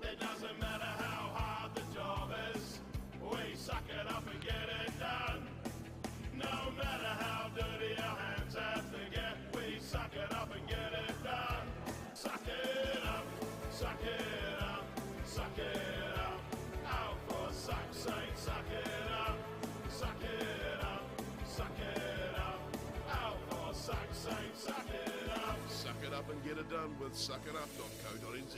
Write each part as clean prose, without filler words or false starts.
It doesn't matter how hard the job is, we suck it up and get it done. No matter how dirty our hands have to get, we suck it up and get it done. Suck it up, suck it up, suck it up. Out for suck's sake, suck it up, suck it up, suck it up. Out for suck's sake, suck it up. Suck it up and get it done with suckitup.co.nz.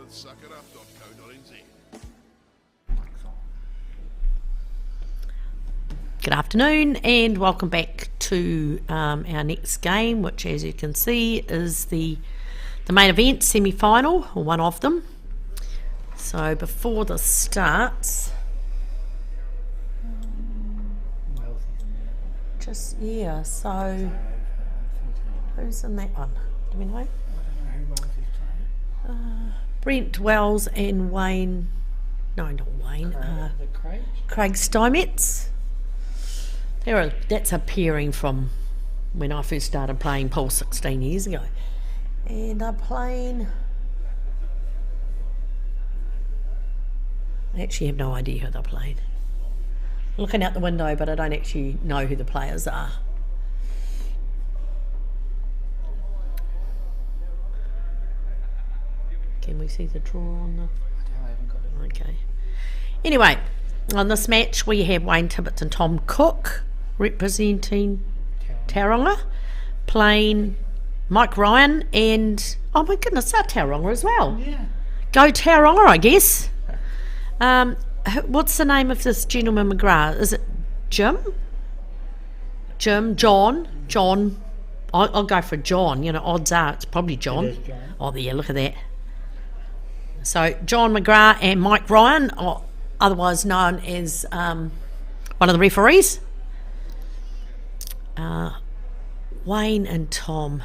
with suckerup.co.nz. Good afternoon and welcome back to our next game, which as you can see is the main event semi-final, or one of them. So before this starts, so who's in that one? Do we know? Brent Wells and Wayne, no, not Wayne, Craig Steinmetz. That's a pairing from when I first started playing pool 16 years ago. And they're playing... I actually have no idea who they're playing. Looking out the window, but I don't actually know who the players are. Can we see the draw on the... I haven't got it. Okay. Anyway, on this match we have Wayne Tibbetts and Tom Cook representing Tauranga, playing Mike Ryan and, oh my goodness, they're Tauranga as well. Yeah. Go Tauranga, I guess. What's the name of this gentleman McGrath? Is it Jim? John? I'll go for John. You know, odds are it's probably John. It is John. Oh, yeah, look at that. So John McGrath and Mike Ryan, or otherwise known as one of the referees. Wayne and Tom.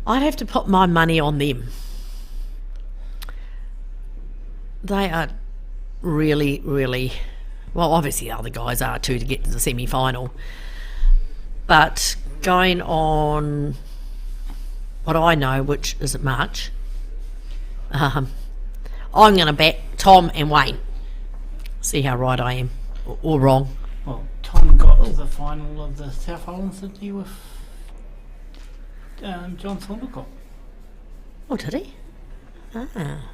I'd have to put my money on them. They are really, really... Well, obviously the other guys are too to get to the semi-final. But going on what I know, which isn't much, I'm going to back Tom and Wayne. See how right I am, or wrong. Well, Tom got to the final of the South Island Sydney with John Silvercock. Oh, did he? Ah.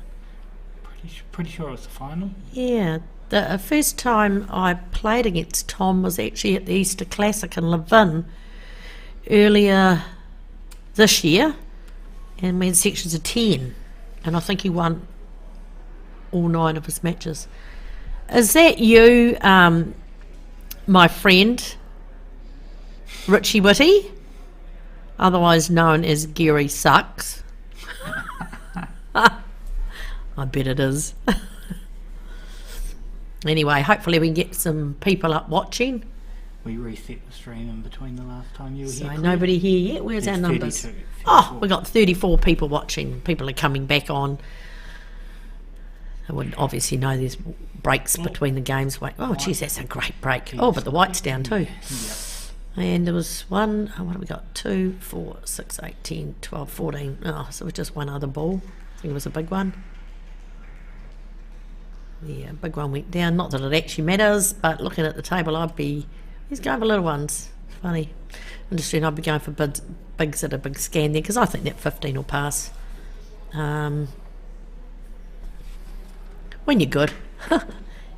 Pretty sure it was the final. Yeah, the first time I played against Tom was actually at the Easter Classic in Levin earlier this year, and we had sections of 10, and I think he won all 9 of his matches. Is that you, my friend, Richie Whitty, otherwise known as Gary Sucks? I bet it is. Anyway, hopefully we can get some people up watching. We reset the stream in between the last time you were So here. nobody here yet. Where's There's our numbers? 32, Oh, we got 34 people watching. People are coming back on. I would obviously know there's breaks between the games. Wait, oh, geez, that's a great break. Oh, but the white's down too. Yeah. And there was one, what have we got? 2, 4, 6, 8, 10, 12, 14. Oh, so it was just one other ball. I think it was a big one. Yeah, big one went down. Not that it actually matters, but looking at the table, he's going for little ones. It's funny. Interesting, I'd be going for bigs at a big scan there, because I think that 15 will pass. When you're good. You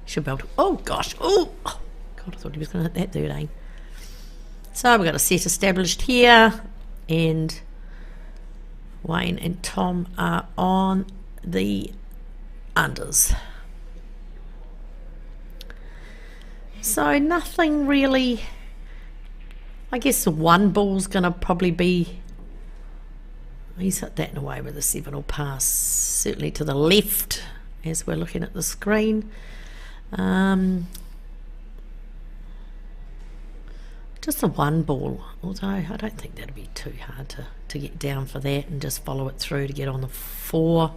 should be able to, oh gosh, oh God, I thought he was going to hit that 13. So we've got a set established here, and Wayne and Tom are on the unders. So nothing really. I guess the one ball's going to probably be, he's hit that in a way with a 7 will pass, certainly to the left as we're looking at the screen. Just the one ball, although I don't think that'd be too hard to get down for that and just follow it through to get on the 4.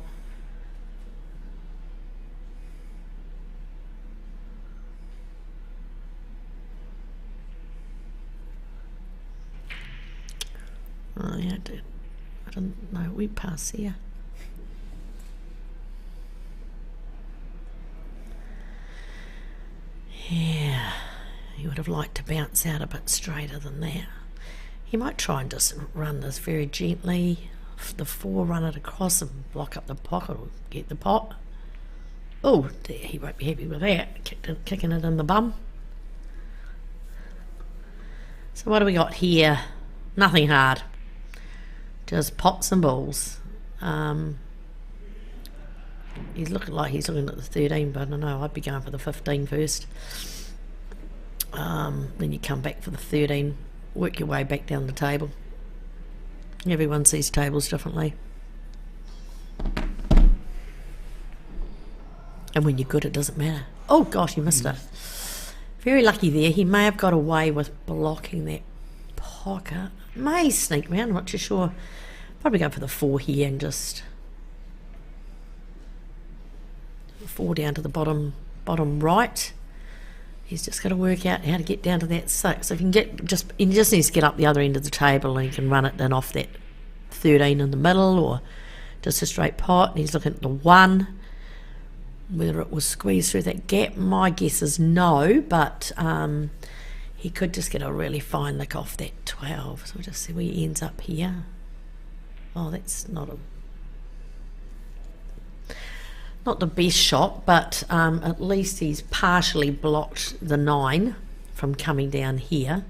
Oh, yeah, I didn't know we pass here. Yeah, he would have liked to bounce out a bit straighter than that. He might try and just run this very gently. The 4, run it across and block up the pocket or get the pot. Oh, he won't be happy with that, kicking it in the bum. So what do we got here? Nothing hard. Just pots and balls. He's looking like he's looking at the 13, but I don't know, I'd be going for the 15 first. Then you come back for the 13, work your way back down the table. Everyone sees tables differently. And when you're good, it doesn't matter. Oh gosh, you missed it. Very lucky there. He may have got away with blocking that pocket. May sneak round, I'm not too sure. Probably go for the 4 here and just 4 down to the bottom right. He's just got to work out how to get down to that 6. So if you can he just needs to get up the other end of the table, and he can run it then off that 13 in the middle, or just a straight pot. And he's looking at the 1. Whether it will squeeze through that gap, my guess is no, but he could just get a really fine lick off that 12. So we'll just see where he ends up here. Oh, that's not the best shot, but at least he's partially blocked the 9 from coming down here.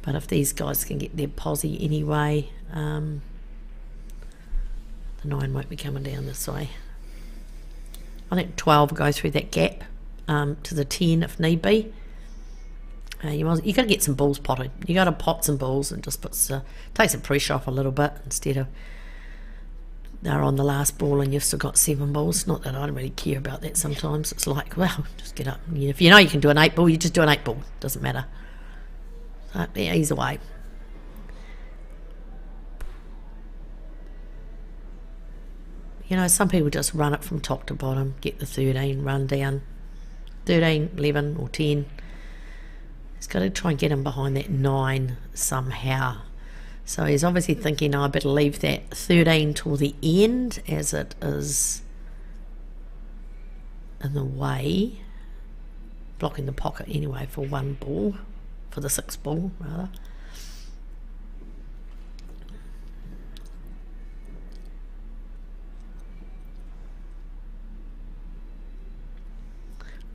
But if these guys can get their posse anyway, the 9 won't be coming down this way. I think 12 will go through that gap to the 10 if need be. You got to get some balls potted. You got to pot some balls, and just takes the pressure off a little bit, instead of they're on the last ball and you've still got 7 balls. Not that I don't really care about that sometimes. It's like, well, just get up. If you know you can do an 8 ball, you just do an 8 ball. Doesn't matter. So, yeah, ease away. You know, some people just run it from top to bottom, get the 13, run down 13, 11 or 10. He's got to try and get him behind that 9 somehow. So he's obviously thinking, I better leave that 13 till the end, as it is in the way, blocking the pocket anyway for 1 ball, for the 6th ball rather.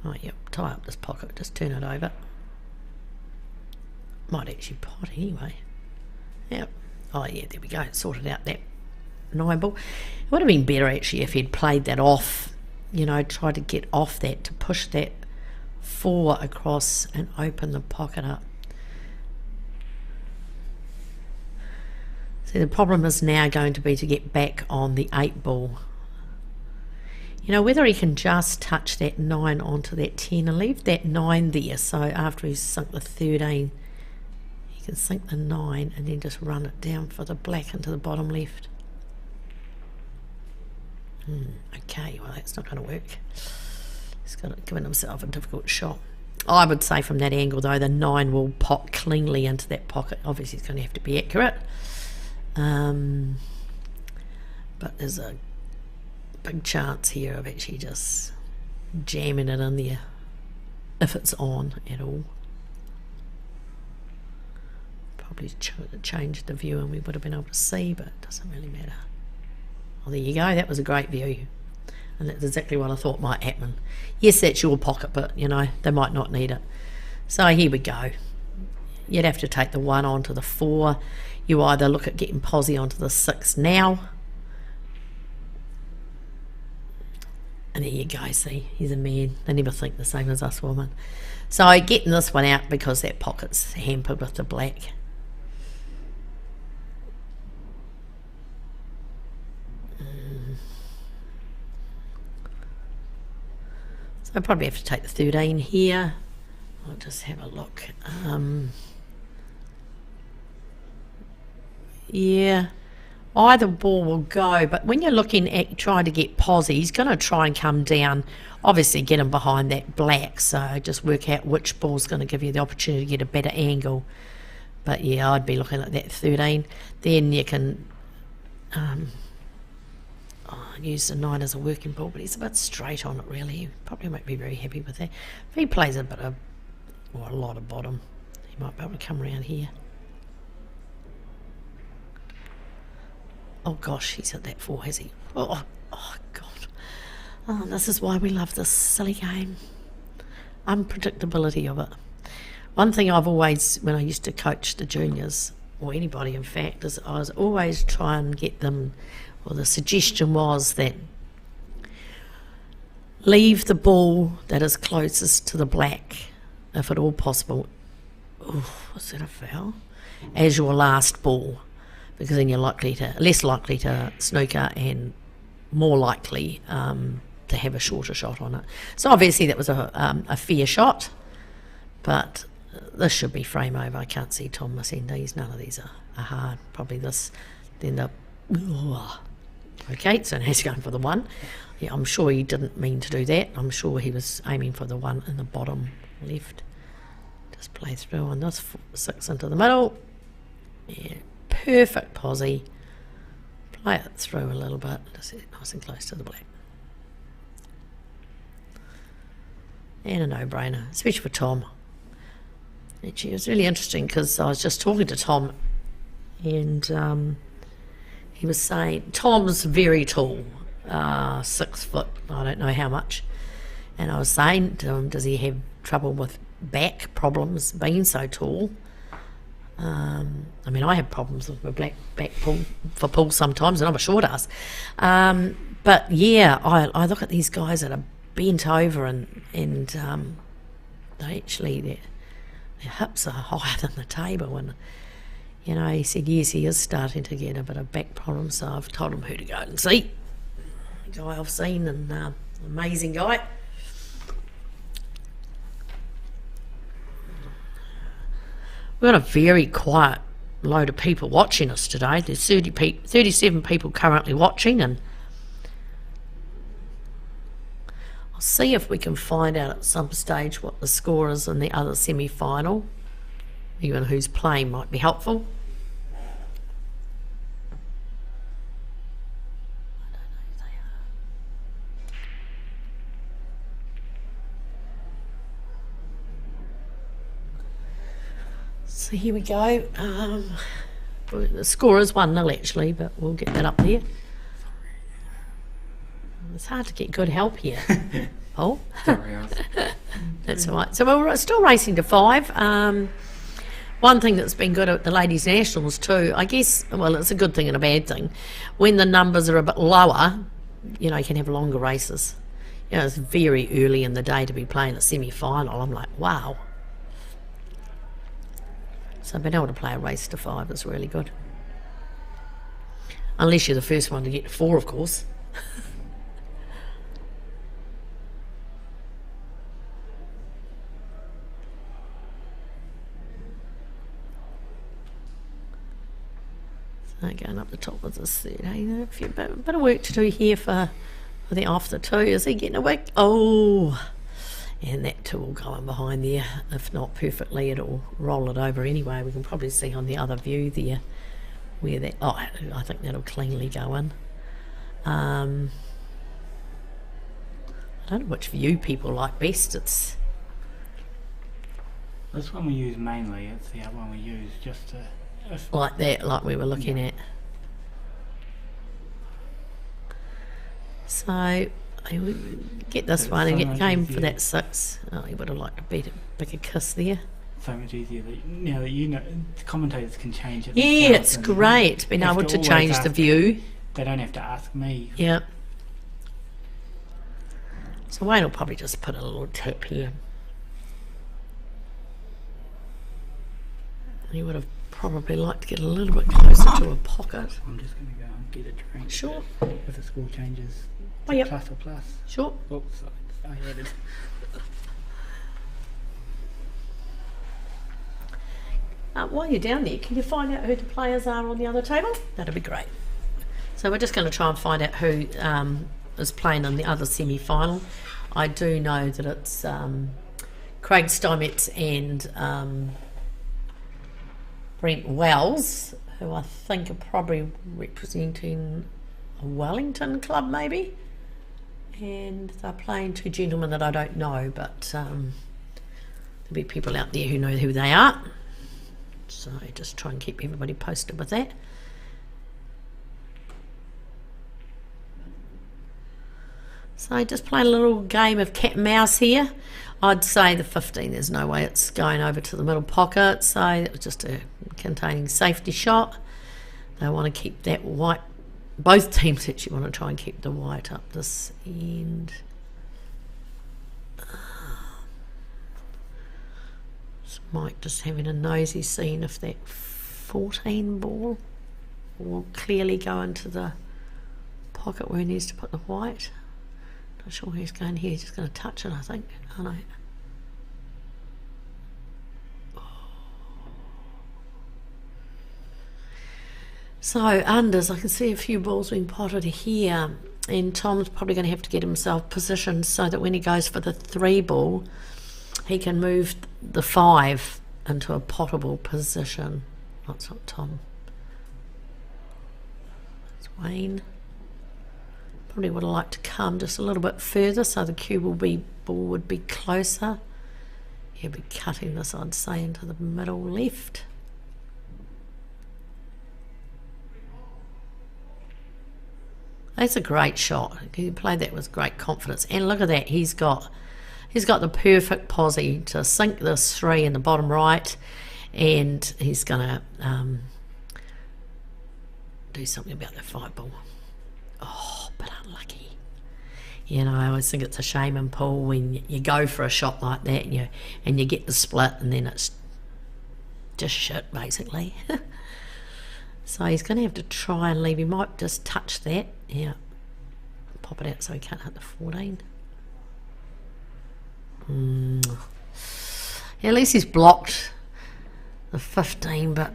Oh, yep, tie up this pocket, just turn it over. Might actually pot anyway. Yep. Oh, yeah, there we go. Sorted out that 9 ball. It would have been better, actually, if he'd played that off, you know, tried to get off that to push that 4 across and open the pocket up. See, the problem is now going to be to get back on the 8 ball. You know, whether he can just touch that 9 onto that 10 and leave that 9 there, so after he's sunk the 13, he can sink the 9 and then just run it down for the black into the bottom left. Okay, well, that's not going to work. He's given himself a difficult shot. I would say from that angle, though, the 9 will pop cleanly into that pocket. Obviously, it's going to have to be accurate. But there's a big chance here of actually just jamming it in there, if it's on at all. Probably changed the view and we would have been able to see, but it doesn't really matter. Well, there you go, that was a great view, and that's exactly what I thought might happen. Yes, that's your pocket, but you know, they might not need it. So here we go. You'd have to take the 1 onto the 4. You either look at getting posse onto the 6 now, and there you go, see, he's a man. They never think the same as us women. So getting this one out because that pocket's hampered with the black. So I probably have to take the 13 here. I'll just have a look. Yeah, either ball will go, but when you're looking at trying to get posse, he's going to try and come down, obviously get him behind that black, so just work out which ball's going to give you the opportunity to get a better angle. But yeah, I'd be looking at that 13. Then you can use the 9 as a working ball, but he's a bit straight on it really. He probably won't be very happy with that. If he plays a bit of, or a lot of bottom, he might be able to come around here. Oh gosh, he's hit that 4, has he? Oh God. Oh, this is why we love this silly game. Unpredictability of it. One thing I've always, when I used to coach the juniors, or anybody in fact, is I was always trying to get them, well, the suggestion was that leave the ball that is closest to the black, if at all possible. Ooh, was that a foul? As your last ball, because then you're less likely to snooker and more likely to have a shorter shot on it. So obviously that was a fair shot, but this should be frame over. I can't see Tom missing these. None of these are hard. Probably this, then the... Okay, so now he's going for the one. Yeah, I'm sure he didn't mean to do that. I'm sure he was aiming for the one in the bottom left. Just play through on this, 6 into the middle. Yeah, perfect posie. Play it through a little bit, just nice and close to the black. And a no-brainer, especially for Tom. Actually, it was really interesting because I was just talking to Tom, and he was saying Tom's very tall, 6 foot, I don't know how much. And I was saying to him, does he have trouble with back problems being so tall? I mean, I have problems with my back pull for pool sometimes, and I'm a short ass. But yeah, I look at these guys that are bent over, and they actually their hips are higher than the table. And you know, he said yes, he is starting to get a bit of back problems. So I've told him who to go and see. The guy I've seen, and amazing guy. We've got a very quiet load of people watching us today. There's 37 people currently watching, and I'll see if we can find out at some stage what the score is in the other semi-final. Even who's playing might be helpful. So here we go. The score is 1-0 actually, but we'll get that up there. It's hard to get good help here. Oh, that's all right. So we're still racing to 5. One thing that's been good at the Ladies Nationals too, I guess, well, it's a good thing and a bad thing. When the numbers are a bit lower, you know, you can have longer races. You know, it's very early in the day to be playing a semi-final. I'm like, wow. So being able to play a race to 5 is really good. Unless you're the first one to get to 4, of course. So going up the top of this third, a bit of work to do here for the after 2. Is he getting a wick? Oh, and that 2 will go in behind there. If not perfectly, it'll roll it over anyway. We can probably see on the other view there where that, oh, I think that'll cleanly go in. I don't know which view people like best. It's this one we use mainly. It's the other one we use just to... like that, like we were looking at. So we get this one and get game for that 6. Oh, he would have liked a bigger kiss there. So much easier that now that you know, the commentators can change it. Yeah, it's great being able to change the view. They don't have to ask me. Yeah. So Wayne will probably just put a little tap here. He would have probably liked to get a little bit closer to a pocket. I'm just going to go and get a drink. Sure. If the score changes, Oh, yep. plus or plus. Sure. Oops, I had it. While you're down there, can you find out who the players are on the other table? That'd be great. So we're just going to try and find out who is playing in the other semi-final. I do know that it's Craig Steinmetz and Brent Wells, who I think are probably representing a Wellington club maybe. And they're playing 2 gentlemen that I don't know, but there'll be people out there who know who they are. So just try and keep everybody posted with that. So just play a little game of cat and mouse here. I'd say the 15, there's no way it's going over to the middle pocket, so it was just a containing safety shot. They want to keep that white, both teams actually want to try and keep the white up this end. Mike just having a nosy seeing if that 14 ball will clearly go into the pocket where he needs to put the white. Not sure where he's going here, he's just going to touch it, I think. Oh no. So unders, I can see a few balls being potted here, and Tom's probably going to have to get himself positioned so that when he goes for the 3 ball, he can move the 5 into a pottable position. That's not Tom. That's Wayne. Probably would have liked to come just a little bit further so the cue ball would be closer. He'll be cutting this, I'd say, into the middle left. That's a great shot. He played that with great confidence. And look at that, he's got the perfect posse to sink this 3 in the bottom right, and he's going to do something about that 5 ball. Oh, but unlucky. You know, I always think it's a shame in pool when you go for a shot like that and you get the split and then it's just shit, basically. So he's going to have to try and leave. He might just touch that. Yeah. Pop it out so he can't hit the 14. Yeah, at least he's blocked the 15, but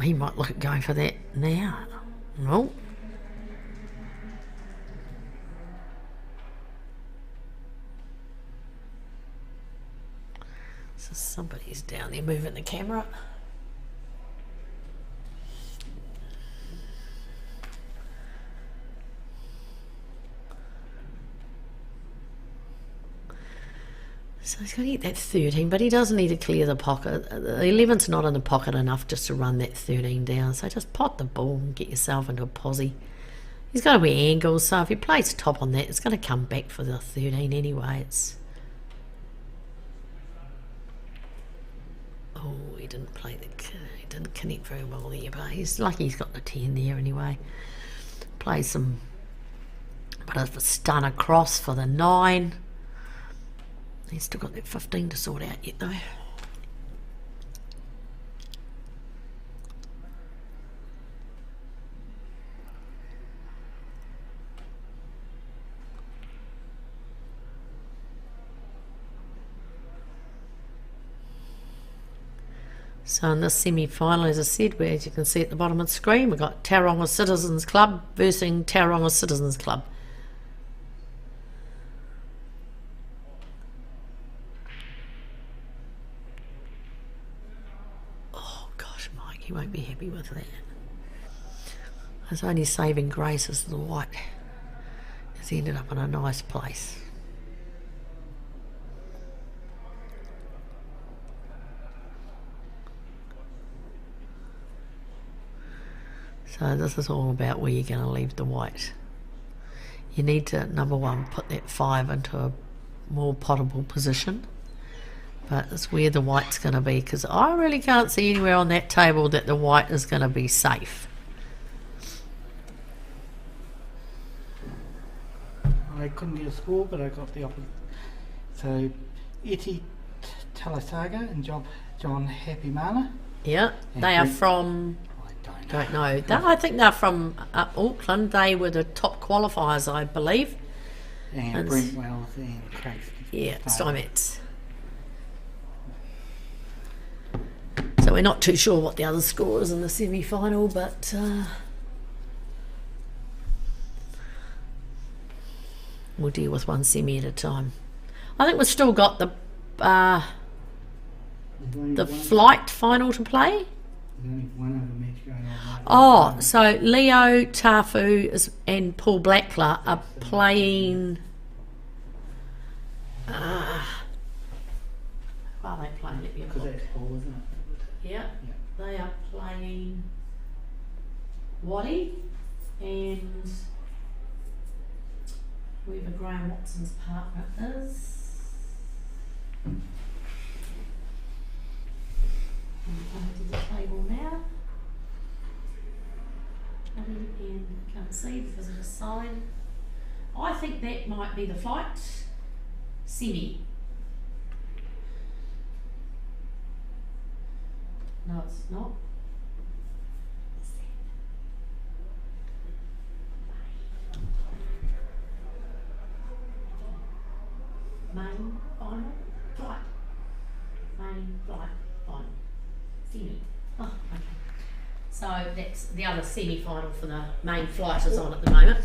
he might look at going for that now. No. So somebody's down there moving the camera. So he's going to get that 13, but he does need to clear the pocket. The 11's not in the pocket enough just to run that 13 down. So just pot the ball and get yourself into a posse. He's got to be angles, so if he plays top on that, it's going to come back for the 13 anyway. Oh, he didn't play he didn't connect very well there, but he's lucky he's got the 10 there anyway. Play some bit of a stun across for the 9. He's still got that 15 to sort out yet though. So in this semi-final, as I said, where as you can see at the bottom of the screen, we've got Tauranga Citizens Club versus Tauranga Citizens Club. He won't be happy with that. His only saving grace is the white. He's ended up in a nice place. So this is all about where you're going to leave the white. You need to, number 1, put that 5 into a more potable position. But it's where the white's going to be, because I really can't see anywhere on that table that the white is going to be safe. I couldn't get a score, but I got the opposite. So, Eti Talasaga and John Happy Mana. Yeah, they are from... I don't know. I think they're from Auckland. They were the top qualifiers, I believe. And Brent Wells and Craig. Yeah, Steinmetz. So we're not too sure what the other score is in the semi-final, but we'll deal with one semi at a time. I think we've still got the flight final to play. There's only one other match going on. Oh, so Leo Tafu and Paul Blackler are playing. What are they playing? Because that's Paul, isn't it? Yeah, they are playing Waddy and whoever Graham Watson's partner is. Come to the table now. And can't see because of the sign. I think that might be the flight semi. No, it's not. Main final flight. Main flight final. Semi. Oh, okay. So that's the other semi-final for the main flight is on at the moment.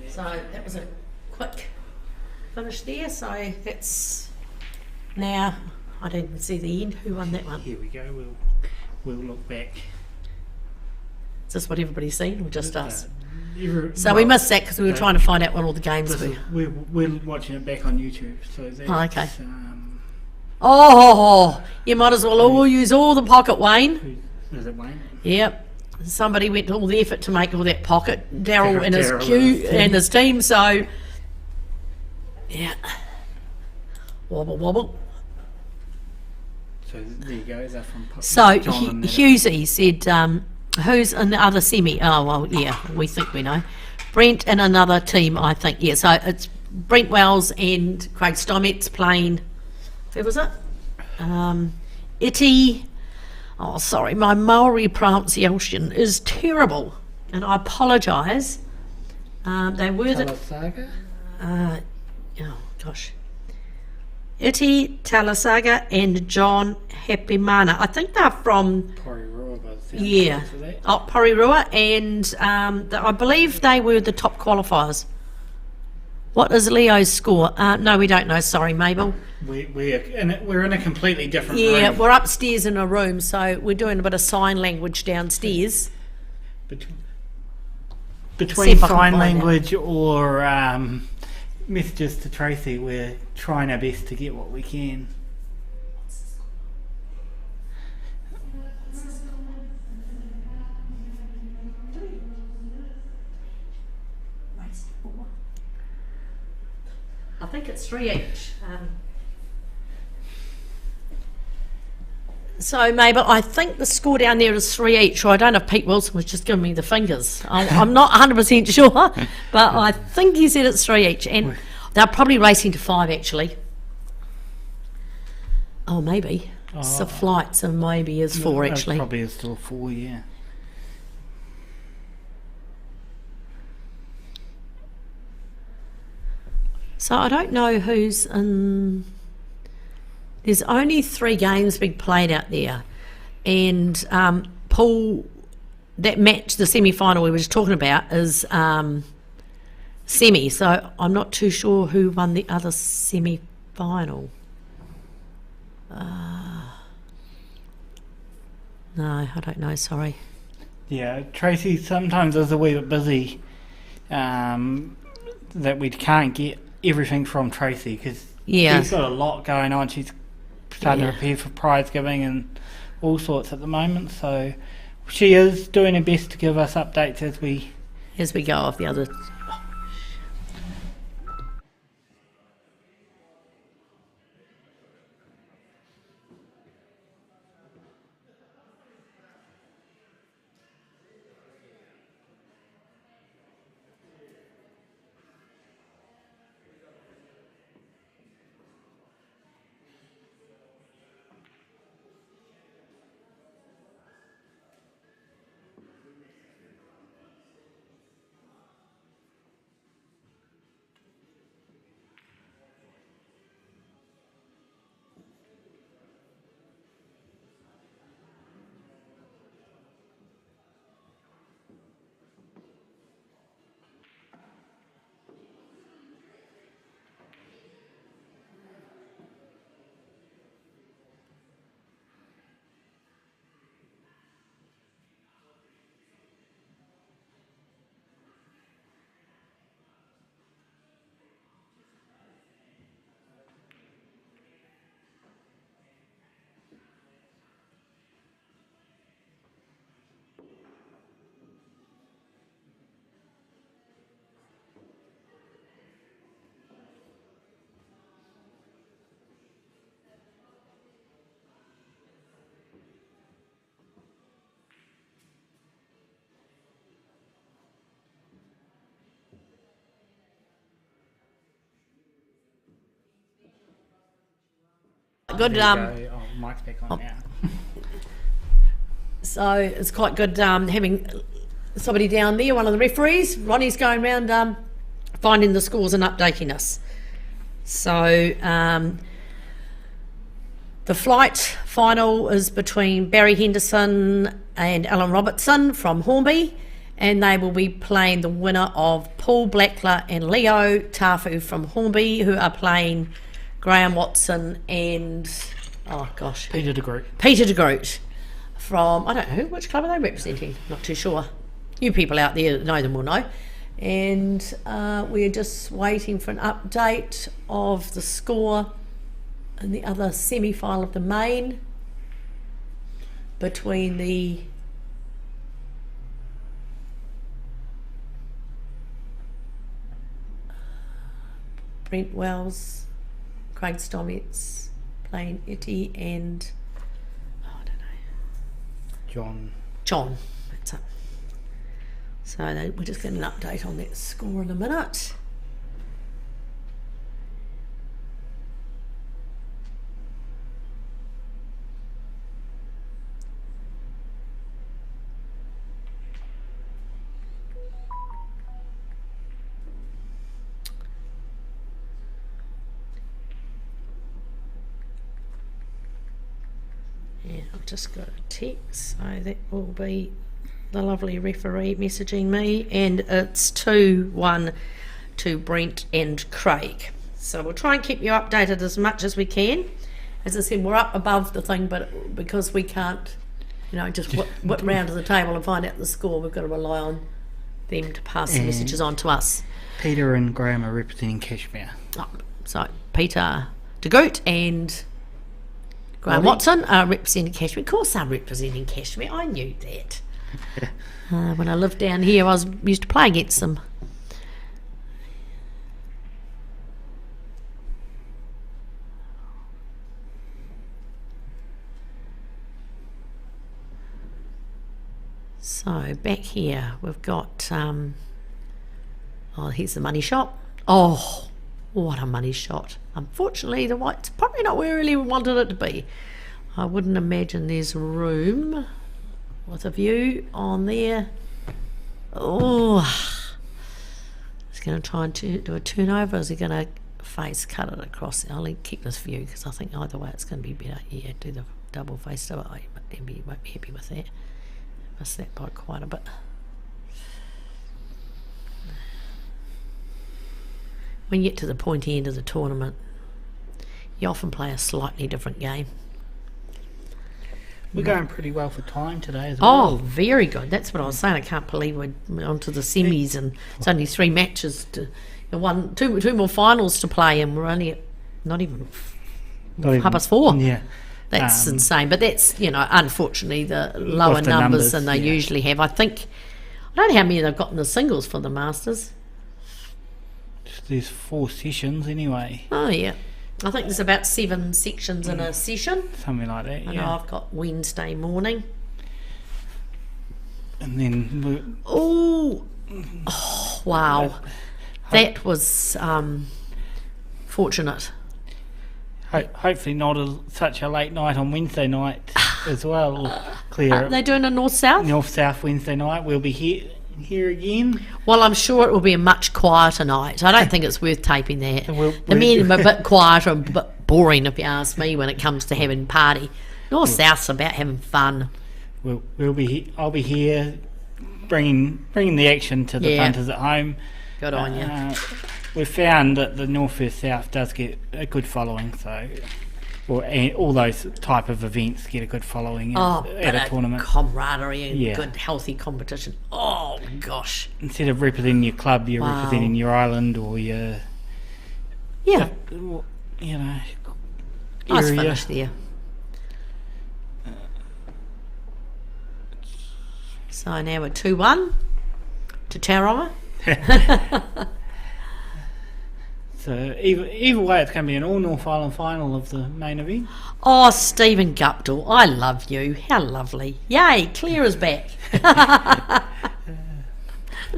So that was a quick finish there. So that's now, I didn't even see the end. Who won that one? Here we go. We'll look back. Is this what everybody's seen or just us? So we missed that because we were trying to find out what all the games were. We're watching it back on YouTube. So that's, okay. Oh, you might as well all use all the pocket, Wayne. Is it Wayne? Yep. Somebody went to all the effort to make all that pocket. Daryl and his Daryl queue and his team. So, yeah. Wobble, wobble. So there you go. Is that from So John Husey said, who's in the other semi? Oh, well, yeah, we think we know. Brent and another team, I think. Yeah, so it's Brent Wells and Craig Stomet's playing. Who was it? Iti. Oh, sorry, my Maori pronunciation is terrible, and I apologise. They were the. Talasaga? Oh gosh. Iti Talasaga and John Hapimana. I think they're from. Porirua, by the sound Yeah. of that. Oh, Porirua, and I believe they were the top qualifiers. What is Leo's score? No, we don't know. Sorry, Mabel. We're in a completely different Yeah, room. we're upstairs in a room, so we're doing a bit of sign language downstairs. Between See if I can sign find language or messages to Tracy, we're trying our best to get what we can. I think it's 3 each. So, Mabel, I think the score down there is 3 each, or I don't know if Pete Wilson was just giving me the fingers. I'm not 100% sure, but I think he said it's 3 each, and they're probably racing to 5, actually. Oh, maybe. It's a flight, so maybe is 4, actually. Probably is still 4, yeah. So I don't know who's in. There's only 3 games being played out there, and Paul, that match, the semi-final we were just talking about, is semi. So I'm not too sure who won the other semi-final. No, I don't know. Sorry. Yeah, Tracy sometimes is a wee bit busy. That we can't get everything from Tracy because she's got a lot going on. She's starting to prepare for prize giving and all sorts at the moment, so she is doing her best to give us updates as we go off the other. Good. Mike's back on now. So it's quite good having somebody down there, one of the referees. Ronnie's going around finding the scores and updating us. So the flight final is between Barry Henderson and Alan Robertson from Hornby, and they will be playing the winner of Paul Blackler and Leo Tafu from Hornby, who are playing Graham Watson and Peter de Groot. Peter de Groot from, I don't know, which club are they representing? Not too sure. You people out there that know them will know. And we're just waiting for an update of the score in the other semi-final of the main between the Brent Wells, Craig Stomets playing Itty and I don't know. John, that's it. So we're just getting an update on that score in a minute. Yeah, I've just got a text, so that will be the lovely referee messaging me, and it's 2-1 to Brent and Craig. So we'll try and keep you updated as much as we can. As I said, we're up above the thing, but because we can't, just whip round to the table and find out the score, we've got to rely on them to pass the messages on to us. Peter and Graham are representing Cashmere. Oh, so Peter de Groot and Graham Watson are representing Cashmere. Of course they're representing Cashmere. I knew that. When I lived down here, I used to play against them. So back here, we've got, here's the money shot. Oh, what a money shot. Unfortunately, the white's probably not where we really wanted it to be. I wouldn't imagine there's room with a view on there. Oh, he's going to try and do a turnover. Is he going to face cut it across? I'll keep this view because I think either way it's going to be better. Yeah, do the double face to it. He won't be happy with that. Missed that by quite a bit. When you get to the pointy end of the tournament, you often play a slightly different game. We're going pretty well for time today as well. Oh, very good. That's what I was saying. I can't believe we're onto the semis and it's only 3 matches to two more finals to play, and we're only at not even 4:30. Yeah. That's insane. But that's, unfortunately the lower numbers than they usually have. I don't know how many they've got in the singles for the Masters. There's 4 sessions anyway. Oh, yeah. I think there's about 7 sections in a session. Something like that, I know I've got Wednesday morning. And then... Oh, wow. That was fortunate. Hopefully not such a late night on Wednesday night as well. Clear. Are they doing a north-south? North-south Wednesday night. We'll be here again. Well, I'm sure it will be a much quieter night. I don't think it's worth taping that. The men are a bit quieter and a bit boring, if you ask me, when it comes to having party. North-south's about having fun. We'll be. I'll be here, bringing the action to the punters at home. Good on you. We've found that the North vs South does get a good following, all those type of events get a good following at a tournament. Camaraderie and good, healthy competition. Oh, gosh. Instead of representing your club, you're representing your island or your... Yeah. area. Nice finish there. So now we're 2-1 to Tauranga. So either way, it's going to be an all North Island final of the main event. Oh, Stephen Guptill, I love you. How lovely. Yay, Claire is back.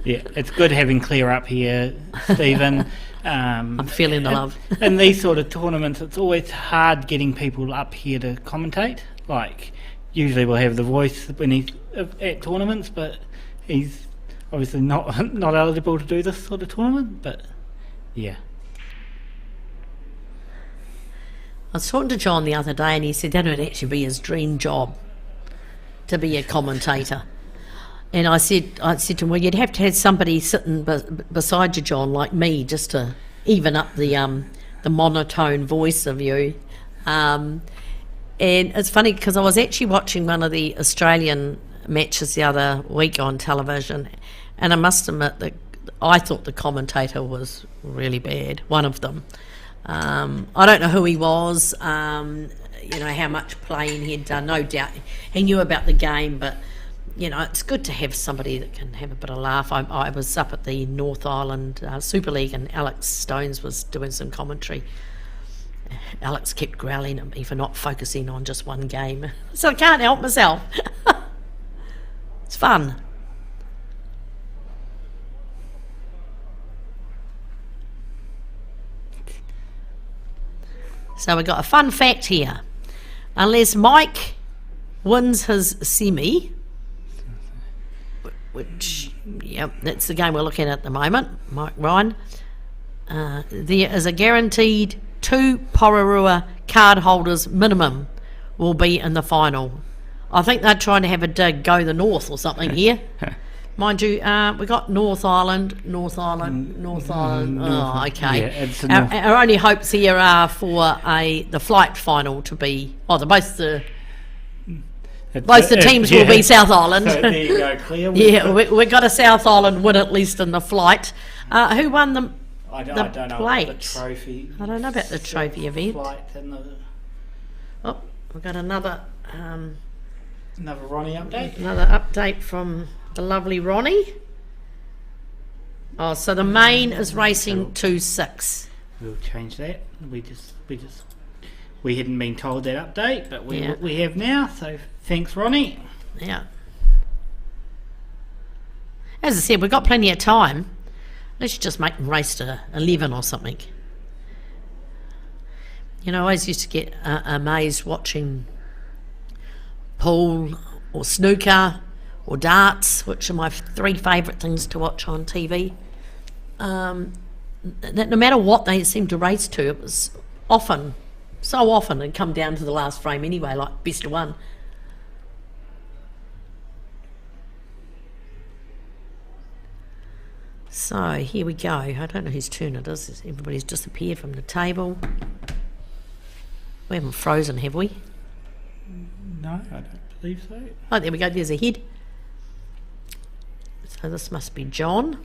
Yeah, it's good having Claire up here, Stephen. I'm feeling the love. In these sort of tournaments, it's always hard getting people up here to commentate. Like, usually will have the voice when he's at tournaments, but he's obviously not eligible to do this sort of tournament. But yeah. I was talking to John the other day, and he said that would actually be his dream job, to be a commentator. And I said to him, well, you'd have to have somebody sitting beside you, John, like me, just to even up the monotone voice of you. And it's funny because I was actually watching one of the Australian matches the other week on television, and I must admit that I thought the commentator was really bad, one of them. I don't know who he was, how much playing he'd done. No doubt he knew about the game, but it's good to have somebody that can have a bit of laugh. I was up at the North Island Super League, and Alex Stones was doing some commentary. Alex kept growling at me for not focusing on just one game, so I can't help myself. It's fun. So we've got a fun fact here. Unless Mike wins his semi, which, that's the game we're looking at the moment, Mike Ryan, there is a guaranteed 2 Pororua card holders minimum will be in the final. I think they're trying to have a dig, go the north or something here. Mind you, we got North Island. Oh, okay. Yeah, our only hopes here are for the flight final to be. Both the teams will be South Island. So there you go, clear. Yeah, we got a South Island win at least in the flight. Who won the? I don't know about the trophy. I don't know about the trophy event. We've got another Ronnie update. Another update from the lovely Ronnie. Oh, so the main is racing 2-6. We'll change that. We hadn't been told that update, but we have now. So thanks, Ronnie. Yeah. As I said, we've got plenty of time. Let's just make them race to 11 or something. I always used to get amazed watching pool or snooker or darts, which are my 3 favourite things to watch on TV. That no matter what they seemed to race to, it was so often it'd come down to the last frame anyway, like best of one. So here we go. I don't know whose turn it is. Everybody's disappeared from the table. We haven't frozen, have we? No, I don't believe so. Oh, there we go. There's a head. So this must be John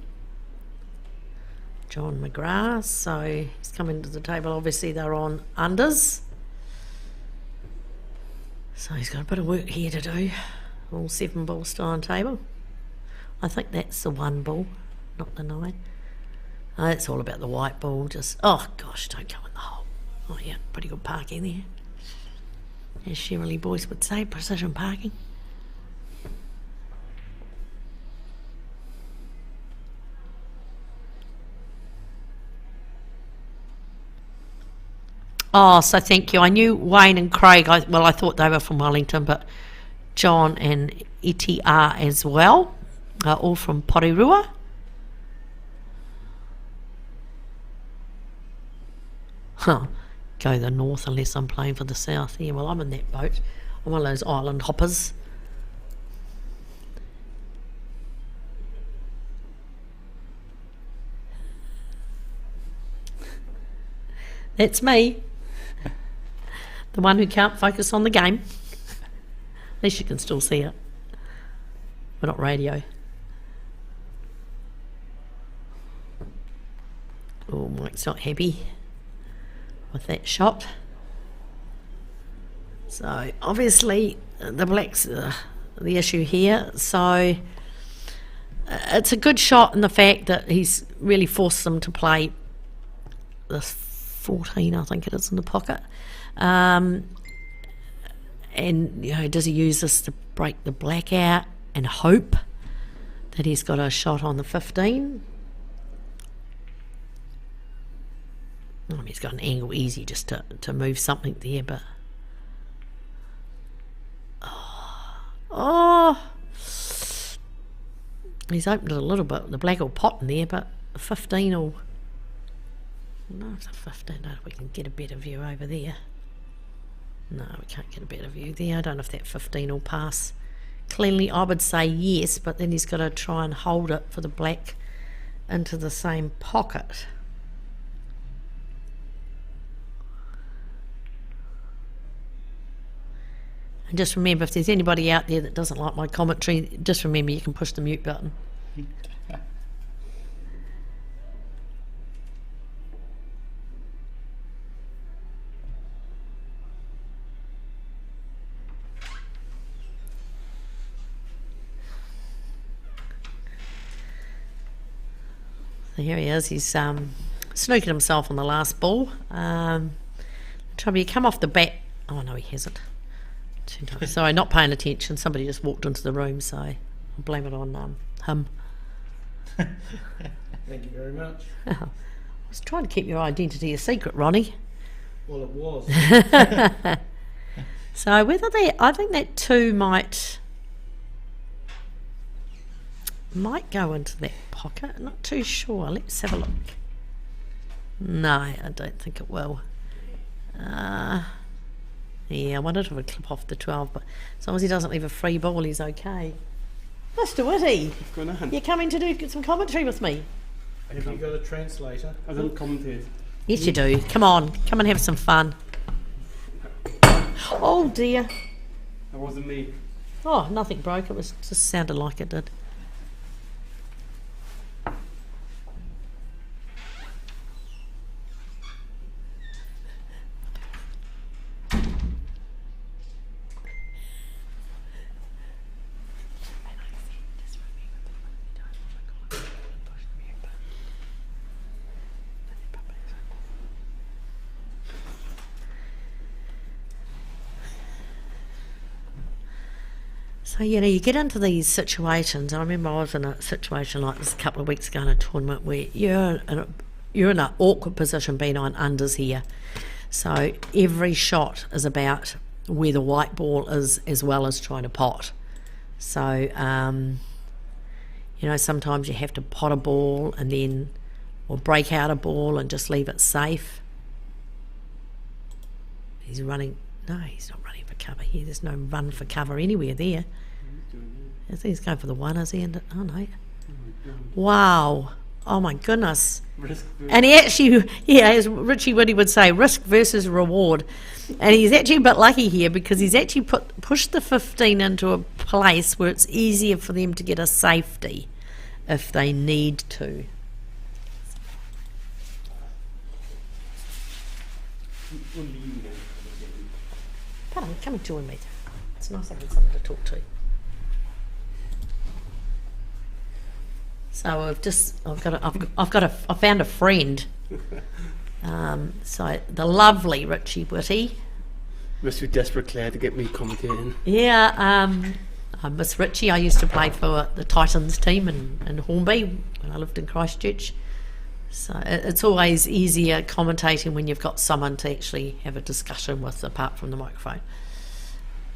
McGrath. So he's coming to the table. Obviously they're on unders. So he's got a bit of work here to do. All 7 balls still on table. I think that's the 1 ball, not the 9. Oh, it's all about the white ball. Oh gosh, don't go in the hole. Oh yeah, pretty good parking there. As Shirley Boyce would say, precision parking. Oh, so thank you. I knew Wayne and Craig. I thought they were from Wellington, but John and Iti are as well. All from Porirua. Go the north unless I'm playing for the south. Yeah, well, I'm in that boat. I'm one of those island hoppers. That's me. The one who can't focus on the game. At least you can still see it. We're not radio. Oh, Mike's not happy with that shot. So obviously the blacks are the issue here. So it's a good shot in the fact that he's really forced them to play this 14, I think it is, in the pocket. And does he use this to break the black out and hope that he's got a shot on the 15? He's got an angle easy just to move something there, but He's opened it a little bit, the black will pot in there, but 15 will... No, it's a 15. I don't know if we can get a better view over there. No, we can't get a better view there. I don't know if that 15 will pass cleanly. I would say yes, but then he's got to try and hold it for the black into the same pocket. And just remember, if there's anybody out there that doesn't like my commentary, just remember you can push the mute button. So here he is, he's snookered himself on the last ball. Trouble, you come off the bat. Oh no, he hasn't. Sorry, not paying attention. Somebody just walked into the room, so I'll blame it on him. Thank you very much. I was trying to keep your identity a secret, Ronnie. Well, it was. So whether they, I think that 2 might go into that pocket. Not too sure. Let's have a look. No, I don't think it will. Yeah, I wondered if it would clip off the 12, but as long as he doesn't leave a free ball, he's okay. Mr. Whitty, What's going on? you're coming to do some commentary with me. Have you got a translator? I don't commentate. Yes, you do. Come on, come and have some fun. Oh dear. That wasn't me. Oh, nothing broke. It was just sounded like it did. So, you know, you get into these situations. I remember I was in a situation like this a couple of weeks ago in a tournament where you're in an awkward position being on unders here. So every shot is about where the white ball is as well as trying to pot. So, you know, sometimes you have to pot a ball and then, or break out a ball and just leave it safe. He's running. No, he's not running for cover here. There's no run for cover anywhere there. I think he's going for the one, is he? Oh no. Wow. Oh my goodness. And he actually, yeah, as Richie Whitty would say, risk versus reward. And he's actually a bit lucky here because he's actually pushed the 15 into a place where it's easier for them to get a safety if they need to. Come on, come and join me. It's nice having someone to talk to. So I found a friend. So the lovely Richie Whitty. Must be desperate, Claire, to get me commentating. Yeah, I miss Richie. I used to play for the Titans team in Hornby when I lived in Christchurch. So it's always easier commentating when you've got someone to actually have a discussion with apart from the microphone.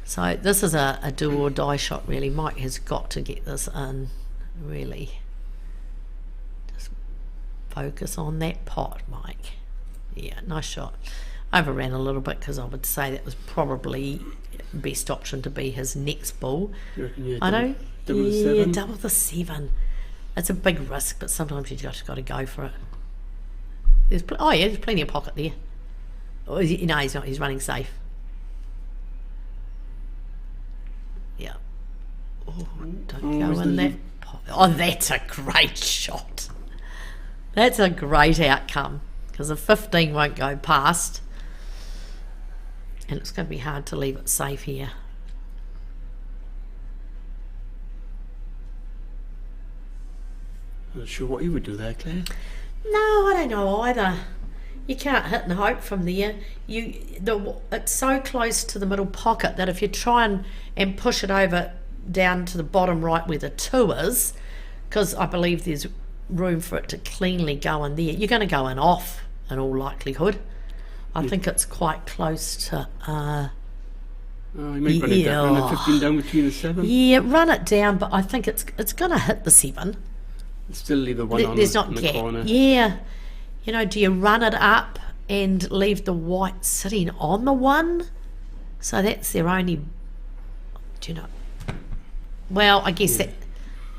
So this is a do or die shot really. Mike has got to get this in, really. Just focus on that pot, Mike. Yeah, nice shot. Overran a little bit because I would say that was probably best option to be his next ball. I know. Double the 7. Double the 7. It's a big risk, but sometimes you just got to go for it. There's there's plenty of pocket there. Oh, no, he's not. He's running safe. Yeah. Oh, don't go in that. Oh, that's a great shot. That's a great outcome because the 15 won't go past, and it's going to be hard to leave it safe here. I'm not sure what you would do there, Claire. No, I don't know either. You can't hit and hope from there. It's so close to the middle pocket that if you try and push it over down to the bottom right where the 2 is, because I believe there's room for it to cleanly go in there, you're going to go in off in all likelihood. I think it's quite close to Oh, you might run it down. Run it 15 down between the 7. Yeah, run it down, but I think it's going to hit the 7. Still leave the 1 on There's not in the gap. corner. Yeah. You know, do you run it up and leave the white sitting on the 1? So that's their only... Do you know? Well, I guess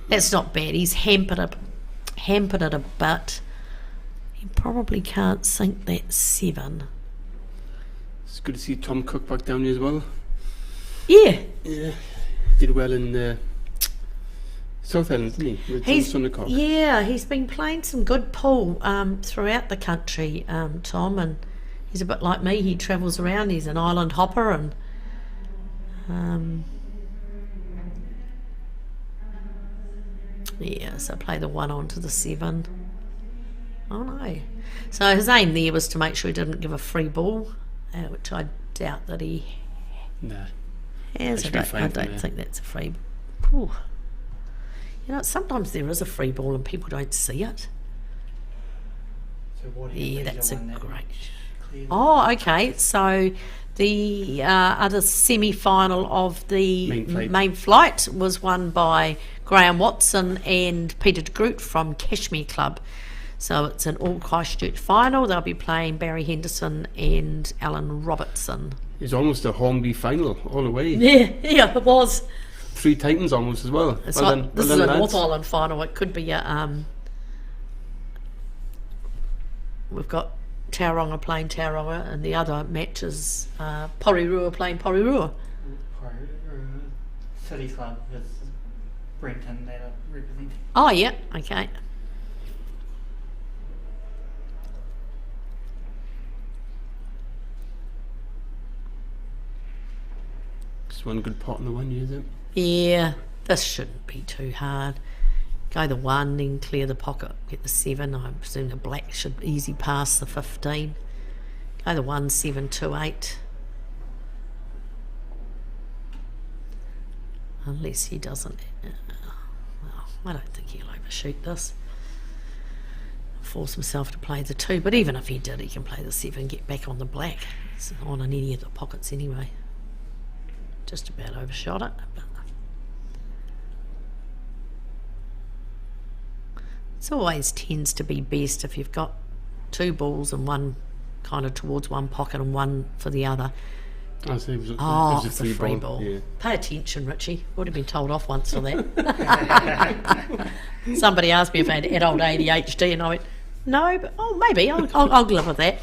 that's not bad. He's hampered it a bit. He probably can't sink that 7. It's good to see Tom Cook back down here as well. Yeah. Yeah, did well in South Island, didn't he? With Sundercock. Yeah, he's been playing some good pool throughout the country, Tom, and he's a bit like me. He travels around. He's an island hopper, and yeah, so play the 1 onto the 7. Oh no. So his aim there was to make sure he didn't give a free ball, which I doubt that he Nah. has. I don't think that's a free ball. You know, sometimes there is a free ball and people don't see it. So what do Yeah, you that's a one that great... cleared? Oh, okay. So the other semi-final of the main flight was won by Graham Watson and Peter de Groot from Cashmere Club. So it's an all Christchurch final. They'll be playing Barry Henderson and Alan Robertson. It's almost a Hornby final all the way. Yeah, it was. 3 Titans almost as well. It's well like, done, this well is a done, North lads. Island final. It could be a... we've got Tauranga playing Tauranga, and the other match is Porirua playing Porirua. City Club is Brenton that are representing. Oh, yeah, okay. Just one good pot in the 1, is it? Yeah, this shouldn't be too hard. Go the 1, then clear the pocket, get the 7. I presume the black should easy pass the 15. Go the 1, 7, 2, 8. Unless he doesn't. Well, I don't think he'll overshoot this. Force himself to play the 2, but even if he did, he can play the 7, get back on the black. It's on in any of the pockets anyway. Just about overshot it. But it always tends to be best if you've got 2 balls and one kind of towards one pocket and one for the other. I say it was It's a free ball. Yeah. Pay attention, Richie. Would have been told off once for that. Somebody asked me if I had adult ADHD, and I went, no, but maybe I'll live with that.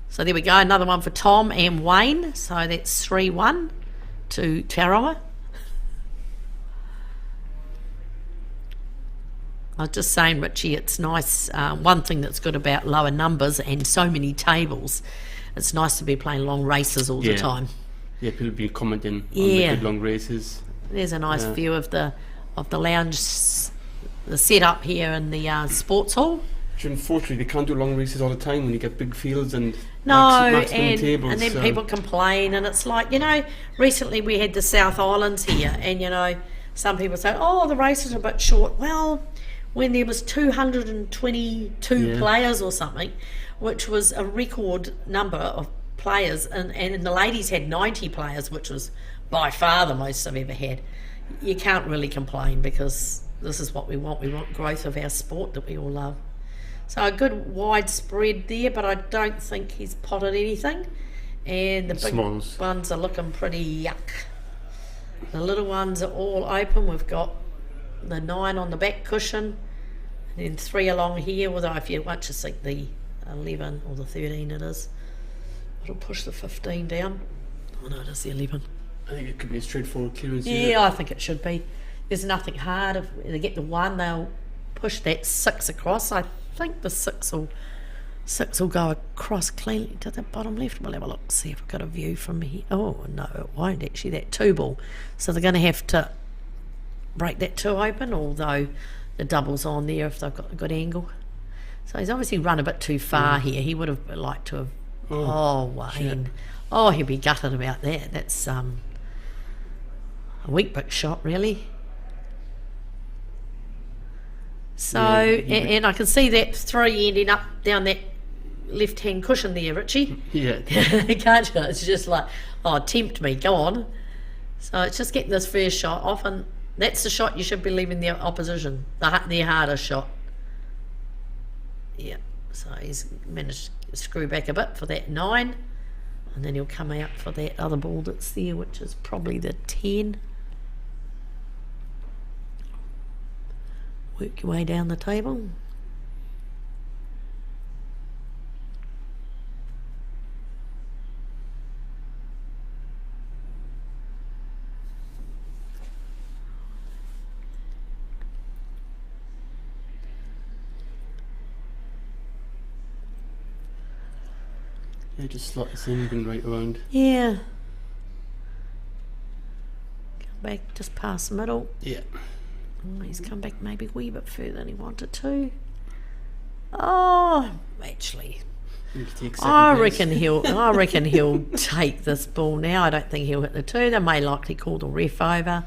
So there we go, another one for Tom and Wayne. So that's 3-1 to Tauranga. I was just saying, Richie, it's nice. One thing that's good about lower numbers and so many tables, it's nice to be playing long races all the time. Yeah, people be commenting on the good long races. There's a nice view of the lounge, the setup here in the sports hall. Which unfortunately they can't do long races all the time when you get big fields and maximum tables. And then people complain, and it's like, recently we had the South Islands here, and some people say, oh, the races are a bit short. Well, when there was 222 players or something, which was a record number of players, and the ladies had 90 players, which was by far the most I've ever had. You can't really complain, because this is what we want. We want growth of our sport that we all love. So a good wide spread there, but I don't think he's potted anything. And the big ones are looking pretty yuck. The little ones are all open. We've got the 9 on the back cushion, and then 3 along here, although if you want to seek the 11 or the 13 it is, it'll push the 15 down. Oh no, it is the 11. I think it could be a straightforward clearance. Yeah, I think it should be. There's nothing hard. If they get the 1, they'll push that 6 across. I think the 6 will go across cleanly to the bottom left. We'll have a look, see if we've got a view from here. Oh no, it won't actually, that 2 ball. So they're going to have to break that 2 open, although the double's on there if they've got a good angle. So he's obviously run a bit too far here. He would have liked to have... Wayne. Shit. Oh, he'll be gutted about that. That's a weak brick shot, really. So, and I can see that 3 ending up down that left-hand cushion there, Richie. Yeah. Can't you? It's just like, oh, tempt me, go on. So it's just getting this first shot off, and that's the shot you should be leaving the opposition, their hardest shot. Yeah, so he's managed to screw back a bit for that 9, and then he'll come out for that other ball that's there, which is probably the 10. Work your way down the table. Yeah, just slot this in, bring right around. Yeah. Come back just past the middle. Yeah. Oh, he's come back maybe a wee bit further than he wanted to. Oh, actually, I reckon he'll take this ball now. I don't think he'll hit the 2. They may likely call the ref over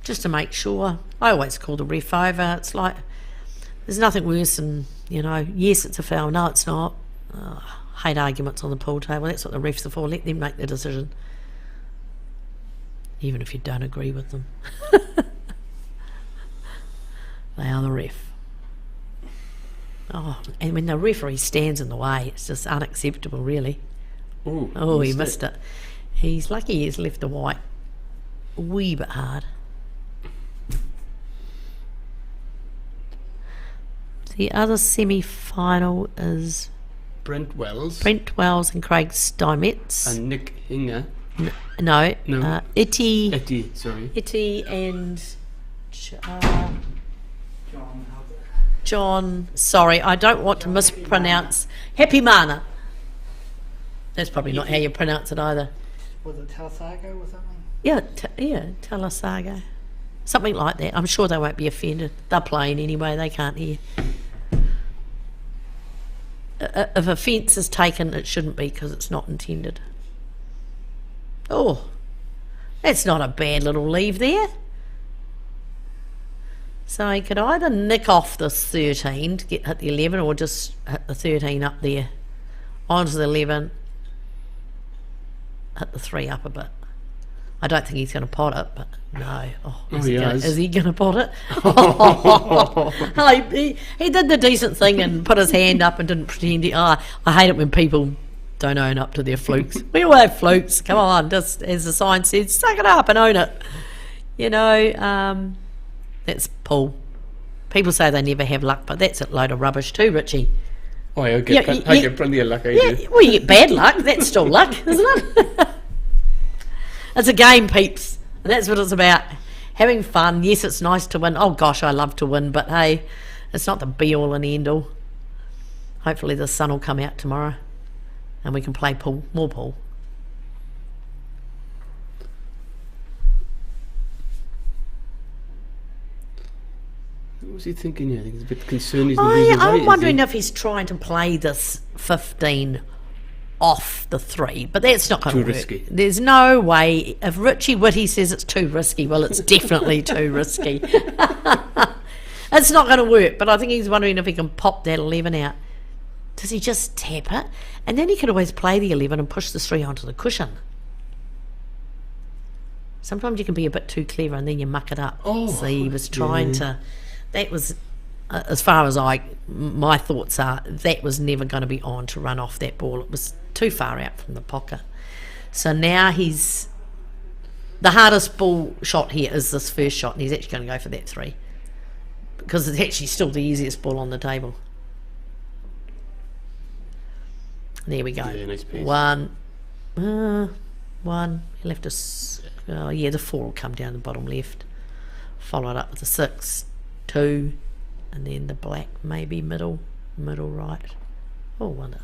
just to make sure. I always call the ref over. It's like there's nothing worse than, yes, it's a foul, no, it's not. Hate arguments on the pool table. That's what the refs are for. Let them make the decision, even if you don't agree with them. They are the ref. Oh, and when the referee stands in the way, it's just unacceptable, really. Oh, he missed it. He's lucky he's left the white a wee bit hard. The other semi-final is Brent Wells and Craig Steinmetz. and Nick Hinger. No. Etty and John. Sorry, I don't want to mispronounce. Happy Mana. That's probably not how you pronounce it either. Was it Talsago or something? Yeah, Talasago. Something like that. I'm sure they won't be offended. They're playing anyway, they can't hear. If offence is taken, it shouldn't be because it's not intended. Oh, that's not a bad little leave there. So he could either nick off this 13 to hit the 11, or just hit the 13 up there onto the 11, hit the 3 up a bit. I don't think he's going to pot it, but no. Is he going to pot it? He did the decent thing and put his hand up and didn't pretend. I hate it when people don't own up to their flukes. We all have flukes. Come on, just as the sign says, suck it up and own it. That's pull. People say they never have luck, but that's a load of rubbish too, Richie. Oh, I get plenty of luck. Well, you get bad luck. That's still luck, isn't it? It's a game, peeps. And that's what it's about. Having fun. Yes, it's nice to win. Oh, gosh, I love to win. But, hey, it's not the be-all and end-all. Hopefully the sun will come out tomorrow and we can play pool, more pool. What was he thinking here? I think he's a bit concerned. I'm wondering if he's trying to play this 15 off the 3, but that's not going to work. Risky. There's no way. If Richie Whitty says it's too risky, well, it's definitely too risky. It's not going to work, but I think he's wondering if he can pop that 11 out. Does he just tap it? And then he could always play the 11 and push the 3 onto the cushion. Sometimes you can be a bit too clever and then you muck it up. So he was trying to... That was, as far as my thoughts are, that was never going to be on to run off that ball. It was too far out from the pocket. So now the hardest ball shot here is this first shot, and he's actually going to go for that 3 because it's actually still the easiest ball on the table. There we go. Yeah, nice pace. 1. He left us. The 4 will come down the bottom left. Follow it up with a 6, 2, and then the black maybe middle right. Oh, wonder.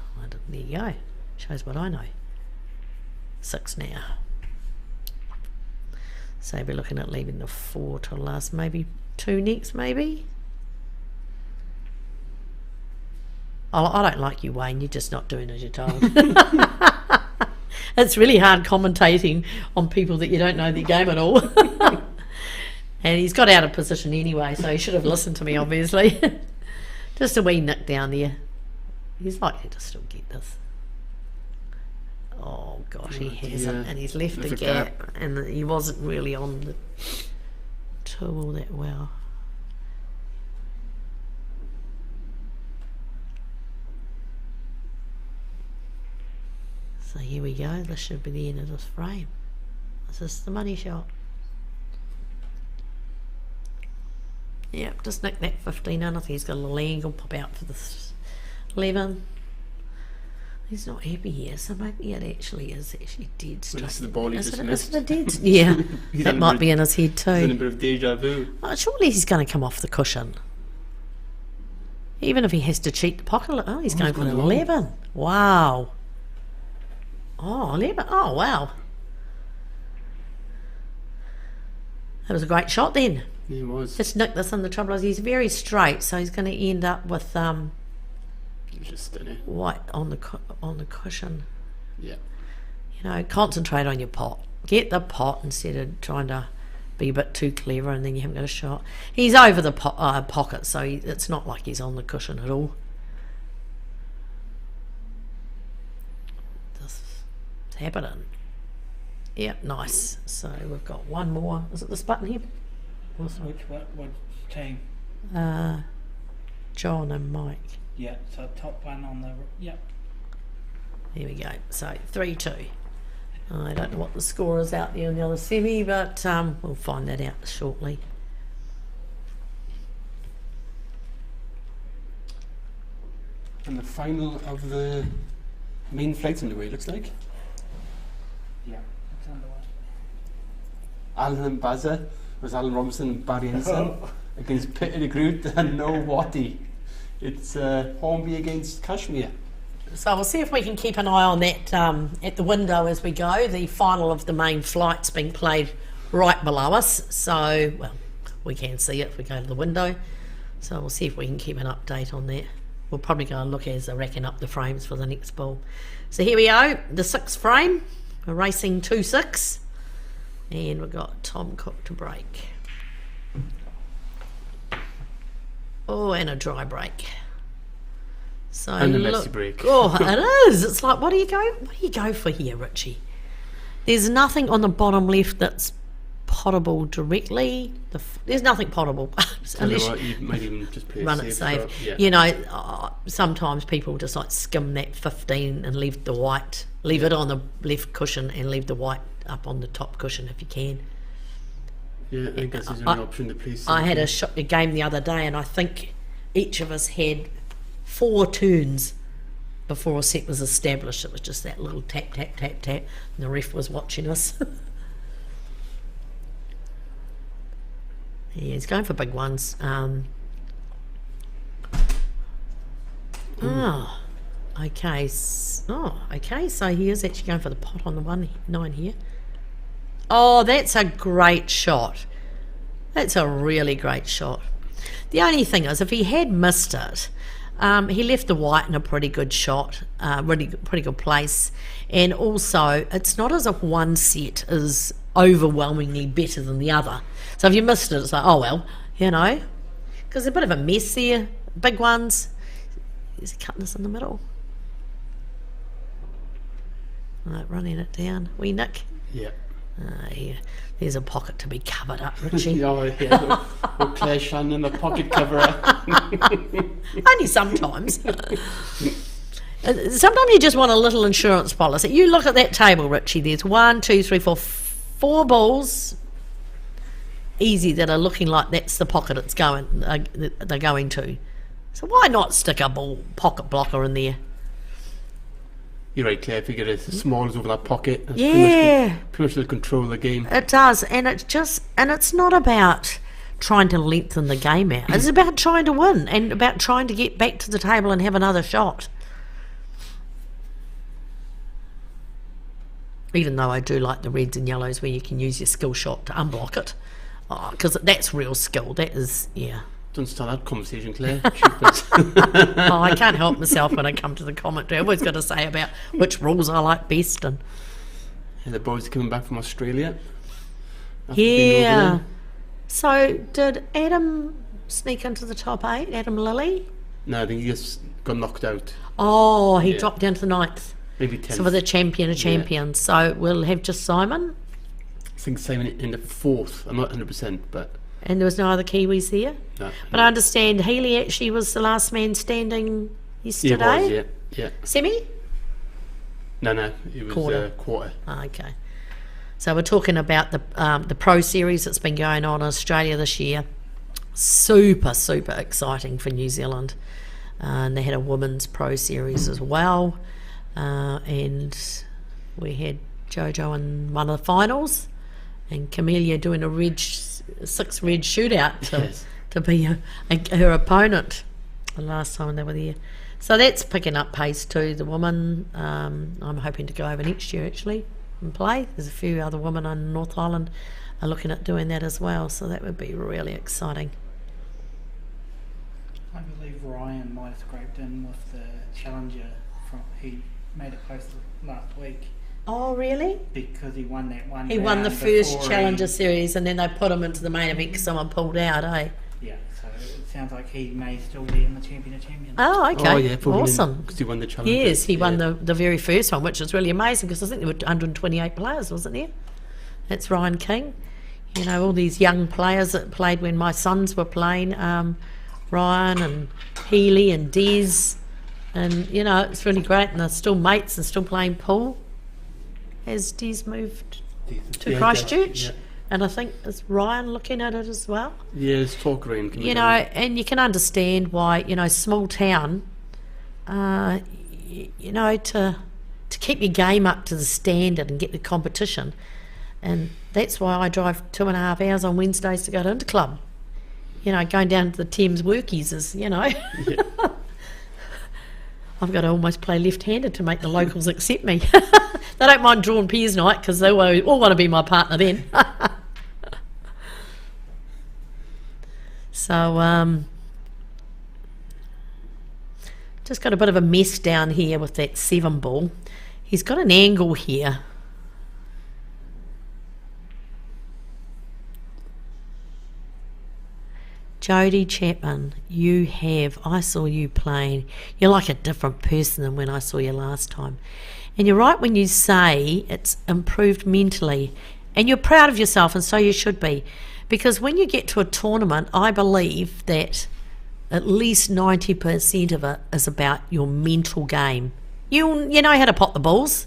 There you go. Shows what I know. 6 now. So we're looking at leaving the 4 to last. Maybe 2 next, maybe. I don't like you, Wayne. You're just not doing as you're told. It's really hard commentating on people that you don't know their game at all. And he's got out of position anyway, so he should have listened to me, obviously. Just a wee nick down there. He's likely to still get this. Oh gosh, he hasn't, yeah. and he's left a gap, and he wasn't really on the tool that well. So here we go, this should be the end of this frame. This is the money shot. Yep, just nick that 15 in. I think he's got a little angle, pop out for this 11. He's not happy here, so maybe it actually is dead straight. Well, this is the ball he just missed. Is it a dead? Yeah, that might be in his head He's in a too. bit of deja vu. Oh, surely he's going to come off the cushion. Even if he has to cheat the pocket. Oh, he's going for an 11. Wow. Oh, 11. Oh, wow. That was a great shot then. He was. Just nick this in. The trouble is he's very straight, so he's going to end up with Just in it. white on the cushion. Yeah. You know, concentrate on your pot. Get the pot instead of trying to be a bit too clever, and then you haven't got a shot. He's over the pocket, so it's not like he's on the cushion at all. This is happening. Yep, nice. So we've got one more. Is it this button here? Which team? John and Mike. Yeah, so top one on the... Yep. Here we go. So 3-2. I don't know what the score is out there in the other semi, but we'll find that out shortly. And the final of the main flight's underway, looks like. Yeah, it's underway. Alan and Bazza was Alan Robinson and Barry Ensign against Peter de Groot and No Watty. It's Hornby against Cashmere. So we'll see if we can keep an eye on that at the window as we go. The final of the main flight's being played right below us, so, well, we can see it if we go to the window. So we'll see if we can keep an update on that. We'll probably go and look as they're racking up the frames for the next ball. So here we go, the 6th frame. We're racing 2-6, and we've got Tom Cook to break. Oh, and a dry break. So And a look, messy break. Oh, it is. It's like, what do you go for here, Richie? There's nothing on the bottom left that's potable directly. There's nothing potable. Tell you what, you might even just play Run a it safe safe. shot. Yeah. You know, sometimes people just like skim that 15 and leave the white, leave it on the left cushion and leave the white up on the top cushion if you can. Yeah, I think that's his only option to play safe. I had a game the other day, and I think each of us had 4 turns before a set was established. It was just that little tap, tap, tap, tap, and the ref was watching us. Yeah, he's going for big ones. Okay. Okay, so he is actually going for the pot on the 9 here. Oh, that's a great shot. That's a really great shot. The only thing is, if he had missed it, he left the white in a pretty good shot, pretty good place. And also, it's not as if one set is overwhelmingly better than the other. So if you missed it, it's like, oh well, you know. Because there's a bit of a mess there. Big ones. He's cutting this in the middle. Right, running it down. Wee Nick. Yeah. Yeah. There's a pocket to be covered up, Richie. Oh, yeah. We'll Claire Shannon, the pocket coverer. Only sometimes. Sometimes you just want a little insurance policy. You look at that table, Richie. There's 1, 2, 3, 4, 4 balls. Easy that are looking like that's the pocket it's going. They're going to. So why not stick a ball pocket blocker in there? You're right, Claire. If you get as small as over that pocket, that's Yeah. pretty much the control of the game. It does, and it's not about trying to lengthen the game out. It's about trying to win and about trying to get back to the table and have another shot. Even though I do like the reds and yellows where you can use your skill shot to unblock it. Because that's real skill. That is, yeah. Don't start that conversation, Claire. Oh, I can't help myself when I come to the commentary. I've always got to say about which rules I like best. And the boys are coming back from Australia. After being over yeah. there. So did Adam sneak into the top 8? Adam Lilly? No, I think he just got knocked out. Oh, he Yeah. dropped down to the 9th. Maybe 10th. So for the champion of champions. So we'll have just Simon, I think Simon in the 4th. I'm not 100%, but and there was no other Kiwis there. no. But I understand Healy actually was the last man standing yesterday. He was, yeah. Semi? No, it was Quarter. quarter. Oh, okay. So we're talking about the Pro Series that's been going on in Australia this year. Super, super exciting for New Zealand. And they had a women's Pro Series as well. And we had Jojo in one of the finals, and Camellia doing a 6 red shootout Yes. to be her opponent the last time they were there. So that's picking up pace too, the women. I'm hoping to go over next year actually and play. There's a few other women on North Island are looking at doing that as well, so that would be really exciting. I believe Ryan might have scraped in with the challenger. He made it close last week Oh, really? because he won that one. He won the round first before Challenger he- series, and then they put him into the main event because someone pulled out, eh? Yeah, so it sounds like he may still be in the champion of champions. Oh, okay. Oh, yeah, probably Awesome. because he won the challenge. Yes, he won the very first one, which was really amazing because I think there were 128 players, wasn't there? That's Ryan King. You know, all these young players that played when my sons were playing, Ryan and Healy and Des, and, you know, it's really great, and they're still mates and still playing pool. Has Des moved to Christchurch? Yeah. And I think is Ryan looking at it as well? Yeah, it's talk around. You know, and you can understand why, you know, small town, you know, to keep your game up to the standard and get the competition. And that's why I drive 2.5 hours on Wednesdays to go to Interclub. You know, going down to the Thames Workies is, you know. Yeah. I've got to almost play left-handed to make the locals accept me. They don't mind drawing pairs night because they all want to be my partner then. So, just got a bit of a mess down here with that 7 ball. He's got an angle here. Jodie Chapman, I saw you playing. You're like a different person than when I saw you last time. And you're right when you say it's improved mentally. And you're proud of yourself, and so you should be. Because when you get to a tournament, I believe that at least 90% of it is about your mental game. You know how to pot the balls.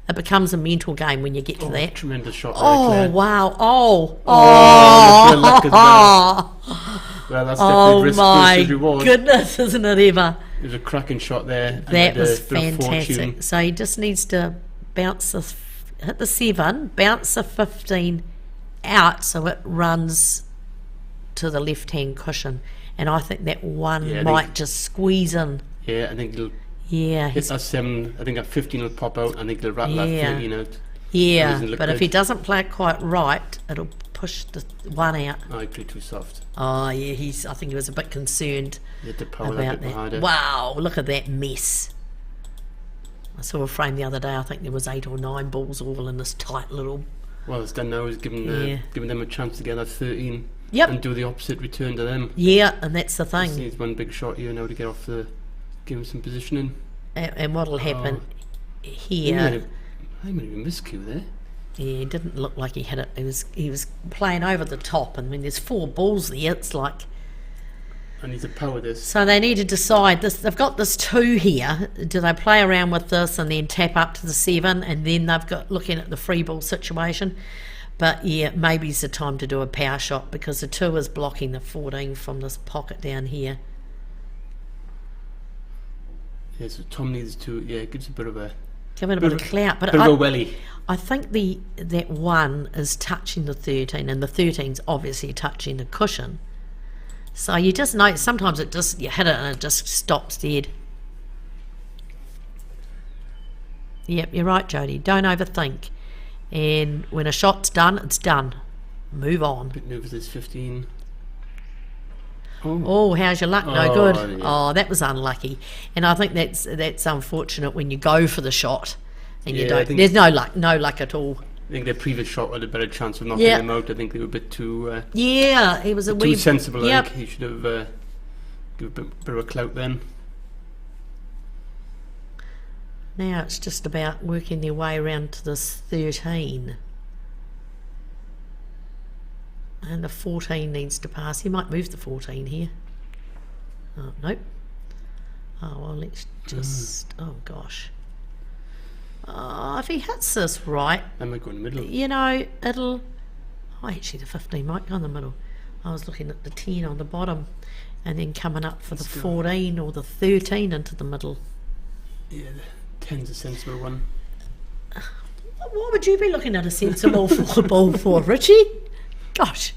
It becomes a mental game when you get to that. Tremendous shot there, Oh, Claire. wow. Good luck as well. Well, that's Oh definitely risk my versus reward. goodness, isn't it ever? It was a cracking shot there. That and was a bit of fantastic. fortune. So he just needs to hit the 7, bounce the 15 out so it runs to the left-hand cushion. And I think that one Yeah, I might think- just squeeze in. Yeah, I think it'll Yeah, hit that 7. I think that 15 will pop out. I think it'll rattle that Yeah. 13 out. yeah. doesn't look But if good. he doesn't play it quite right, it'll push the 1 out. Oh, he played too soft. Oh, yeah, I think he was a bit concerned He had to power that about bit behind that. it. Wow, look at that mess. I saw a frame the other day. I think there was 8 or 9 balls all in this tight little. Well, it's done now is giving them a chance to get that 13 Yep. and do the opposite return to them. Yeah, and that's the Just thing. needs one big shot here now to get off give him some positioning. And what'll happen He here? might have even missed Q there. Yeah, it didn't look like he hit it. He was playing over the top, and when there's 4 balls there, it's like. I need to power this. So they need to decide this. They've got this 2 here. Do they play around with this and then tap up to the 7, and then they've got looking at the free ball situation? But yeah, maybe it's the time to do a power shot because the 2 is blocking the 14 from this pocket down here. Yeah, so Tom needs to. Yeah, it gives a bit of a Give it a bit of clout, but bit of a welly. I think that 1 is touching the 13, and the 13's obviously touching the cushion. So you just know sometimes you hit it and it just stops dead. Yep, you're right, Jodie. Don't overthink. And when a shot's done, it's done. Move on. Bit nervous. It's 15. Oh, how's your luck? No Oh, good. yeah. Oh, that was unlucky. And I think that's unfortunate when you go for the shot and you Yeah, I don't. think- There's no luck at all. I think their previous shot had a better chance of knocking Yeah. them out. I think they were a bit too Yeah, he was a too wee. sensible. I Yep. think he should have give a bit of a clout then. Now it's just about working their way around to this 13. And the 14 needs to pass. He might move the 14 here. Oh, nope. Oh, well, let's just... Oh, gosh. Oh, if he hits this right... That might go in the middle. You know, it'll... Oh, actually, the 15 might go in the middle. I was looking at the 10 on the bottom and then coming up for the 14 or the 13 into the middle. Yeah, the 10's a sensible one. What would you be looking at a sensible ball for, Richie? Gosh.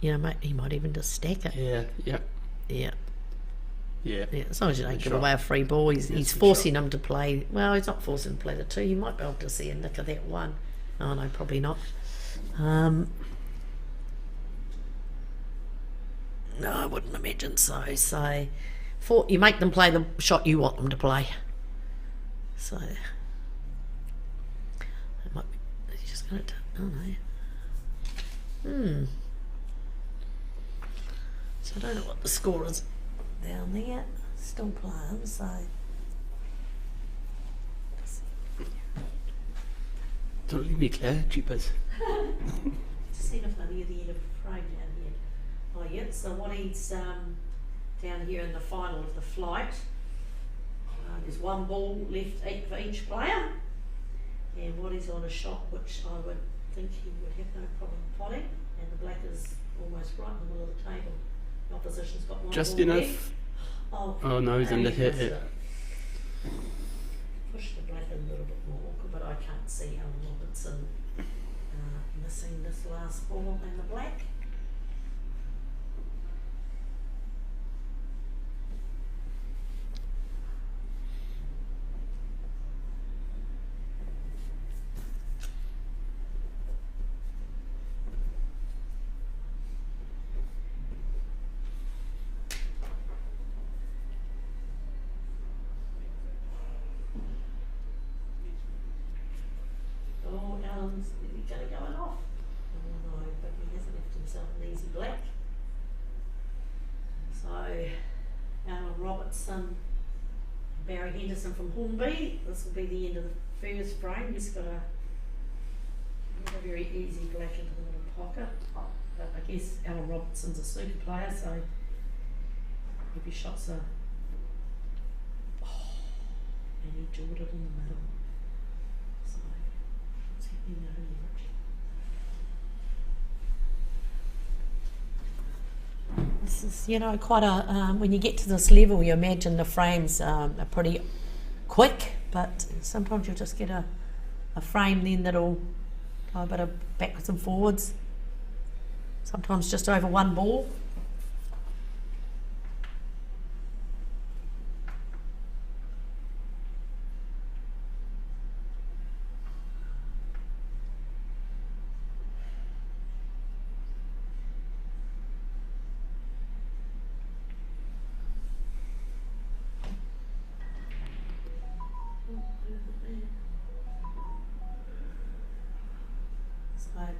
You know, he might even just stack it. Yeah. Yeah. Yeah. As long as you don't give away a free ball, he's forcing him to play. Well, he's not forcing him to play the 2. You might be able to see a nick of that 1. Oh, no, probably not. No, I wouldn't imagine so. So, you make them play the shot you want them to play. So, it might be, he's just going to, oh no. So I don't know what the score is down there. Still playing, so. Don't leave me, Claire. Cheapers. Just seen if I near the end of the frame down here. Oh yeah, so what he's down here in the final of the flight, there's 1 ball left for each player, and what he's on a shot which I would think he would have no problem potting, and the black is almost right in the middle of the table. The opposition's got 1 Just ball enough. left. Oh no, he's in the hit. Push the black in a little bit more, but I can't see Alan Robertson missing this last ball in the black. Alan's going to go off. Oh no, but he hasn't left himself an easy black. So, Alan Robertson, Barry Henderson from Hornby. This will be the end of the first frame. He's got a very easy black into the middle pocket. But I guess Alan Robertson's a super player, so every shot's a... Oh, and he jawed it in the middle. So, what's happening there, Richie? This is, you know, quite a... when you get to this level, you imagine the frames are pretty quick, but sometimes you'll just get a frame then that'll go a bit of backwards and forwards. Sometimes just over 1 ball.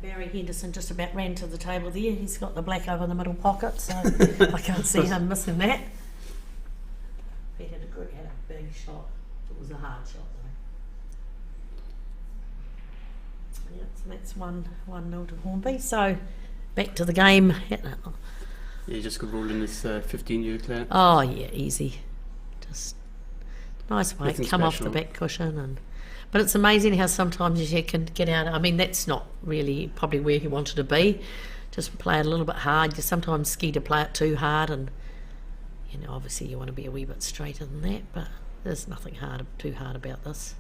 Barry Henderson just about ran to the table there. He's got the black over the middle pocket, so I can't see him missing that. He had a big shot. It was a hard shot though. Yeah, so that's 1-0 to Hornby. So back to the game. Yeah, just could roll in this 15-year Claire. Oh yeah, easy. Just nice weight, Nothing come special. off the back cushion and. But it's amazing how sometimes you can get out. I mean, that's not really probably where he wanted to be. Just play it a little bit hard. You sometimes ski to play it too hard, and you know, obviously you want to be a wee bit straighter than that. But there's nothing too hard about this.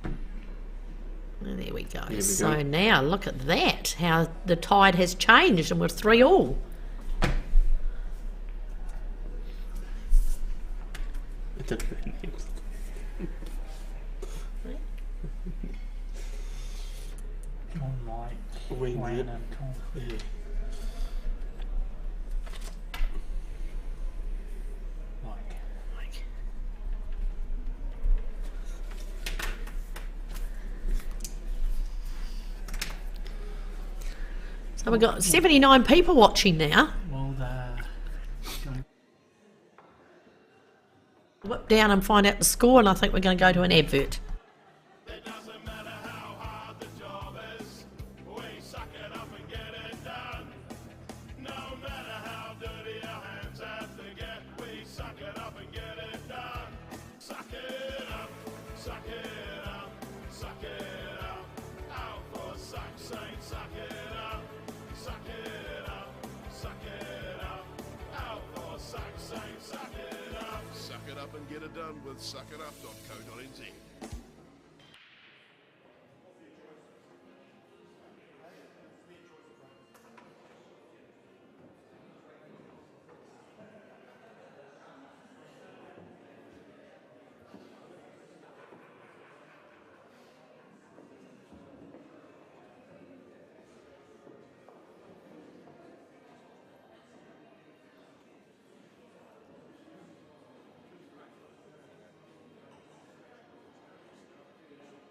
And there we go. So now look at that. How the tide has changed, and we're 3-all. It did really help. John Mike, Wayne and Tom. Yeah. Mike. So we've got 79 people watching now. Well, look down and find out the score, and I think we're going to go to an advert. It doesn't matter how hard the job is, we suck it up and get it done. No matter how dirty our hands have to get, we suck it up and get it done. Suck it up, suck it up, suck it up. Out for suck's sake, suck it up, suck it up, suck it up. Out for suck's sake, suck it up. Suck it up and get it done with suckitup.co.nz.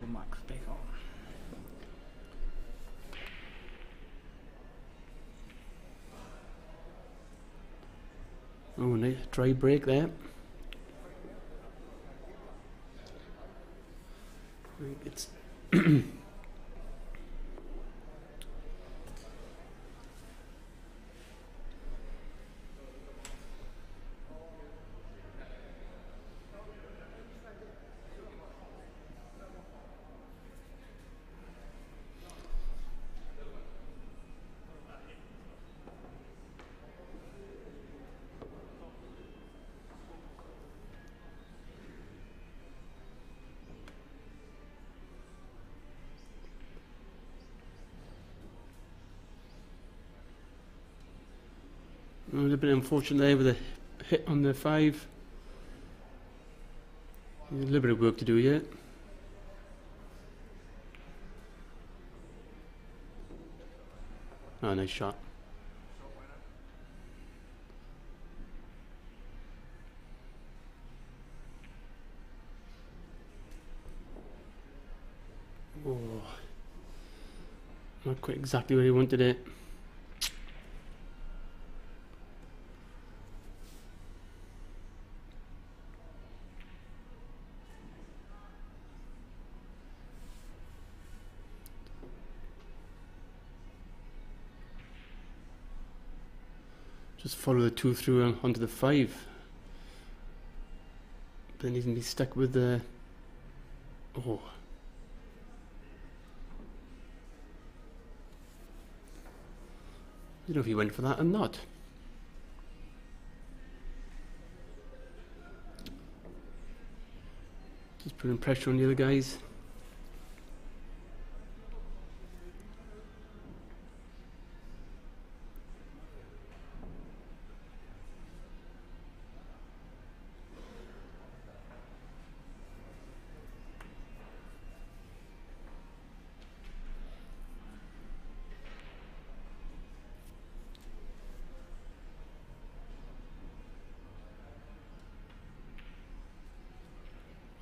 The mic's back on. Oh, nice dry break there. It's a little bit unfortunate there with a hit on the 5. A little bit of work to do yet. Oh, nice shot. Oh, not quite exactly where he wanted it. Just follow the 2 through onto the 5. But then he's going to be stuck with the... Oh. I don't know if he went for that or not. Just putting pressure on the other guys.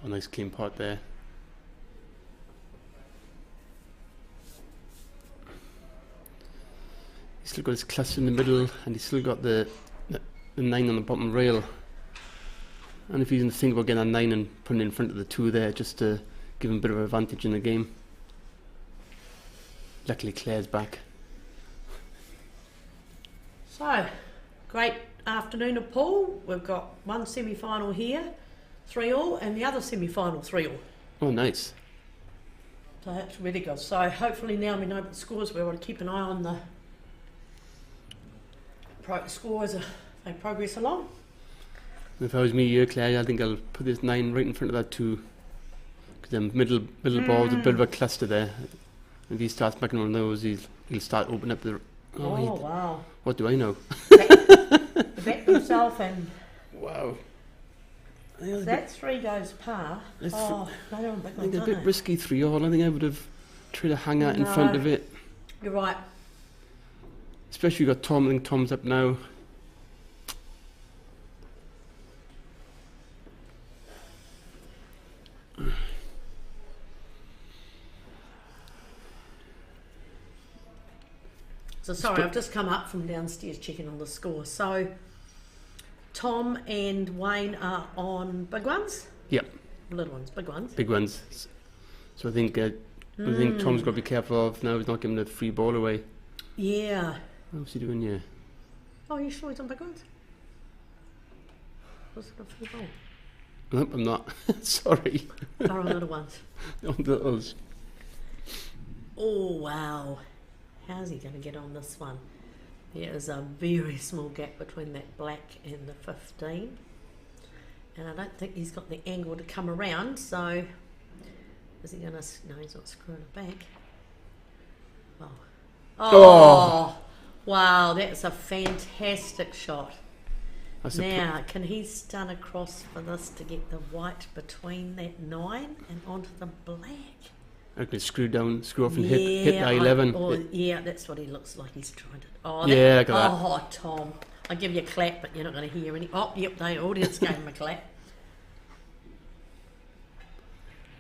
Oh, nice clean pot there. He's still got his clutch in the middle, and he's still got the 9 on the bottom rail. And if he's going to think about getting a 9 and putting it in front of the 2 there, just to give him a bit of an advantage in the game. Luckily Claire's back. So, great afternoon of pool. We've got one semi-final here, 3-all, and the other semi-final 3-all. Oh, nice. So that's really good. So hopefully now we know what the scores. We want to keep an eye on the scores as they progress along. If I was me, Claire, I think I'll put this 9 right in front of that 2. Because the middle ball is a bit of a cluster there. If he starts making one of those, he'll start opening up the... Oh, wow. What do I know? Bet himself and... Wow. That 3 goes par. Oh, I don't think I think a bit risky 3-all. I think I would have tried to hang out in front of it. You're right. Especially you got Tom. I think Tom's up now. So sorry, I've just come up from downstairs checking on the score. So Tom and Wayne are on big ones? Yep. Little ones, big ones. Big ones. So I think Tom's got to be careful of now. He's not giving the free ball away. Yeah. What's he doing? Yeah. Oh, you sure he's on big ones? Was it a free ball? Nope, I'm not. Sorry. Or on little ones? On those. Oh, wow. How's he going to get on this one? There is a very small gap between that black and the 15. And I don't think he's got the angle to come around, so is he going to... No, he's not screwing it back. Oh, wow, that's a fantastic shot. Now, can he stun across for this to get the white between that 9 and onto the black? I can screw off and hit the 11. Yeah, that's what he looks like. He's trying to... Oh, yeah, I got that. Oh, Tom. I'll give you a clap, but you're not going to hear any... Oh, yep, the audience gave him a clap.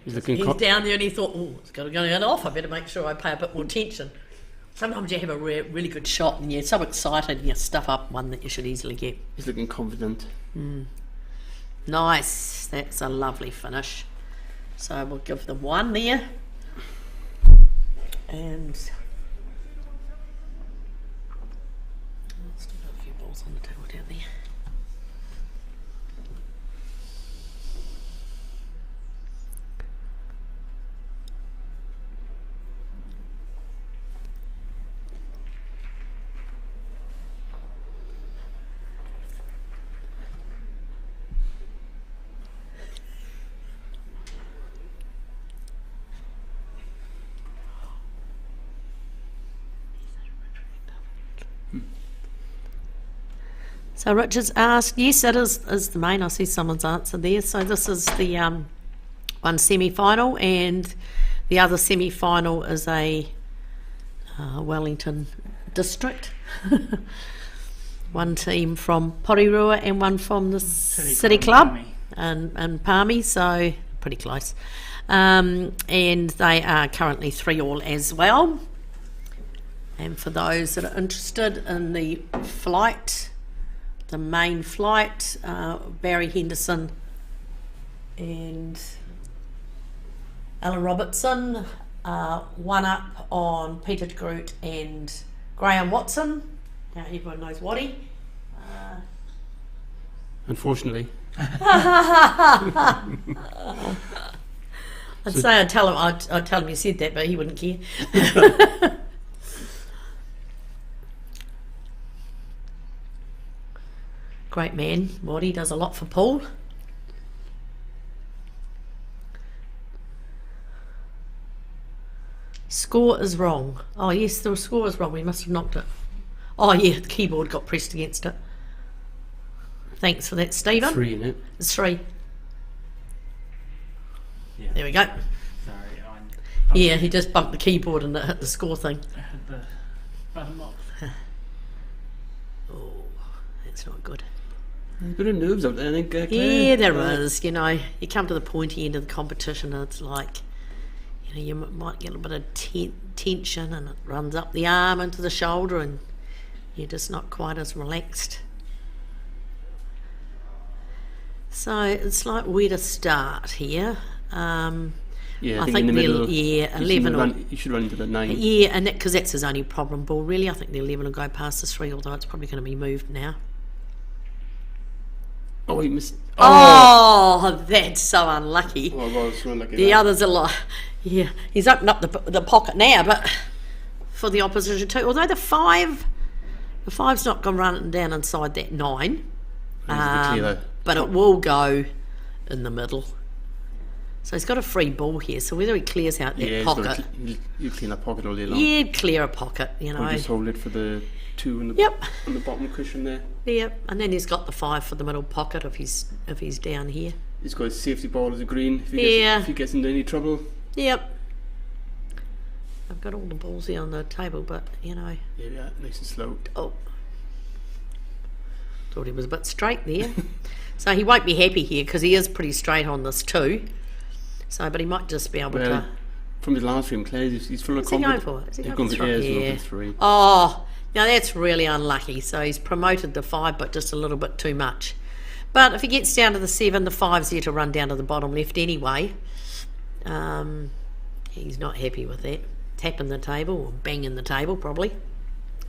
He's down there and he thought, oh, it's going to go off. I better make sure I pay a bit more attention. Sometimes you have a really good shot and you're so excited and you stuff up one that you should easily get. He's looking confident. Nice. That's a lovely finish. So we'll give them 1 there. And still got a few balls on the table down there. So Richard's asked, yes, it is the main. I see someone's answer there. So this is the one semi-final, and the other semi-final is a Wellington district. One team from Porirua and one from the City Club and Palmy, so pretty close. And they are currently 3-3 as well. And for those that are interested in the flight, the main flight, Barry Henderson and Alan Robertson, 1 up on Peter Groot and Graham Watson. Now everyone knows Waddy. Unfortunately. I'd say I'd tell him you said that, but he wouldn't care. Great man, Waddy does a lot for Paul. Score is wrong. Oh yes, the score is wrong. We must have knocked it. Oh yeah, the keyboard got pressed against it. Thanks for that, Stephen. 3 in it. It's 3. Yeah. There we go. Sorry, Yeah, he just bumped the keyboard and it hit the score thing. I had the button box. Oh, that's not good. There's a bit of nerves up there, I think. Yeah, there is. You know, you come to the pointy end of the competition and it's like, you know, you might get a bit of tension and it runs up the arm into the shoulder and you're just not quite as relaxed. So it's like where to start here. Yeah, I think in the middle. Yeah, 11 you should run into the 9. Yeah, and because that's his only problem ball, really. I think the 11 will go past the 3, although it's probably going to be moved now. Oh, he missed. Oh, that's so unlucky. Oh, well, it's so unlucky. The others are like, yeah, he's opened up the pocket now, but for the opposition too. Although the 5's not going to run down inside that 9, but it will go in the middle. So he's got a free ball here. So whether he clears out that pocket, you clean that pocket all day long. Yeah, clear a pocket. You know, or just hold it for the 2 on the bottom cushion there. Yep, and then he's got the 5 for the middle pocket if he's down here. He's got his safety ball as a green. If he gets into any trouble. Yep. I've got all the balls here on the table, but you know. Yeah, nice and slow. Oh. Thought he was a bit straight there. So he won't be happy here because he is pretty straight on this too. So, but he might just be able to. From his last room, Claire, he's full of Is confidence. he going for it? Is he He's going for yeah. 3? Oh, now that's really unlucky. So he's promoted the 5, but just a little bit too much. But if he gets down to the 7, the 5's there to run down to the bottom left anyway. He's not happy with that. Tapping the table, or banging the table probably.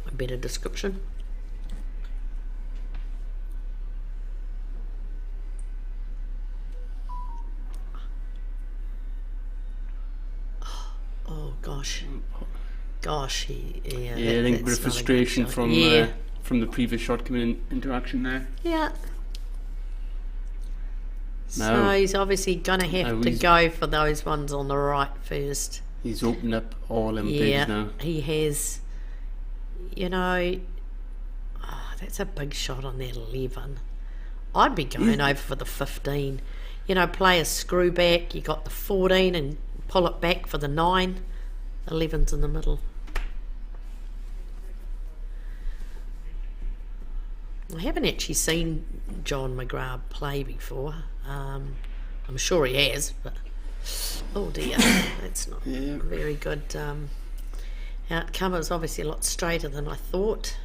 A better description. Oh gosh. Yeah, I think a bit of frustration from the previous shot coming into action there. Yeah. So he's obviously going to have to go for those ones on the right first. He's opened up all them bigs now. He has. You know, that's a big shot on that 11. I'd be going over for the 15. You know, play a screw back. You got the 14 and pull it back for the 9. 11's in the middle. I haven't actually seen John McGrath play before. I'm sure he has, but oh dear, that's not a very good outcome. It was obviously a lot straighter than I thought.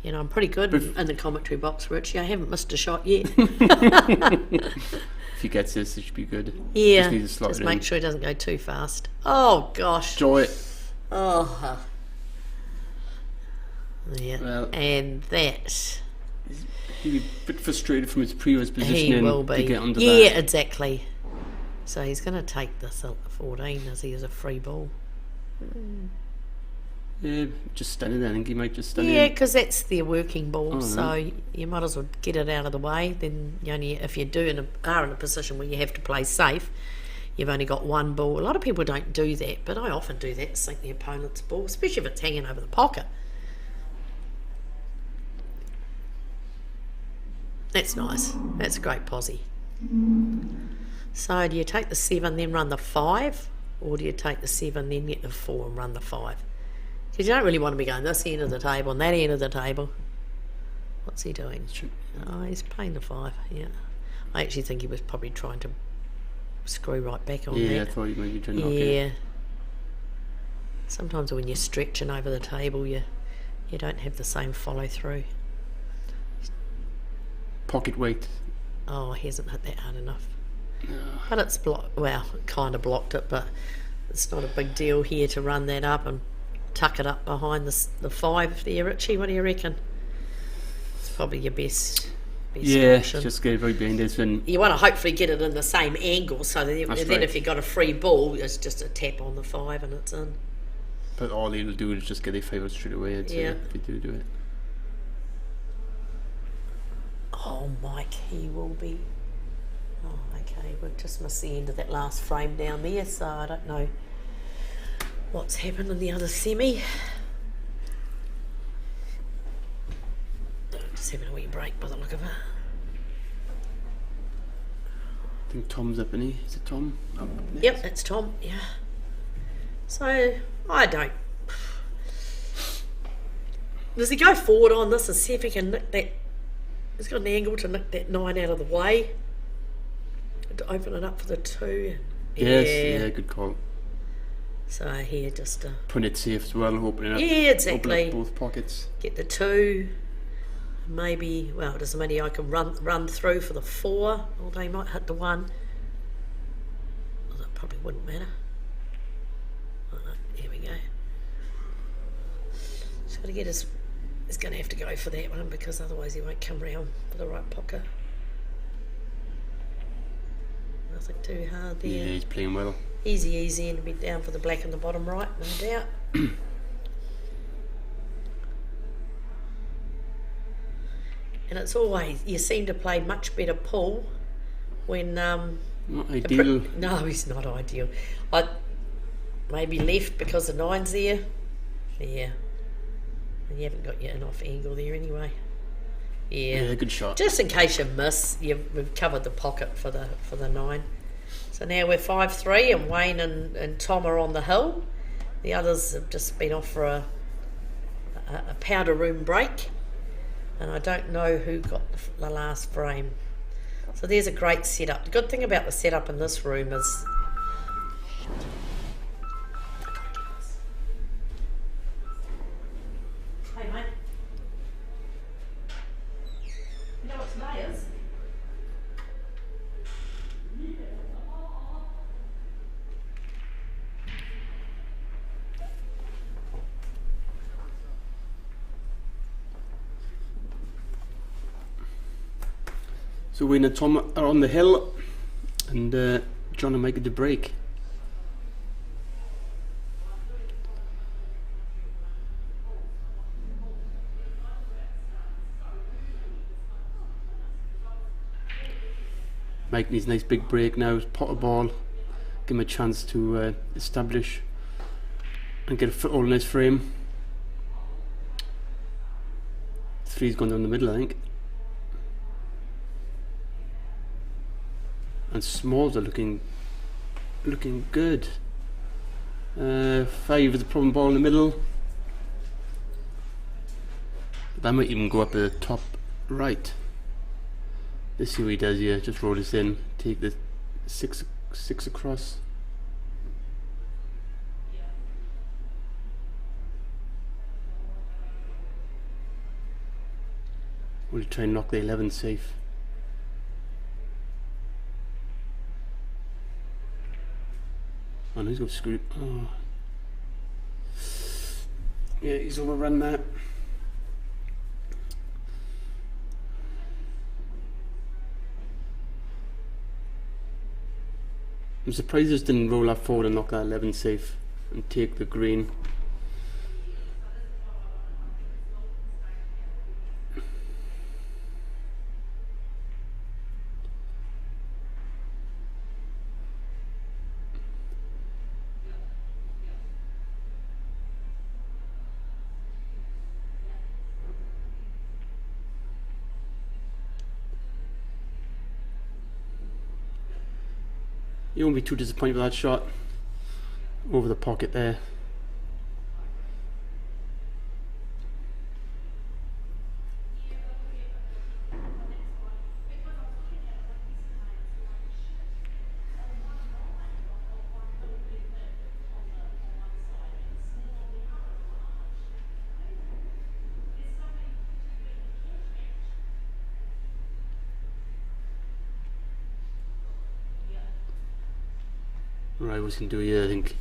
You know, I'm pretty good in the commentary box, Richie. I haven't missed a shot yet. If he gets this, it should be good. Yeah, just make sure he doesn't go too fast. Oh gosh. Joy. Oh. Yeah, well, and that. He'll be a bit frustrated from his previous positioning to get under that. Yeah, exactly. So he's going to take this 14 as he is a free ball. Yeah, just standing there. I think he might just stand in. Yeah, because that's their working ball, so you might as well get it out of the way. Then you only, if you are in a position where you have to play safe, you've only got one ball. A lot of people don't do that, but I often do that, sink the opponent's ball, especially if it's hanging over the pocket. That's nice. That's a great posse. So do you take the 7 then run the 5, or do you take the 7 then get the 4 and run the 5? Because you don't really want to be going this end of the table and that end of the table. What's he doing? Oh, he's playing the 5, yeah. I actually think he was probably trying to screw right back on that. Yeah, I thought he maybe trying to knock it. Sometimes when you're stretching over the table, you don't have the same follow through. Pocket weight. Oh, he hasn't hit that hard enough. No. But it's blocked. Well, it kind of blocked it, but it's not a big deal here to run that up and tuck it up behind the 5 there, Richie. What do you reckon? It's probably your best option. Just get it right behind this. And you want to hopefully get it in the same angle, so then if you've got a free ball, it's just a tap on the 5 and it's in. But all he'll do is just get a favour straight away, I'd say, if you do it. Oh, Mike, he will be. Oh, okay, we've just missed the end of that last frame down there, so I don't know what's happened in the other semi. Just having a wee break by the look of it. I think Tom's up, isn't he? Is it Tom? Yep, that's Tom, yeah. So, I don't. Does he go forward on this and see if he can nick that? He's got an angle to nick that 9 out of the way. To open it up for the 2. Yes, good call. So here just putting it safe as well, opening up. Yeah, exactly. Open up both pockets. Get the 2. Maybe, well, it doesn't matter, I can run through for the 4, although he might hit the 1. Well, that probably wouldn't matter. Here we go. Just got to get his. He's going to have to go for that one because otherwise he won't come round for the right pocket. Nothing too hard there. Yeah, he's playing well. Easy, and be down for the black in the bottom right, no doubt. And it's always, you seem to play much better pool when... not ideal. No, he's not ideal. Maybe left because the 9's there. Yeah. And you haven't got your in-off angle there anyway. Yeah, good shot. Just in case you miss, we've covered the pocket for the 9. So now we're 5-3, and Wayne and Tom are on the hill. The others have just been off for a powder room break, and I don't know who got the last frame. So there's a great setup. The good thing about the setup in this room is... Hey mate. You know what So Wayne and Tom are on the hill, and John and Mike at the break. Mike needs a nice big break now, pot a ball, give him a chance to establish and get a foothold in his frame. Three's gone down the middle, I think. And smalls are looking good. 5 is a problem ball in the middle. That might even go up at the top right. Let's see what he does here. Just roll this in, take the six across. We'll try and knock the 11 safe. Oh no, he's got screwed. Oh. Yeah, he's overrun that. I'm surprised he just didn't roll that forward and knock that 11 safe and take the green. You won't be too disappointed with that shot over the pocket there. Right, what we can do here, I think.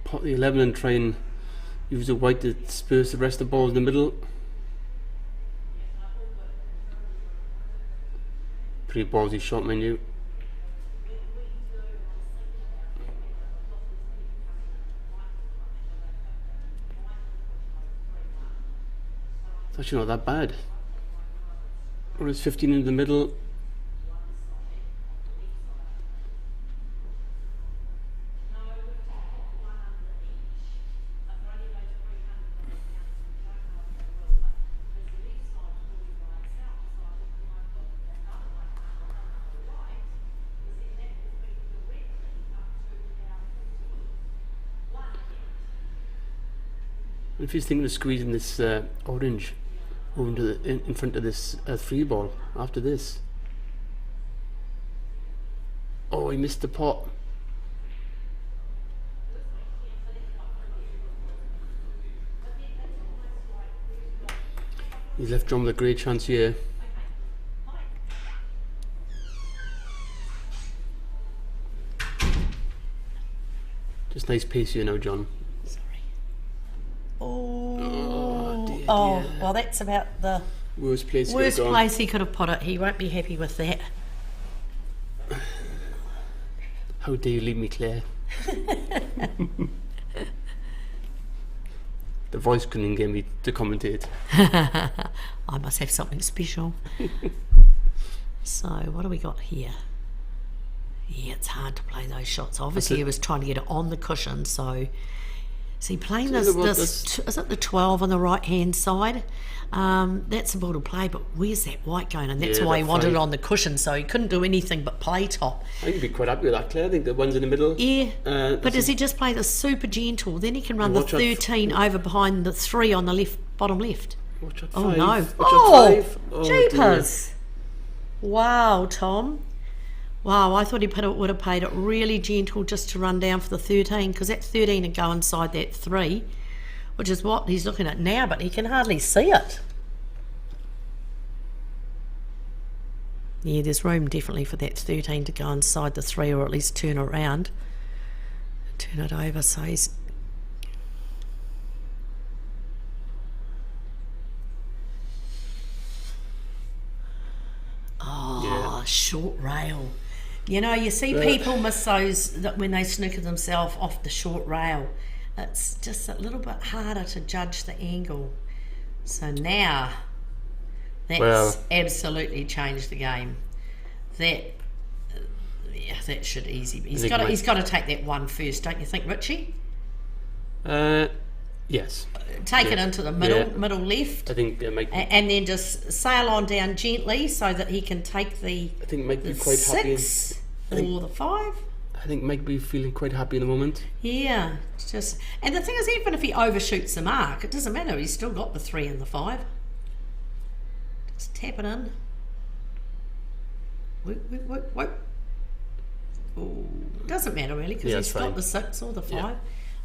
Pot the 11 and try and use the white to disperse the rest of the balls in the middle. Pretty ballsy shot, mind you. It's actually not that bad. Or is 15 in the middle? If he's thinking of squeezing this orange over into in front of this 3 ball after this. Oh, he missed the pot. He's left John with a great chance here. Just nice pace here now, John. Oh, well, that's about the worst place he could have put it. He won't be happy with that. How dare you leave me, Claire? The voice couldn't get me to commentate. I must have something special. So, what do we got here? Yeah, it's hard to play those shots. Obviously, he was trying to get it on the cushion, so... See, playing this is it the 12 on the right hand side? That's the ball to play, but where's that white going? And that's why he wanted it on the cushion, so he couldn't do anything but play top. I think he'd be quite happy with that, Claire. I think the one's in the middle. Yeah, but does he just play this super gentle? Then he can run the 13 over behind the 3 on the left, bottom left. Watch out, 5. Oh no! Watch out, 5. Jeepers! Wow, Tom. Wow, I thought he would have played it really gentle just to run down for the 13, because that 13 would go inside that 3, which is what he's looking at now, but he can hardly see it. Yeah, there's room definitely for that 13 to go inside the 3, or at least turn around. Turn it over, so he's... short rail. You know, you see people miss those that when they snooker themselves off the short rail. It's just a little bit harder to judge the angle. So now, that's absolutely changed the game. That should easy. He's got to take that one first, don't you think, Richie? Yes. Take it into the middle left. I think and then just sail on down gently so that he can take the. I think Mike be quite 6 happy. Or the 5. I think Mike be feeling quite happy in the moment. Yeah, and the thing is, even if he overshoots the mark, it doesn't matter. He's still got the 3 and the 5. Just tap it in. Whoop. Ooh, doesn't matter really because he's got the 6 or the 5. Yeah.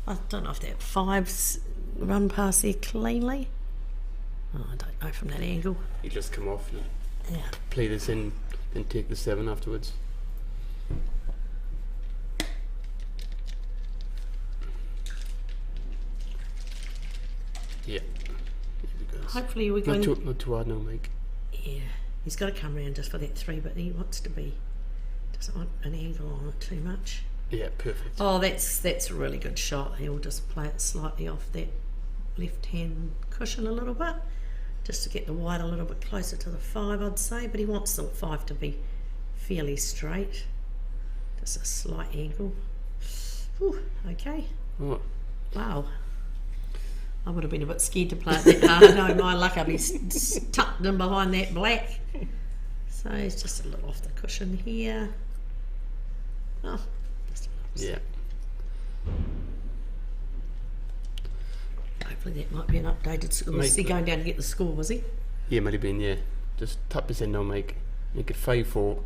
I don't know if that 5's run past there cleanly. Oh, I don't know from that angle. You just come off and play this in, then take the 7 afterwards. Yeah. Hopefully we're going. Not too hard now, Mike. Yeah, he's got to come round just for that 3, but he wants to be. Doesn't want an angle on it too much. Yeah, perfect. Oh, that's a really good shot. He'll just play it slightly off that left-hand cushion a little bit, just to get the white a little bit closer to the 5, I'd say. But he wants the 5 to be fairly straight. Just a slight angle. Ooh, okay. Oh. Wow. I would have been a bit scared to play it that hard. No, my luck, I'd be tucked in behind that black. So it's just a little off the cushion here. Oh, just a little. Yeah. Hopefully that might be an updated score. Was he going down to get the score, was he? Yeah, might have been, yeah. Just tap this in now, Mike. Make it 5-4.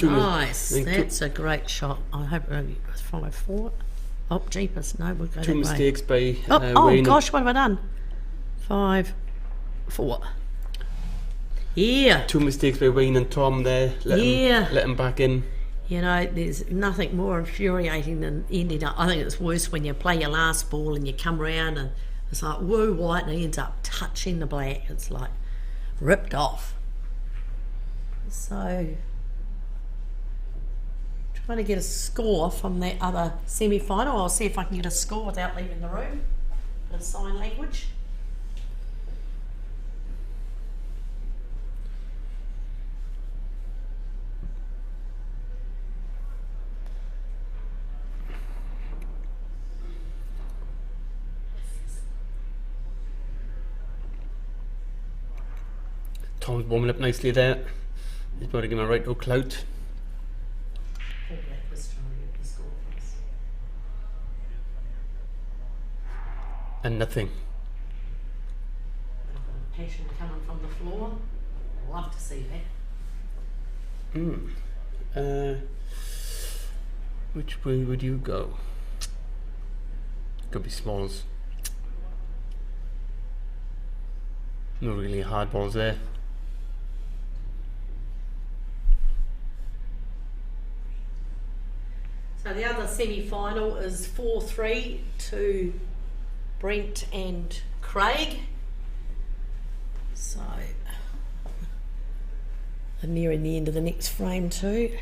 Nice. That's a great shot. I hope it only was 5-4. Oh, jeepers. No, we'll go 2 mistakes by oh gosh, what have I done? 5-4. Yeah. 2 mistakes by Wayne and Tom there. Let him back in. You know, there's nothing more infuriating than ending up. I think it's worse when you play your last ball and you come around and it's like, woo, white, and he ends up touching the black. It's like ripped off. So, trying to get a score from that other semi-final. I'll see if I can get a score without leaving the room. In sign language. Tom's warming up nicely there. He's about to give him a right good clout. And nothing. Passion coming from the floor. I'd love to see that. Which way would you go? Could be smalls. No really hard balls there. So the other semi-final is 4-3 to Brent and Craig. So I'm nearing the end of the next frame too.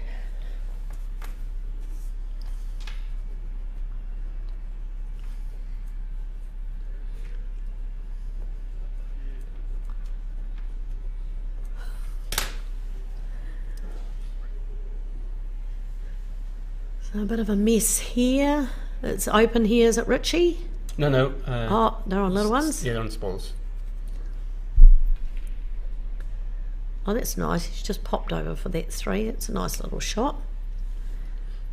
So a bit of a mess here. It's open here, is it, Richie? No. Oh, they're on little ones? Yeah, they're on smalls. Oh, that's nice. He's just popped over for that 3. It's a nice little shot.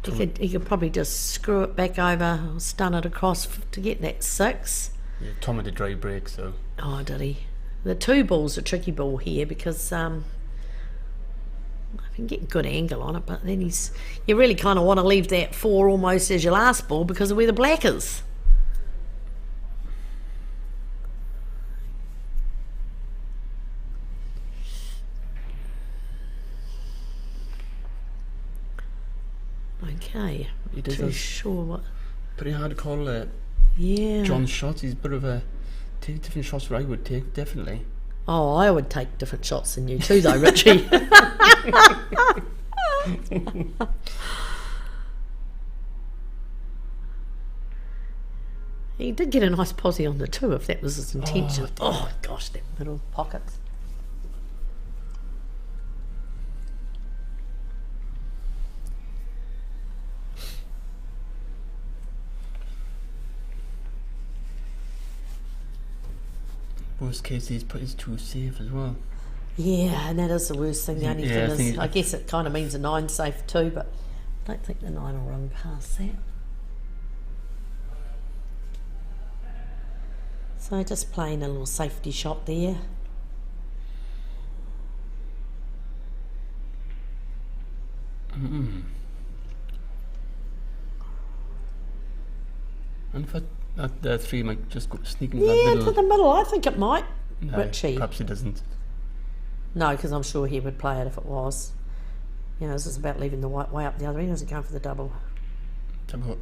He could probably just screw it back over or stun it across to get that 6. Yeah, Tom had a dry break, so. Oh, did he? The 2 ball's a tricky ball here because I can get a good angle on it, but then you really kind of want to leave that 4 almost as your last ball because of where the black is. Okay, I'm not too sure what. Pretty hard to call yeah. John's shots. He's a bit of a. Take different shots where I would take, definitely. Oh, I would take different shots than you too, though, Richie. He did get a nice posse on the 2, if that was his intention. Oh gosh, that middle pockets. Worst case, he's put his 2 safe as well. Yeah, and that is the worst thing. The only Yeah, thing is, I guess it kind of means a 9 safe too, but I don't think the 9 will run past that. So just playing a little safety shot there. And if that 3 might just go sneaking in that Yeah, middle. to the middle. I think it might. No, Richie. perhaps it doesn't. No, because I'm sure he would play it if it was. You know, this is about leaving the white way up the other end. Is it going for the double? Double.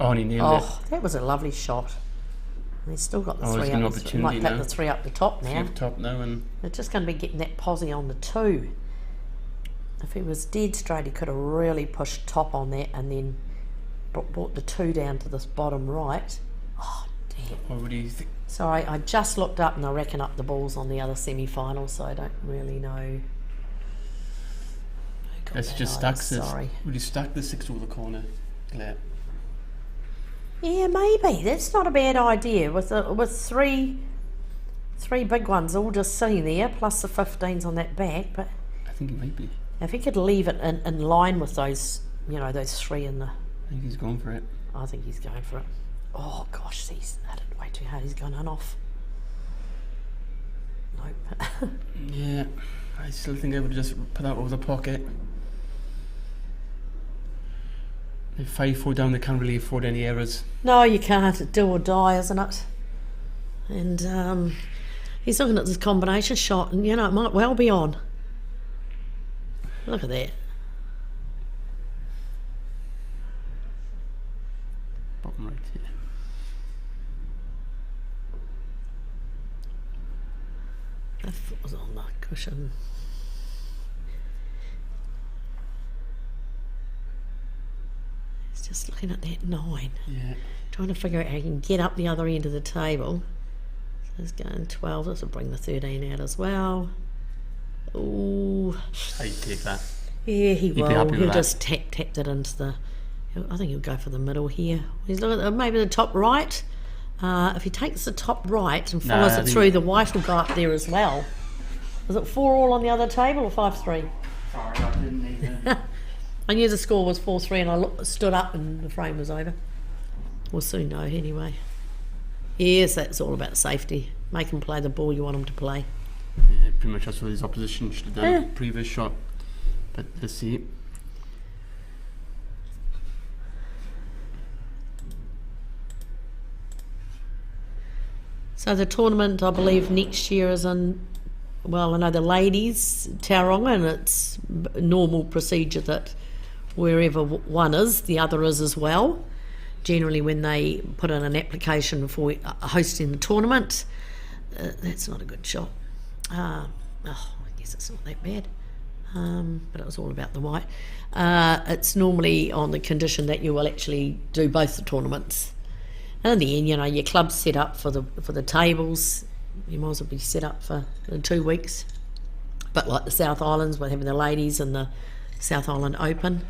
Oh, and he nailed it. Oh, that was a lovely shot. And he's still got the Oh, he's 3 got an up. He opportunity might take now. the 3 up the top See now. up top now, and They're just going to be getting that posse on the 2. If he was dead straight, he could have really pushed top on that and then brought the 2 down to this bottom right. Oh, damn. what would you think? Sorry, I just looked up and I reckon up the balls on the other semi-final, so I don't really know. Let's just stack this. Would you stack the 6 over the corner? Claire? Yeah, maybe. That's not a bad idea. With 3 big ones all just sitting there, plus the 15s on that back. But I think it might be. if he could leave it in line with those, you know, those 3 in the... I think he's going for it. I think he's going for it. Oh gosh, he's had it way too hard. He's gone off. Nope. Yeah, I still think I would just put that over the pocket. If 5-4 down, they can't really afford any errors. No, you can't. Do or die, isn't it? And he's looking at this combination shot, and you know, it might well be on. Look at that. Bottom right here. The foot was on that cushion. He's just looking at that 9. Yeah. Trying to figure out how he can get up the other end of the table. So he's going 12. This will bring the 13 out as well. Ooh. How you take that? Yeah, he He'd be will. happy with He'll that. just tapped it into the... I think he'll go for the middle here. He's looking at maybe the top right. If he takes the top right and follows I it think- through, the white will go up there as well. Was it 4 all on the other table or 5-3? Sorry, I didn't even. I knew the score was 4-3 and I stood up and the frame was over. We'll soon know anyway. Yes, that's all about safety. Make him play the ball you want him to play. Yeah, pretty much that's what his opposition should have done Yeah. the previous shot. But let's see. So the tournament, I believe, next year is in, well, I know the ladies, Tauranga, and it's normal procedure that wherever one is, the other is as well. Generally, when they put in an application for hosting the tournament, that's not a good shot. I guess it's not that bad, but it was all about the white. It's normally on the condition that you will actually do both the tournaments. And in the end, you know, your club's set up for the tables. You might as well be set up for 2 weeks. But like the South Islands, we're having the ladies and the South Island Open.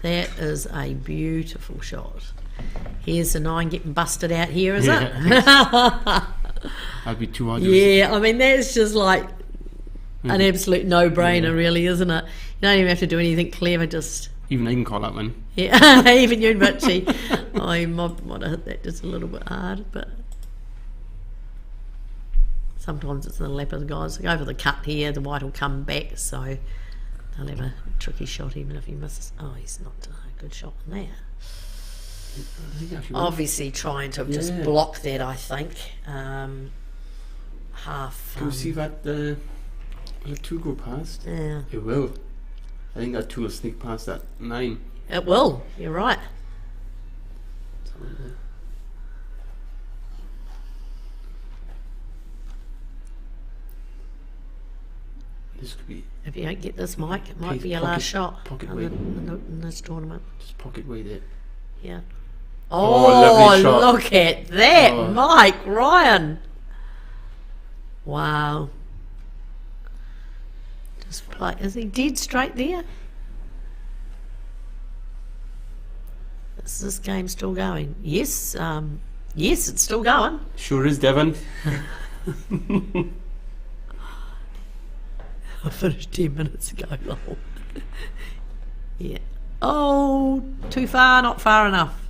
That is a beautiful shot. Here's the 9 getting busted out here, is it? That'd be too hard. Yeah, I mean, that's just like an absolute no-brainer, really, isn't it? You don't even have to do anything clever, just... Even I can call that one. Yeah, even you and Richie. I might have hit that just a little bit hard, but sometimes it's in the lap of the guys. Go for the cut here, the white will come back, so they'll have a tricky shot even if he misses. Oh, he's not done a good shot on there. Obviously trying to just block that, I think. Half... Can you see that the 2 go past? Yeah. It will. I think that 2 will sneak past that 9. It will, you're right. This could be If you don't get this, Mike, it might Keith, be your last shot pocket in, weight. in this tournament. just pocket weight it. Yeah. Oh, lovely shot. Look at that, Oh. Mike Ryan. Wow. Just play. Is he dead straight there? Is this game still going? Yes. Yes, it's still going. Sure is, Devon. I finished 10 minutes ago. Lol. Yeah. Oh, too far, not far enough.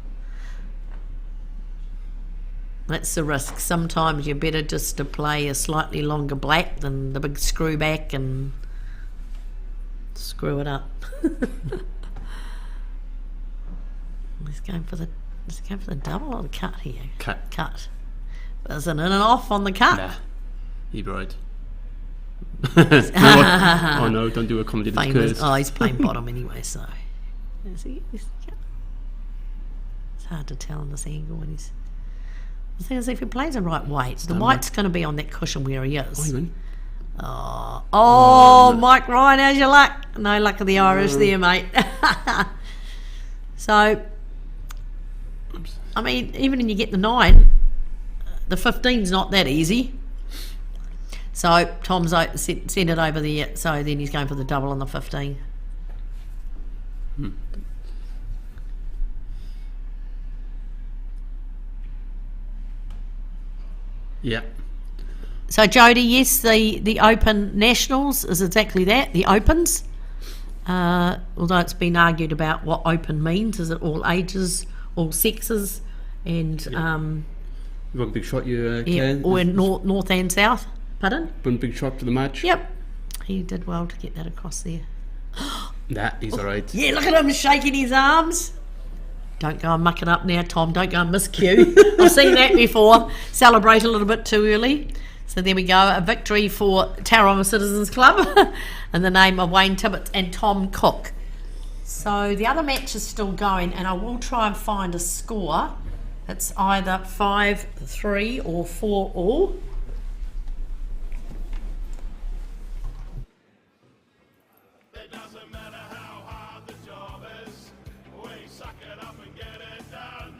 That's the risk. Sometimes you're better just to play a slightly longer black than the big screw back and screw it up. Let's go for the double or the cut here. Cut. There's an in and off on the cut. Nah, you're right. Oh no, don't do a comedy. Famous. Oh, he's playing bottom anyway, so it's hard to tell on this angle when he's. The thing is, if he plays the right weight, the white's going to be on that cushion where he is. Oh, Mike Ryan, how's your luck? No luck of the Irish there, mate. So, I mean, even when you get the 9, the 15's not that easy. So Tom's sent it over there, so then he's going for the double on the 15. Yeah. So Jodie, yes, the Open Nationals is exactly that, the Opens. Although it's been argued about what Open means. Is it all ages, all sexes, and One big shot, you yeah, or in north and south. Pardon? One big shot to the match. Yep, he did well to get that across there. He's alright. Yeah, look at him shaking his arms. Don't go and muck it up now, Tom. Don't go and miscue. I've seen that before. Celebrate a little bit too early. So there we go. A victory for Tauranga Citizens Club in the name of Wayne Tibbetts and Tom Cook. So the other match is still going, and I will try and find a score. It's either 5-3 or 4-all. It doesn't matter how hard the job is, we suck it up and get it done.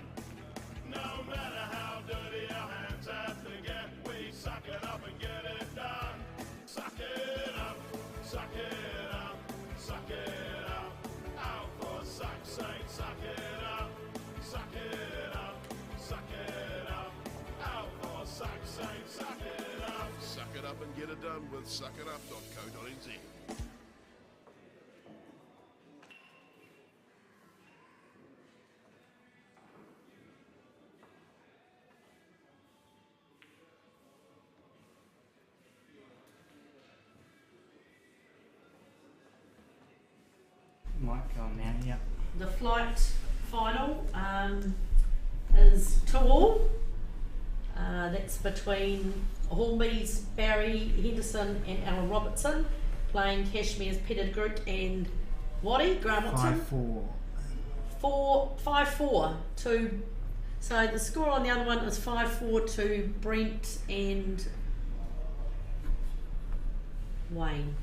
No matter how dirty our hands have to get, we suck it up and get it done. Suck it up, suck it up, suck it up. Out for suck's sake, suck it up, suck it up, suck it up. Out for suck's sake, suck it up. Suck it up and get it done with suckitup.co.nz. Might go on now, yeah. The flight final is 2-all. That's between Hornby's Barry Henderson and Alan Robertson, playing Cashmere's Peter Groot and Waddy Graham Watson. 5-4. 5-4 to. So the score on the other one is 5-4 to Brent and Wayne.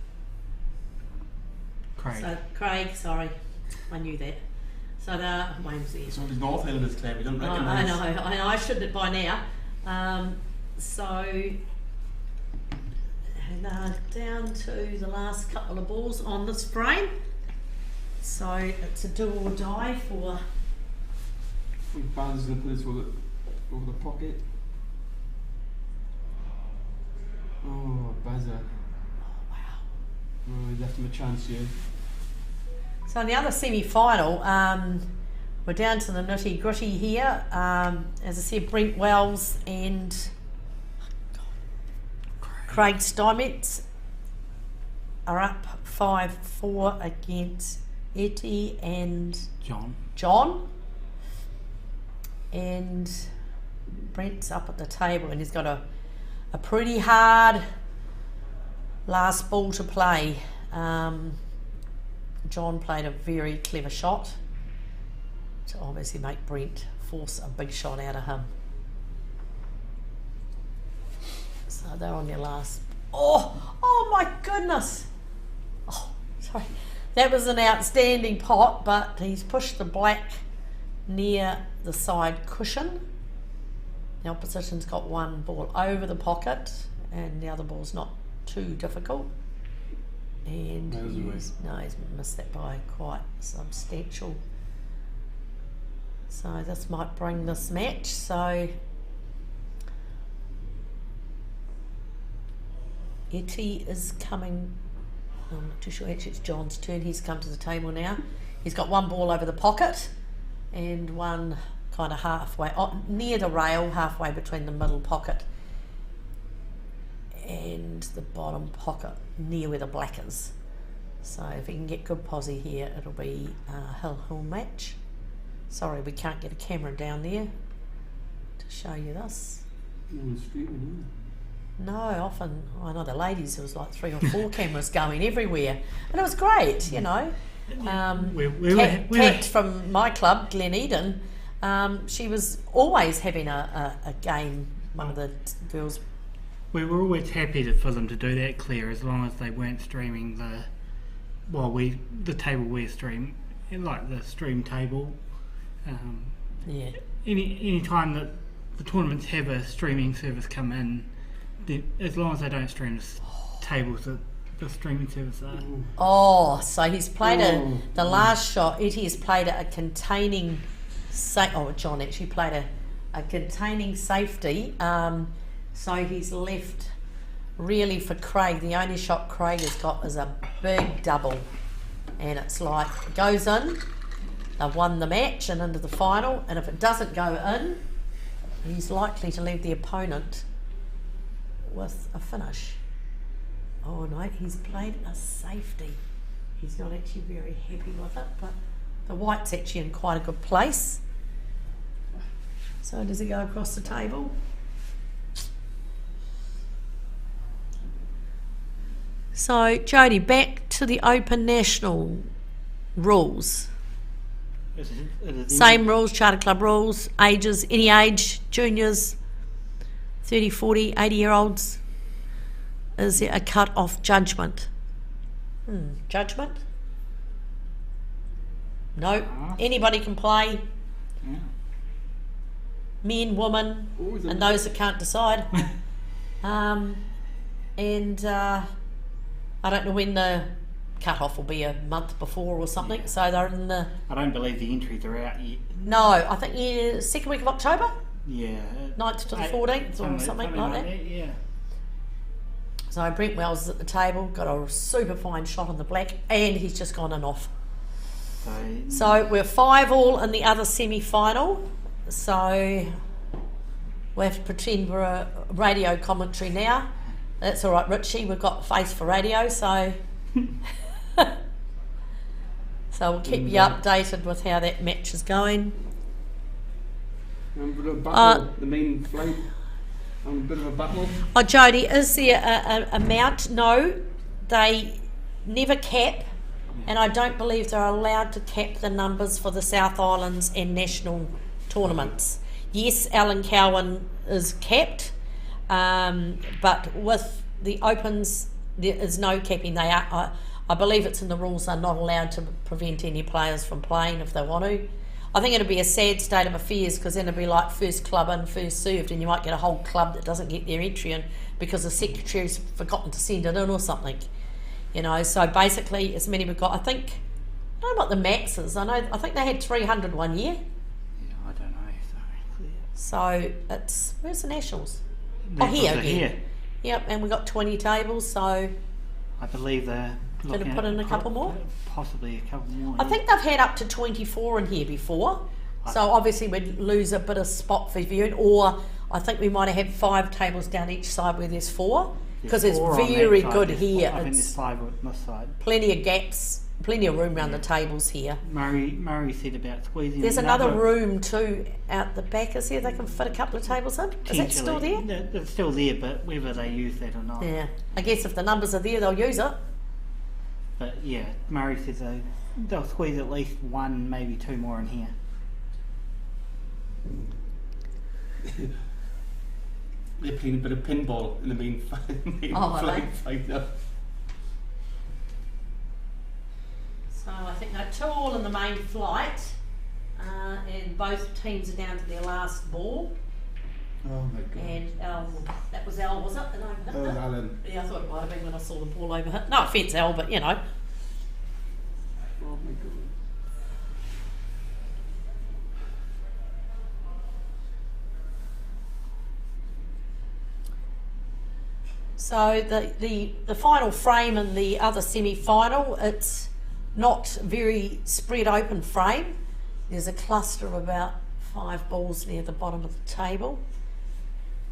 Craig. So Craig, sorry, I knew that. So Wayne's there. Some of his North Islanders, Claire, we don't I recognise. know, I should have by now. So down to the last couple of balls on this frame. So it's a do or die for. I think Ban's going to put this over the pocket. Oh, Bazza. Oh, wow. Oh, he left him a chance here. So in the other semi-final, we're down to the nitty-gritty here. As I said, Brent Wells and Craig Steinmetz are up 5-4 against Etty and John. And Brent's up at the table and he's got a pretty hard last ball to play. John played a very clever shot to obviously make Brent force a big shot out of him. So they're on their last. Oh my goodness! sorry. That was an outstanding pot, but he's pushed the black near the side cushion. The opposition's got one ball over the pocket, and the other ball's not too difficult. And he's missed that by quite substantial. So this might bring this match. So Etty is coming. I'm not too sure. Actually, it's John's turn. He's come to the table now. He's got one ball over the pocket and one kind of halfway, near the rail, halfway between the middle pocket and the bottom pocket, near where the black is. So if he can get good posse here, it'll be a hill match. Sorry, we can't get a camera down there to show you this. No, often, I know the ladies, there was like 3 or 4 cameras going everywhere. And it was great, you know. Kat from my club, Glen Eden, she was always having a game, one of the girls. We were always happy for them to do that, Claire, as long as they weren't streaming the table we stream, like the stream table. Yeah. Any time that the tournaments have a streaming service come in, as long as they don't stream the tables that the streaming service are. Oh, so he's played the last shot. Etty has played a containing. John actually played a containing safety. So he's left really for Craig. The only shot Craig has got is a big double, and it's like it goes in. They've won the match and into the final. And if it doesn't go in, he's likely to leave the opponent with a finish. Oh no, he's played a safety. He's not actually very happy with it, but the white's actually in quite a good place. So does he go across the table? So Jody, back to the Open National rules. Same rules, Charter Club rules, ages, any age, juniors, 30, 40, 80-year-olds. Is there a cut-off judgment? Judgment? No. Anybody can play. Yeah. Men, women, and those that can't decide. I don't know when the cut-off will be, a month before or something. Yeah. So they're in the... I don't believe the entries are out yet. No, I think second week of October? Yeah. 9th to the 14th or something like that. Yeah. So Brent Wells is at the table, got a super fine shot on the black, and he's just gone in off. So we're 5-all in the other semi-final. So we have to pretend we're a radio commentary now. That's all right, Richie. We've got face for radio, so so we'll keep you updated with how that match is going. Remember the battle, the main flight. A bit of a battle. Oh, Jody, is there a mount? No, they never cap, and I don't believe they're allowed to cap the numbers for the South Islands and national tournaments. Yes, Alan Cowan is capped, but with the Opens, there is no capping. They are, I believe it's in the rules, they're not allowed to prevent any players from playing if they want to. I think it'll be a sad state of affairs, because then it'll be like first club in, first served, and you might get a whole club that doesn't get their entry in because the secretary's forgotten to send it in or something. You know, so basically as many we've got, I don't know what the max is. I think they had 300 one year. Yeah, I don't know. So it's, where's the nationals? Here. Yep, and we've got 20 tables, so... I believe they're going to put in a couple more? Possibly a couple more. I think they've had up to 24 in here before, so obviously we'd lose a bit of spot for viewing, or I think we might have had 5 tables down each side where there's 4, because it's very good here. I think there's 5 on this side. Plenty of gaps, plenty of room around the tables here. Murray said about squeezing. There's another room too out the back. Is there? They can fit a couple of tables in. Is that still there? It's still there, but whether they use that or not. Yeah, I guess if the numbers are there, they'll use it. But yeah, Murray says they'll squeeze at least 1, maybe 2 more in here. They're playing a bit of pinball in the main flight. fight. 2 all in the main flight, and both teams are down to their last ball. Oh my god. And that was Al, was it? That overhit That was it? Alan. Yeah, I thought it might have been when I saw the ball overhit. No offence, Al, but you know. Oh my god. So the final frame in the other semi-final, it's not very spread open frame. There's a cluster of about 5 balls near the bottom of the table.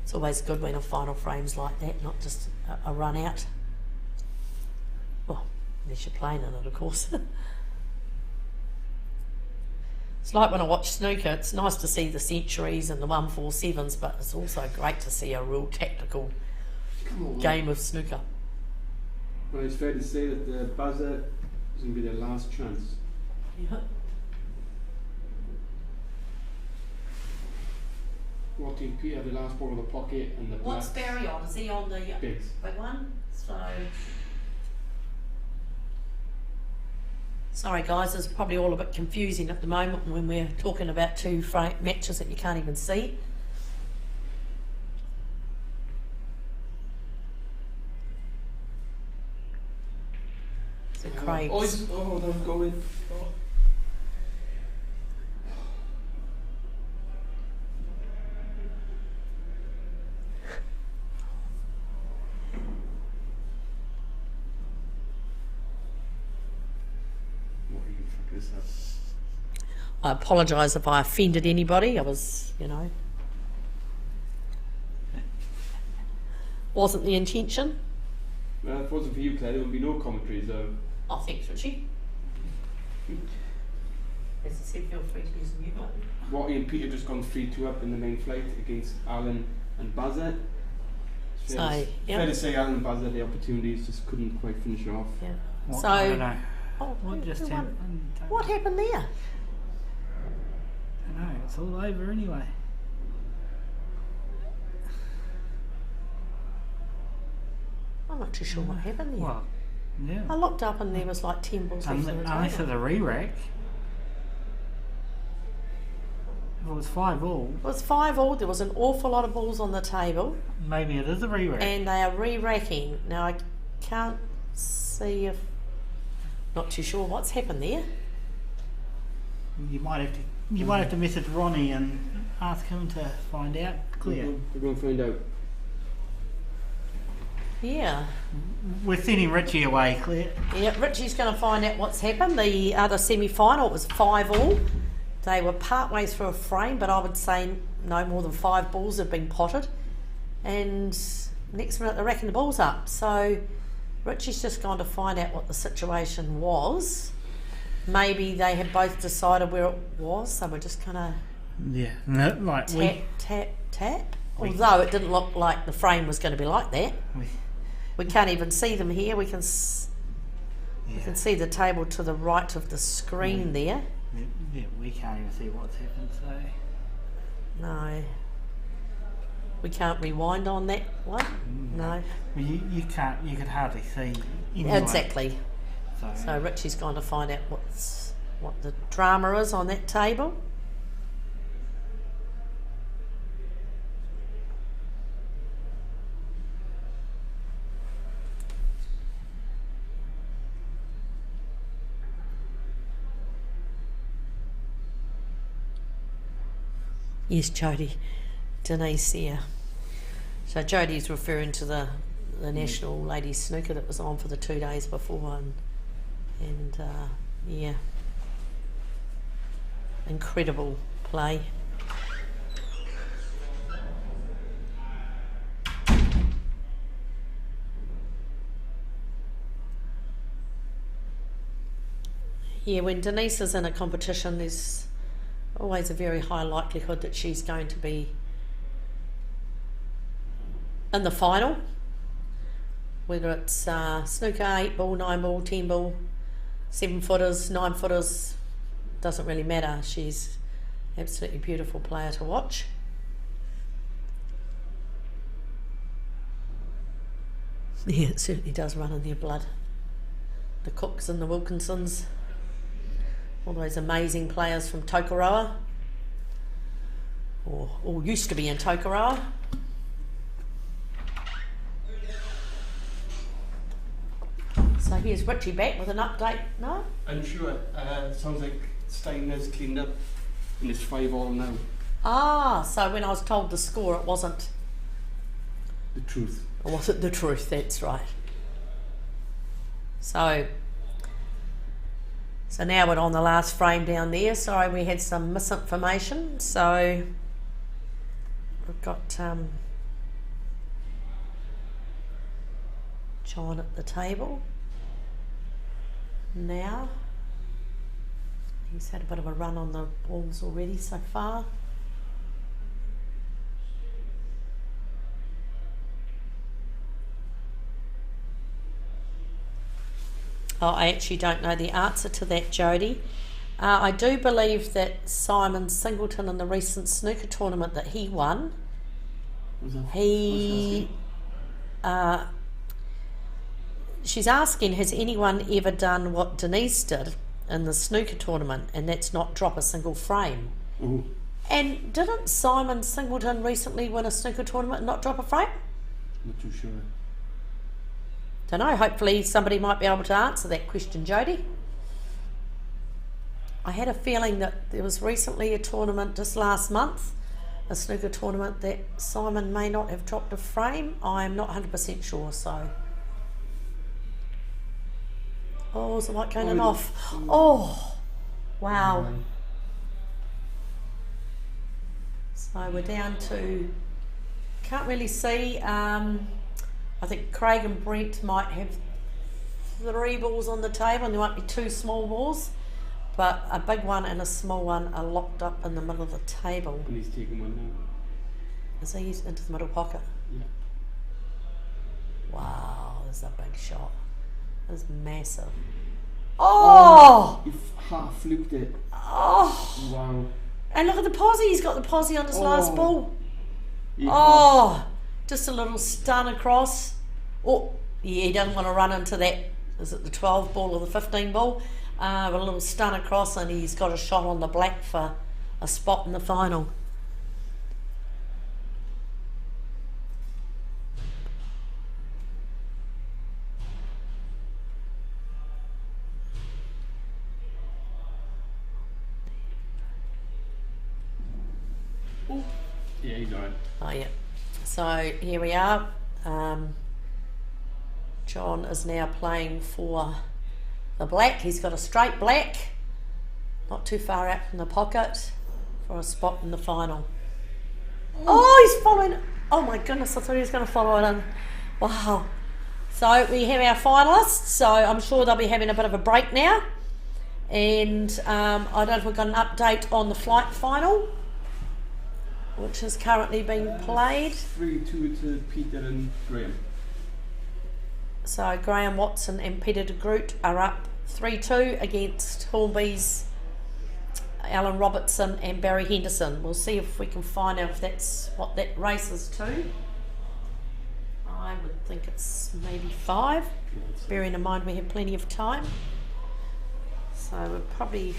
It's always good when a final frame's like that, not just a run out. Well, unless you're playing in it, of course. It's like when I watch snooker, it's nice to see the centuries and the 147s, but it's also great to see a real tactical game of snooker. Well, it's fair to say that the buzzer is going to be their last chance. Yeah. What team Peter had the last ball in the pocket and the What's blacks. Barry on? Is he on the Bigs. big one? So, sorry guys, it's probably all a bit confusing at the moment when we're talking about 2 matches that you can't even see. So Craig's. Oh, they're going. Oh. I apologise if I offended anybody. I was, you know, wasn't the intention. Well, if it wasn't for you, Claire, there would be no commentaries. Oh, thanks, Richie. As I said, feel free to use the mute button. Watty and Peter just gone 3-2 up in the main flight against Alan and Bazza. So, yeah. Fair to say Alan and Bazza, the opportunities just couldn't quite finish it off. Yeah. What? I don't So, know. oh, What just who won? happened? What happened there? I don't know. It's all over anyway. I'm not too sure what happened there. Well, yeah. I looked up and there was like 10 balls left on the Unless table. it's a re-rack. If it was 5 all, It was 5 all. There was an awful lot of balls on the table, maybe it is a re-rack. and they are re-racking. Now I can't see if. Not too sure what's happened there. You might have to message Ronnie and ask him to find out. Clear. We're going to find out. Yeah. We're sending Richie away, Claire. Yeah, Richie's going to find out what's happened. The other semi-final, it was 5 all. They were part way through a frame, but I would say no more than 5 balls have been potted. And next minute they're racking the balls up. So Richie's just gone to find out what the situation was. Maybe they had both decided where it was, so we're just kind of Yeah, no, like tap. Although it didn't look like the frame was going to be like that. We can't even see them here. We can see the table to the right of the screen there. Yeah, we can't even see what's happened. So No. We can't rewind on that one. No. well, you can't. You could hardly see. Anyway. Exactly. So Richie's gone to find out what the drama is on that table. Yes, Jodie. Denise here. So Jodie's referring to the National Ladies Snooker that was on for the 2 days before, and yeah, incredible play. Yeah, when Denise is in a competition, there's always a very high likelihood that she's going to be in the final, whether it's snooker, 8 ball, 9 ball, 10 ball, 7 footers, 9 footers, doesn't really matter. She's an absolutely beautiful player to watch. Yeah, it certainly does run in their blood. The Cooks and the Wilkinsons. All those amazing players from Tokoroa, or all used to be in Tokoroa. So here's Richie back with an update. No? Unsure. Sounds like Steiner's cleaned up and it's 5-all now. Ah, so when I was told the score, it wasn't. The truth. It wasn't the truth. That's right. So now we're on the last frame down there. Sorry, we had some misinformation. So we've got John at the table now. He's had a bit of a run on the balls already so far. Oh, I actually don't know the answer to that, Jodie. I do believe that Simon Singleton in the recent snooker tournament that he won, she's asking, has anyone ever done what Denise did in the snooker tournament, and that's not drop a single frame? Ooh. And didn't Simon Singleton recently win a snooker tournament and not drop a frame? Not too sure. Don't know, hopefully somebody might be able to answer that question, Jodie. I had a feeling that there was recently a tournament just last month, a snooker tournament, that Simon may not have dropped a frame. I'm not 100% sure, so. Oh, is the light going off? Oh, wow. So we're down to, can't really see. I think Craig and Brent might have 3 balls on the table, and there might be 2 small balls, but a big one and a small one are locked up in the middle of the table. And he's taking one now. Is he into the middle pocket? Yeah. Wow, there's a big shot. That's massive. Oh! He half fluked it. Oh! Wow. And look at the posse. He's got the posse on his last ball. He Oh! Just a little stun across. Oh, yeah, he doesn't want to run into that. Is it the 12 ball or the 15 ball? A little stun across, and he's got a shot on the black for a spot in the final. Yeah, he's alright. Oh, yeah. So here we are. John is now playing for the black. He's got a straight black, not too far out from the pocket, for a spot in the final. Oh, he's following. Oh my goodness, I thought he was going to follow it in. Wow. So we have our finalists. So I'm sure they'll be having a bit of a break now. And I don't know if we've got an update on the flight final, which is currently being played. 3-2 to Peter and Graham. So Graham Watson and Peter de Groot are up 3-2 against Hornby's Alan Robertson and Barry Henderson. We'll see if we can find out if that's what that race is to. I would think it's maybe 5, bearing in mind we have plenty of time. So we'll probably,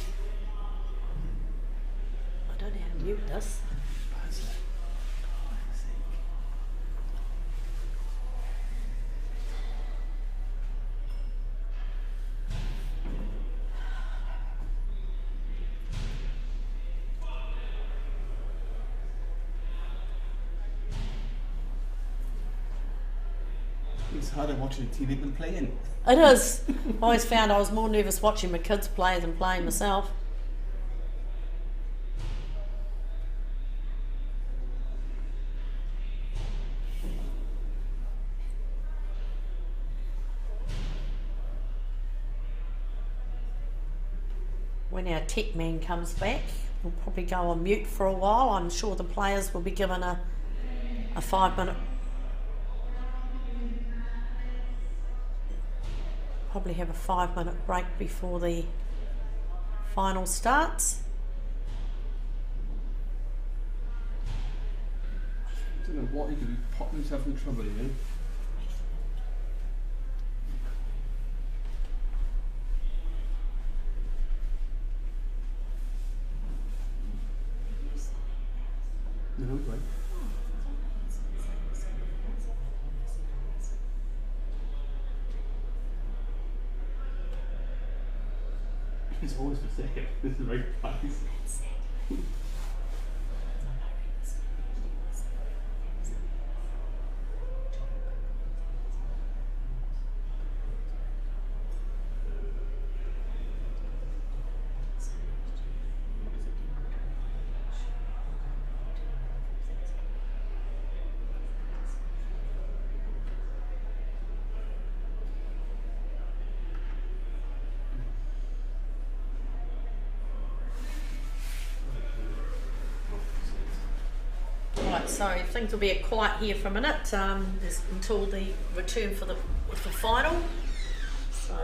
I don't know how to mute this. It's harder watching TV than playing. It is. I always found I was more nervous watching my kids play than playing myself. When our tech man comes back, we'll probably go on mute for a while. I'm sure the players will be given a 5-minute, probably have a 5-minute break before the final starts. I don't know what he could be popping himself in trouble, you know. It's always the second. This is very nice. Right, so things will be quiet here for a minute until the return for the final. So.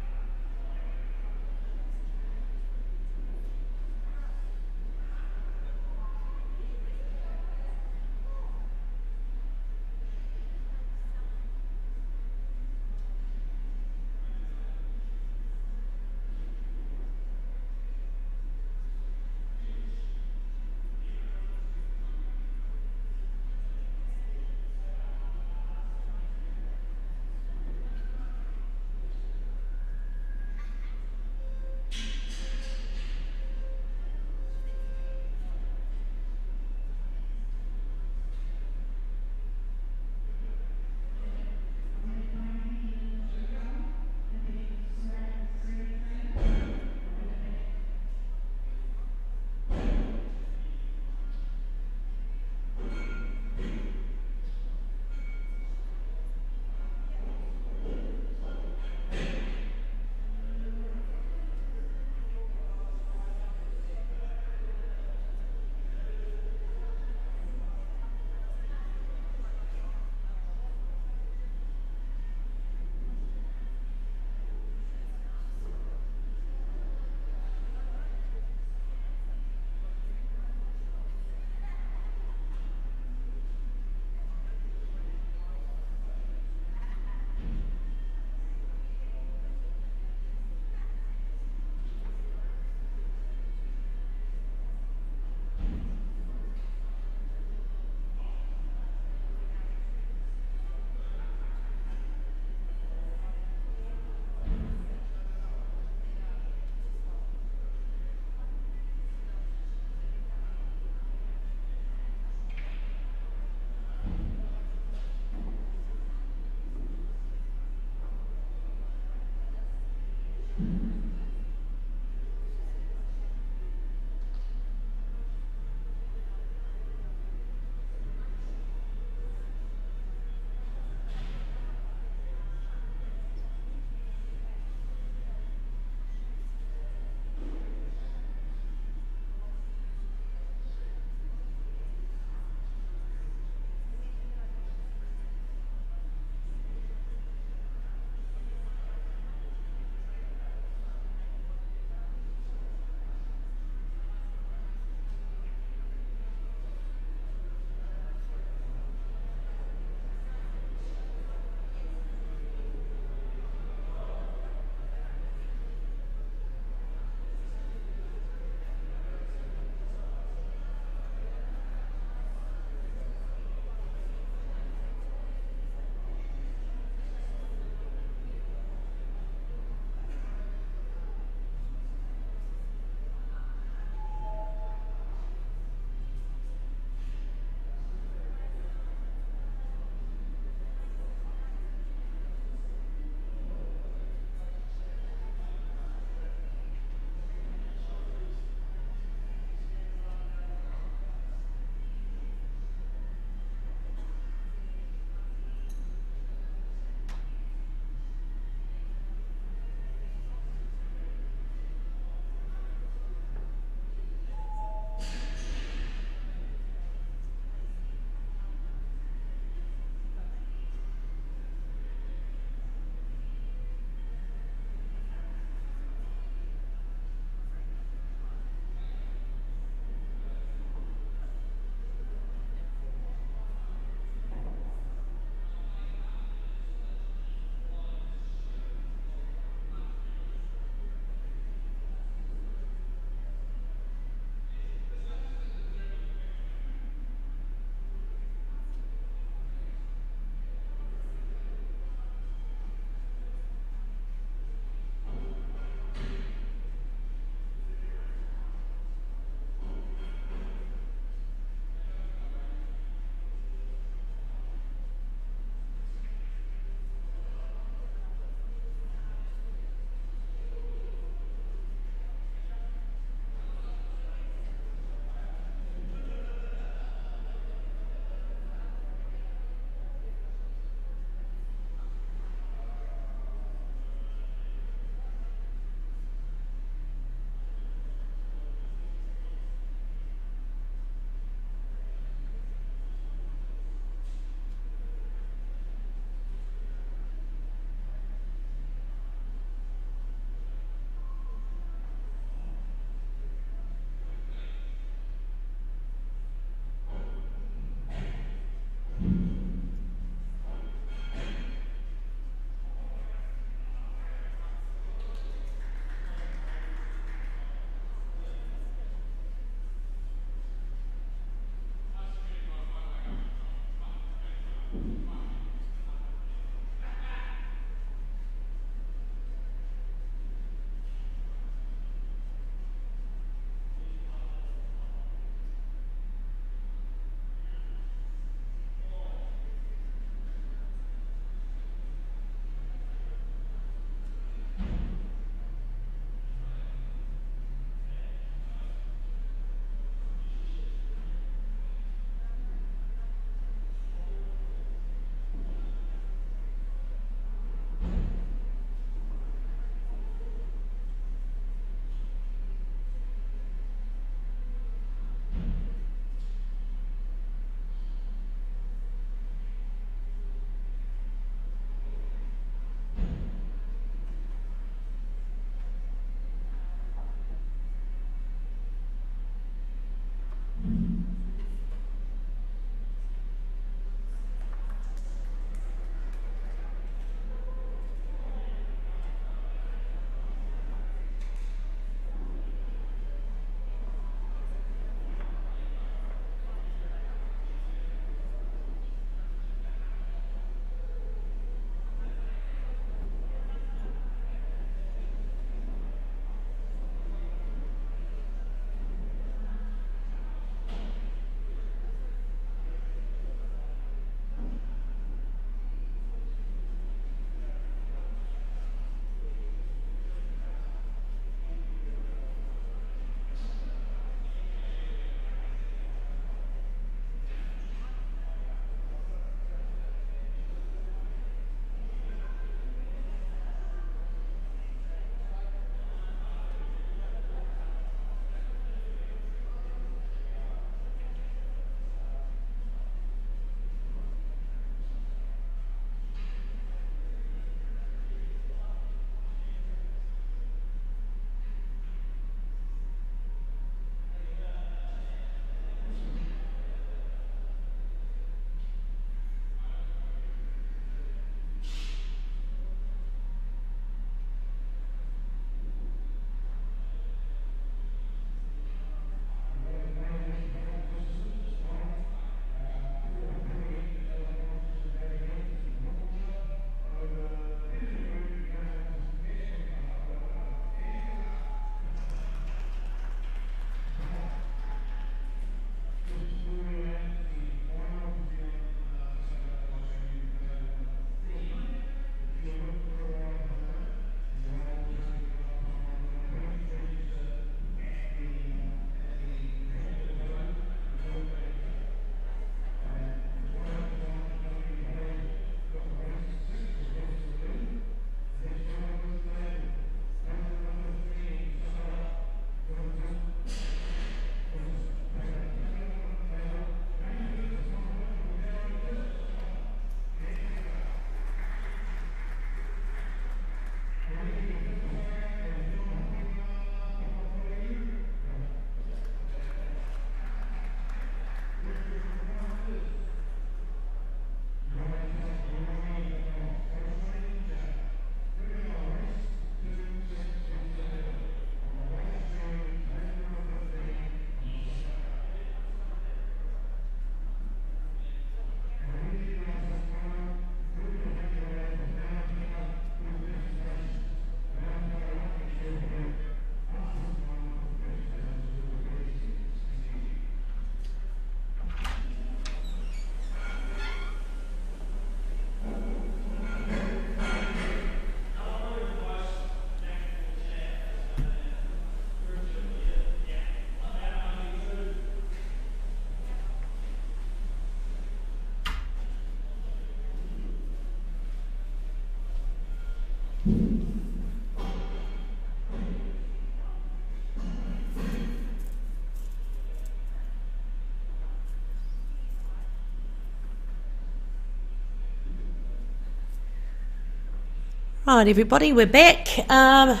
Right, everybody, we're back and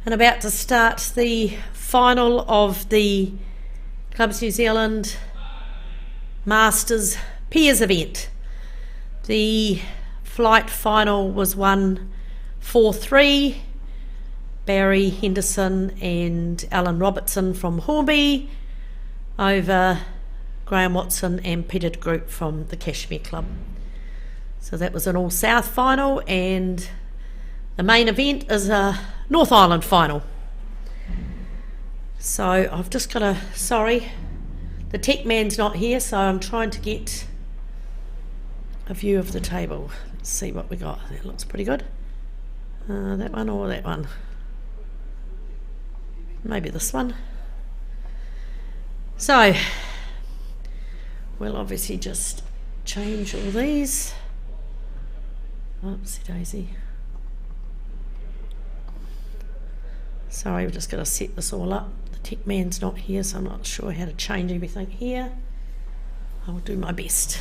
about to start the final of the Clubs New Zealand Masters Pairs event. The flight final was won 4-3. Barry Henderson and Alan Robertson from Hornby over Graham Watson and Peter de Groot from the Cashmere Club. So that was an all-South final, and the main event is a North Island final. So I've just got to, sorry, the tech man's not here, so I'm trying to get a view of the table. Let's see what we got. That looks pretty good. That one or that one? Maybe this one. So we'll obviously just change all these. Oopsie daisy. Sorry, we've just got to set this all up. The tech man's not here, so I'm not sure how to change everything here. I will do my best.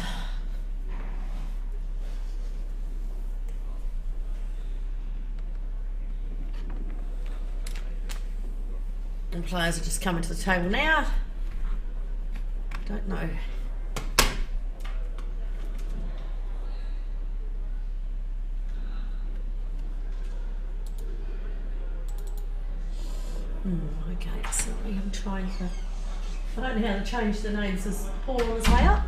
And players are just coming to the table now. Don't know. Okay, so I'm trying to. I don't know how to change the names. Is Paul on his way up?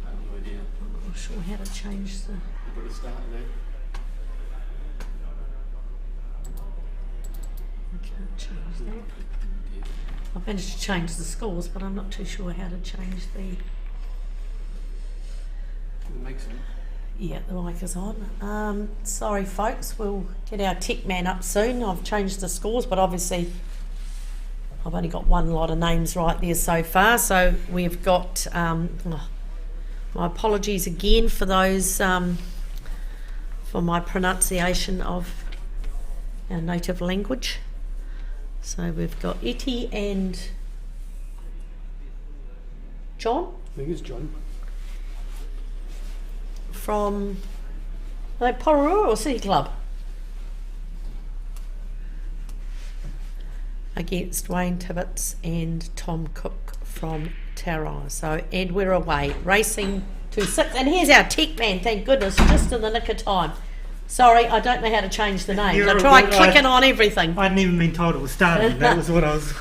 I have no idea. I'm not sure how to change the. Put a start there. I can't change that. I've managed to change the scores, but I'm not too sure how to change the. The mic's on. Yeah, the mic is on. Sorry, folks, we'll get our tech man up soon. I've changed the scores, but obviously I've only got one lot of names right there so far. So we've got, my apologies again for those, for my pronunciation of our native language. So we've got Etty and John. I think it's John. From Pororua or City Club against Wayne Tibbetts and Tom Cook from Tauranga. So, and we're away racing to 6, and here's our tech man, thank goodness, just in the nick of time. Sorry, I don't know how to change the names. I tried clicking on everything. I hadn't even been told it was starting. That was what I was.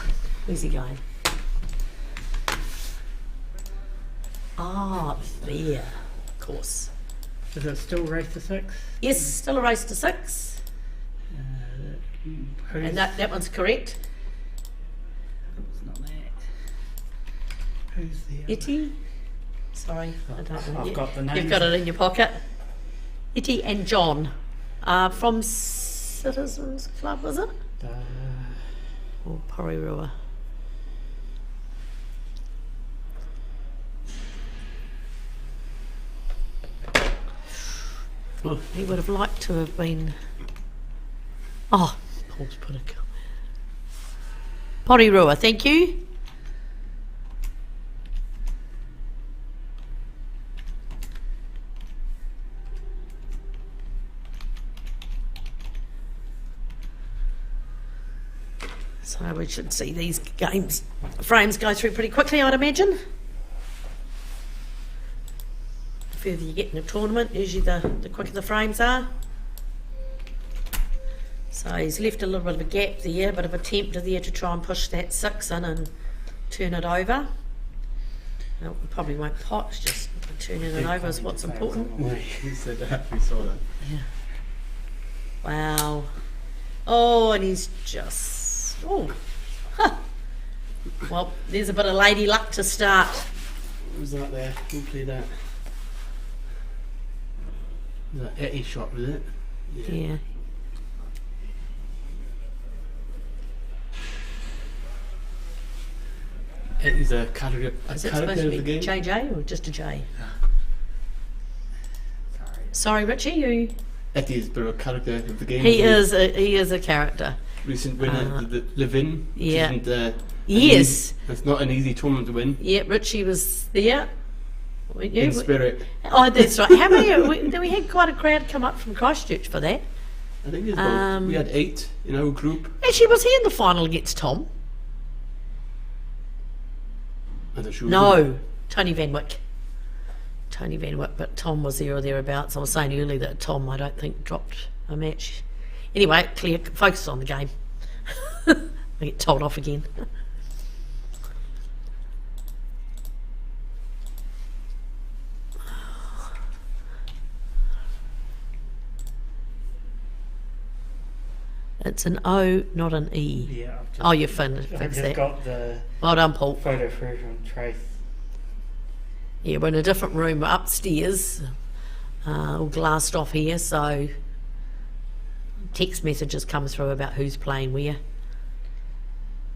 Where's he going? Ah, there, of course. Is it still race to 6? Yes, still a race to 6. And that one's correct. It's not that. Who's the Etty? Sorry, I don't know. I've got the names. You've got it in your pocket. Etty and John from Citizens Club, was it? Or Pororua? He would have liked to have been. Oh, Paul's put a comment. Pororua, thank you. So we should see these frames go through pretty quickly, I'd imagine. The further you get in a tournament, usually the quicker the frames are. So he's left a little bit of a gap there, a bit of attempt there to try and push that 6 in and turn it over. No, it probably won't pot, it's just turning it over is what's important. He said that, we saw that. Yeah. Wow. Oh, and he's just, oh. Huh. Well, there's a bit of lady luck to start. Was that there? Who played that? Was that Etty shot, was it? Yeah. Etty's a character, Is it supposed to of be the game. JJ or just a J? Sorry, Richie, you Etty is a bit of a character of the game. He is a character. Recent winner, the Levin. Yeah. Yes. It's not an easy tournament to win. Yeah, Richie was there. In spirit. Oh, that's right. How many? We had quite a crowd come up from Christchurch for that. I think we had 8 in our group. Actually, was he in the final against Tom? I'm not sure. No, Tony Van Wyck. But Tom was there or thereabouts. I was saying earlier that Tom, I don't think, dropped a match. Anyway, clear, focus on the game. I get told off again. It's an O, not an E. Yeah. Oh, you're finished. I've just got the Well done, Paul. photo through from Trace. Yeah, we're in a different room. We're upstairs, all glassed off here, so text messages come through about who's playing where.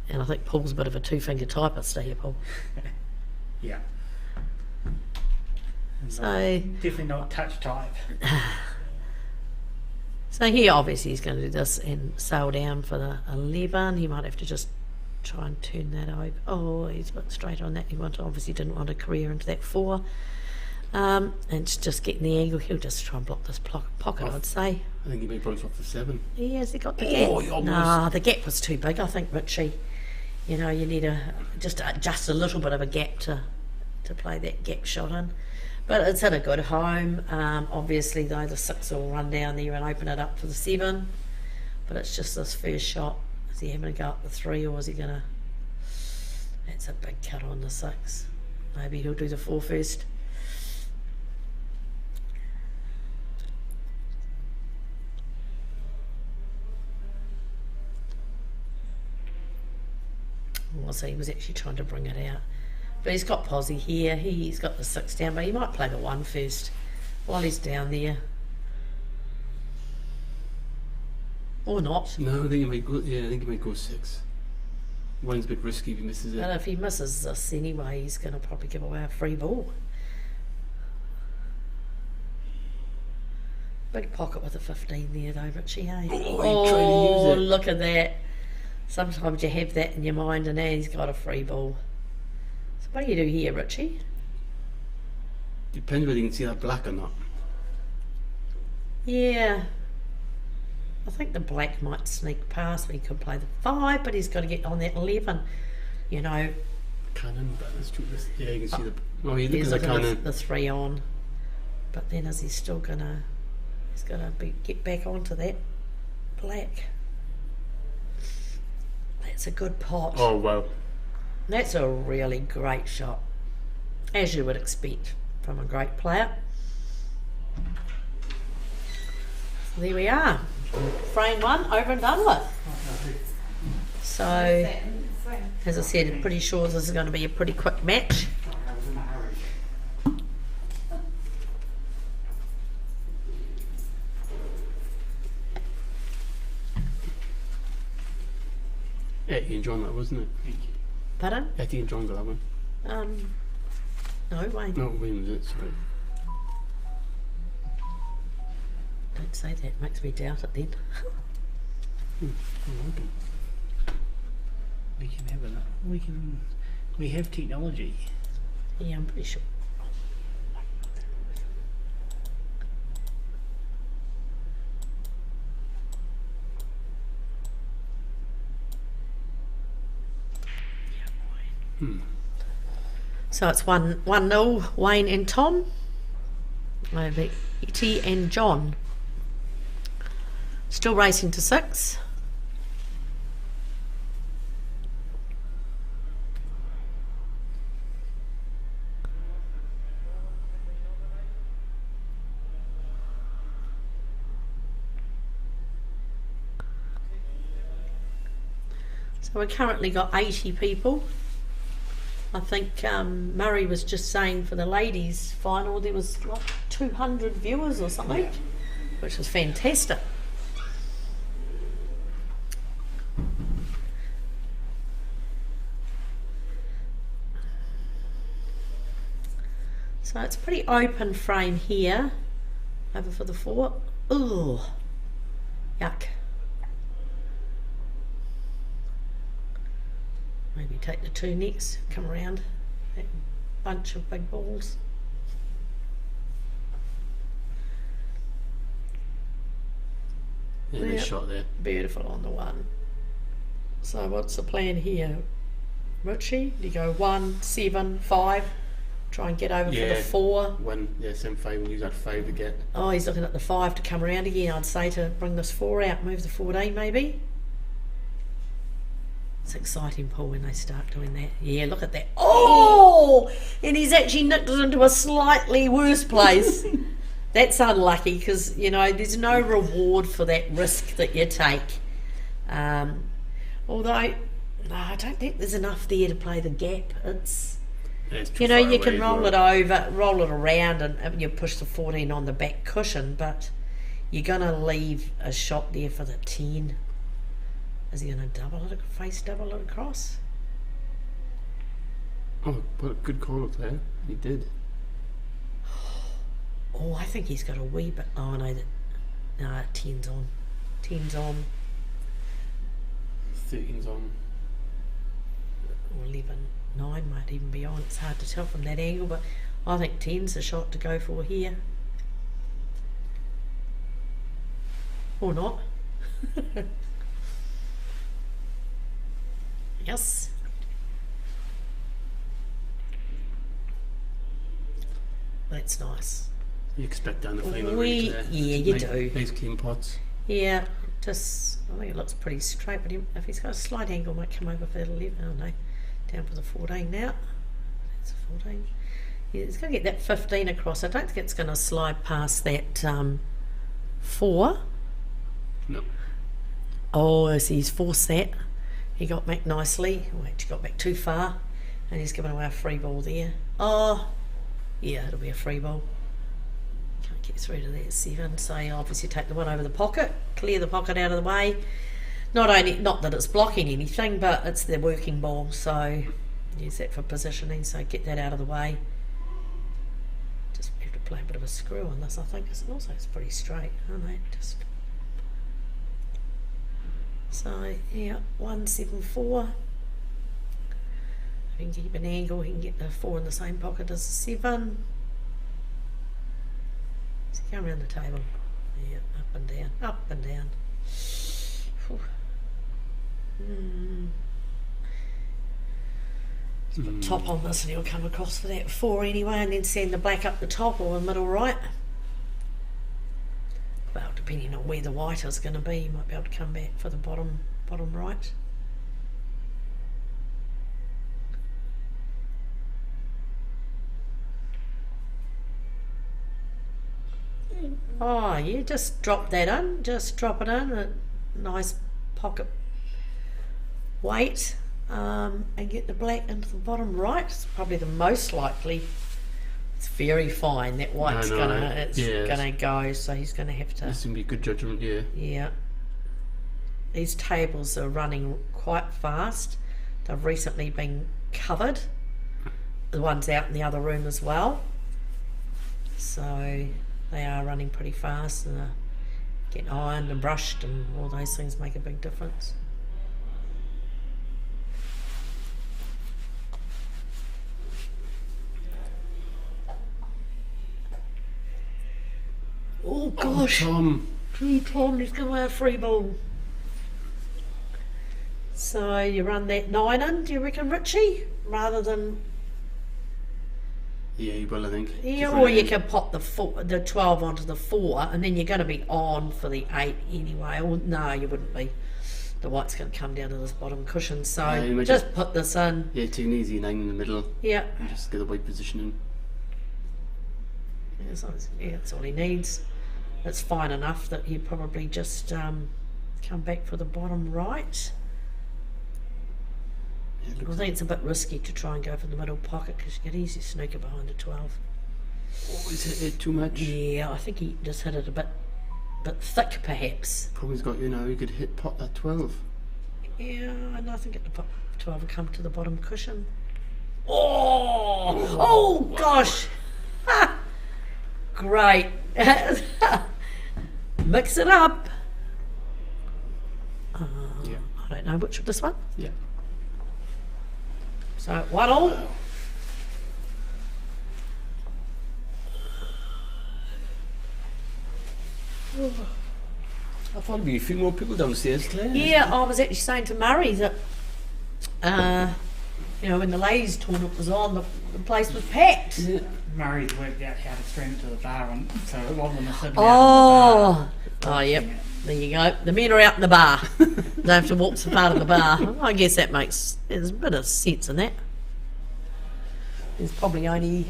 And I think Paul's a bit of a two-finger typist here, Paul. Yeah. So Definitely not touch type. So here, obviously, he's going to do this and sail down for the 11. He might have to just try and turn that over. Oh, he's a bit straighter on that. He obviously didn't want a career into that 4. And it's just getting the angle. He'll just try and block this pocket, I'd say. I think he made points off the 7. He has got the gap. Oh, he almost... Nah, the gap was too big, I think, Richie. You know, you need just a little bit of a gap to play that gap shot in. But it's in a good home. Obviously, though, the 6 will run down there and open it up for the 7. But it's just this first shot. Is he having to go up the 3, or is he going to... That's a big cut on the 6. Maybe he'll do the 4 first. Well, so he was actually trying to bring it out. But he's got Posy here. He's got the 6 down, but he might play the 1 first while he's down there. Or not. No, I think he might go. Yeah, I think he might go 6. 1's a bit risky if he misses it. But if he misses this anyway, he's going to probably give away a free ball. Big pocket with a 15 there, though, Richie. Hey? Oh, he tried to use it. Look at that. Sometimes you have that in your mind, and now he's got a free ball. So what do you do here, Richie? Depends whether you can see that black or not. Yeah. I think the black might sneak past. He could play the 5, but he's got to get on that 11. You know. Cannon, but it's true. Yeah, you can see the. Oh, he He's looks like looking cannon. at the 3 on. But then is he still gonna... He's gonna get back onto that black. That's a good pot. Oh, wow. That's a really great shot, as you would expect from a great player. So there we are. Frame 1 over and done with. So, as I said, I'm pretty sure this is going to be a pretty quick match. Etty and John, that wasn't it? Pardon? Etty and John got that one. No, Wayne. No, Wayne was it, sorry. Don't say that, makes me doubt it then. We can have it. We have technology. Yeah, I'm pretty sure. So it's 1-0, Wayne and Tom over Etty and John. Still racing to 6. So we've currently got 80 people. I think Murray was just saying for the ladies' final there was like 200 viewers or something, which was fantastic. So it's pretty open frame here. over for the 4. Ooh, yuck. Maybe take the 2 next, come around that bunch of big balls. Yeah, Yep. nice shot there. Beautiful on the 1. So what's the plan here, Richie? Do you go 1, 7, 5? Try and get over for the 4. 1, yeah, 7, 5, we'll use that 5 to get. Oh, he's looking at the 5 to come around again. I'd say to bring this 4 out, move the 14 maybe. It's exciting, Paul, when they start doing that. Yeah, look at that. Oh! And he's actually nicked it into a slightly worse place. That's unlucky because, you know, there's no reward for that risk that you take. Although, no, I don't think there's enough there to play the gap. It's, you know, you can roll it over, roll it around and you push the 14 on the back cushion, but you're going to leave a shot there for the 10. Is he going to double it, face double it across? Oh, what a good call there. He did. Oh, I think he's got a wee bit. Oh no, no, 10's on. 10's on. 13's on. Or 11, 9 might even be on. It's hard to tell from that angle, but I think 10's a shot to go for here. Or not. Yes. That's nice. You expect down the final We, range there. yeah, you nice, do. Nice clean pots. Yeah, just, I think it looks pretty straight, but if he's got a slight angle, might come over for the 11. Oh no, down for the 14 now. That's a 14. Yeah, he's going to get that 15 across. I don't think it's going to slide past that 4. No. Oh, as he's forced that. He got back nicely. Oh, actually got back too far. And he's given away a free ball there. Oh, yeah, it'll be a free ball. Can't get through to that 7. So you obviously take the 1 over the pocket, clear the pocket out of the way. Not that it's blocking anything, but it's the working ball. So use that for positioning. So get that out of the way. Just have to play a bit of a screw on this, I think. Because also it's pretty straight, aren't they? Just. So, yeah, 174. If he can keep an angle, he can get the 4 in the same pocket as the 7. So come around the table. Yeah, up and down, up and down. Put top on this and he'll come across for that 4 anyway, and then send the black up the top or the middle right. Well, depending on where the white is going to be, you might be able to come back for the bottom right. Oh, you just drop that in, just drop it in, a nice pocket weight, and get the black into the bottom right. It's probably the most likely. It's very fine. That white's gonna go, so he's gonna have to. This is gonna be a good judgment, yeah. Yeah. These tables are running quite fast. They've recently been covered. The ones out in the other room as well. So they are running pretty fast and getting ironed and brushed, and all those things make a big difference. Oh gosh. Tom. Gee, Tom, he's going to have a free ball. So you run that 9 in, do you reckon, Richie? Rather than... Yeah, you will, I think. Yeah, or you can pop the 12 onto the 4, and then you're going to be on for the 8 anyway. Or no, you wouldn't be. The white's going to come down to this bottom cushion, so just put this in. Yeah, take an easy 9 in the middle. Yeah. And just get the white position in. Yeah, that's all he needs. It's fine enough that he probably just come back for the bottom right. Yeah, I think it's a bit risky to try and go for the middle pocket because you get easy snooker behind a 12. Oh, is it too much? Yeah, I think he just hit it a bit thick perhaps. Problem's got you now, you could hit pot that 12. Yeah, and I think the 12 will come to the bottom cushion. Oh, gosh! Ha! Great. Mix it up. Yeah. I don't know which of this one. Yeah. So 1-all. I thought there'd be a few more people downstairs, Claire. Yeah, I was actually saying to Murray that, when the ladies tournament was on, the place was packed. Yeah. Murray's worked out how to stream it to the bar, and so it wasn't a sit down. Oh, yep. There you go. The men are out in the bar. They have to walk to part of the bar. I guess there's a bit of sense in that. There's probably only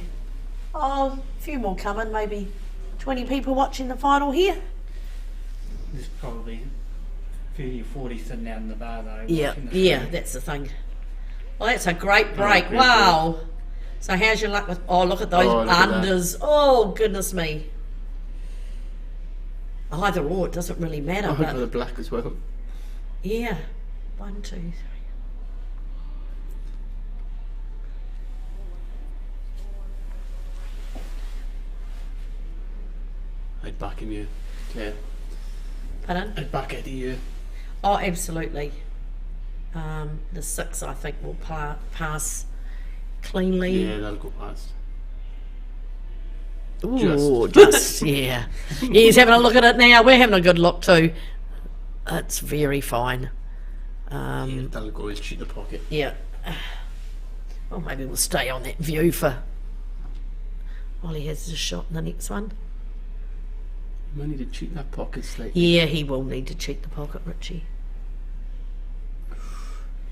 a few more coming, maybe 20 people watching the final here. There's probably 30 or 40 sitting out in the bar though. Yeah, watching the yeah, stream. that's the thing. Well, that's a great break. great Wow. So how's your luck with? Oh, look at those Oh, look at that. unders. Oh, goodness me. Either or, it doesn't really matter. I hope But for the black as well. yeah, 1, 2, 3. I'd back him here, Claire. Pardon? I'd back Eddie here. Oh, absolutely. The 6, I think, will pass cleanly. Yeah, that'll go past. Ooh, just yeah. He's having a look at it now. We're having a good look too. It's very fine. Yeah, that'll go. He'll cheat the pocket. Yeah. Well, maybe we'll stay on that view for while he has his shot in the next one. You might need to cheat that pocket slightly. Yeah, he will need to cheat the pocket, Richie.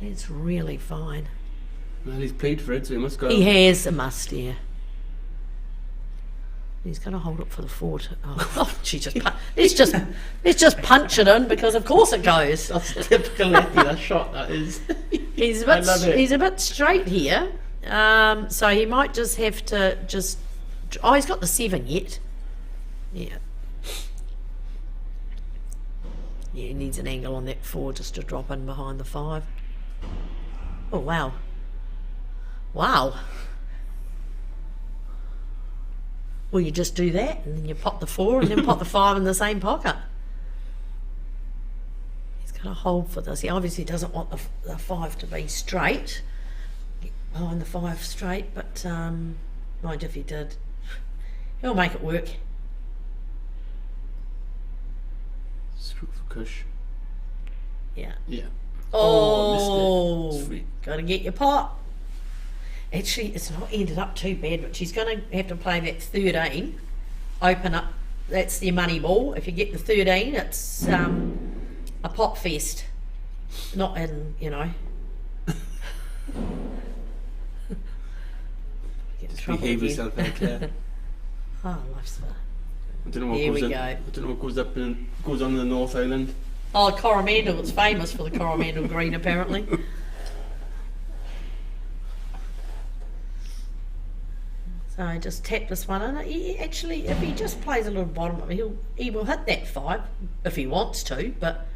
It's really fine. Well, he's played for it, so he must go. He has a must, yeah. He's going to hold it for the 4. Oh, she just let's just punch it in because of course it goes. That's typical Eddie, that shot, that is. He's a I bit love it. he's a bit straight here, so he might just have to just. Oh, he's got the 7 yet. Yeah. Yeah, he needs an angle on that 4 just to drop in behind the 5. Oh wow. Wow. Well, you just do that, and then you pop the 4, and then pop the 5 in the same pocket. He's going to hold for this. He obviously doesn't want the 5 to be straight, behind the 5 straight, but mind if he did. He'll make it work. Screw for Kush. Yeah. Yeah. Oh, missed it. Sweet. Got to get your pot. Actually, it's not ended up too bad, but she's going to have to play that 13. Open up. That's their money ball. If you get the 13, it's a pot fest. Not in, Get in Just trouble behave again. yourself out, Claire. Oh, life's fun. I don't know what Here goes we in, go. I don't know what goes on in the North Island. Oh, Coromandel. It's famous for the Coromandel green, apparently. So I just tap this one in. Actually, if he just plays a little bottom, he will hit that 5 if he wants to. But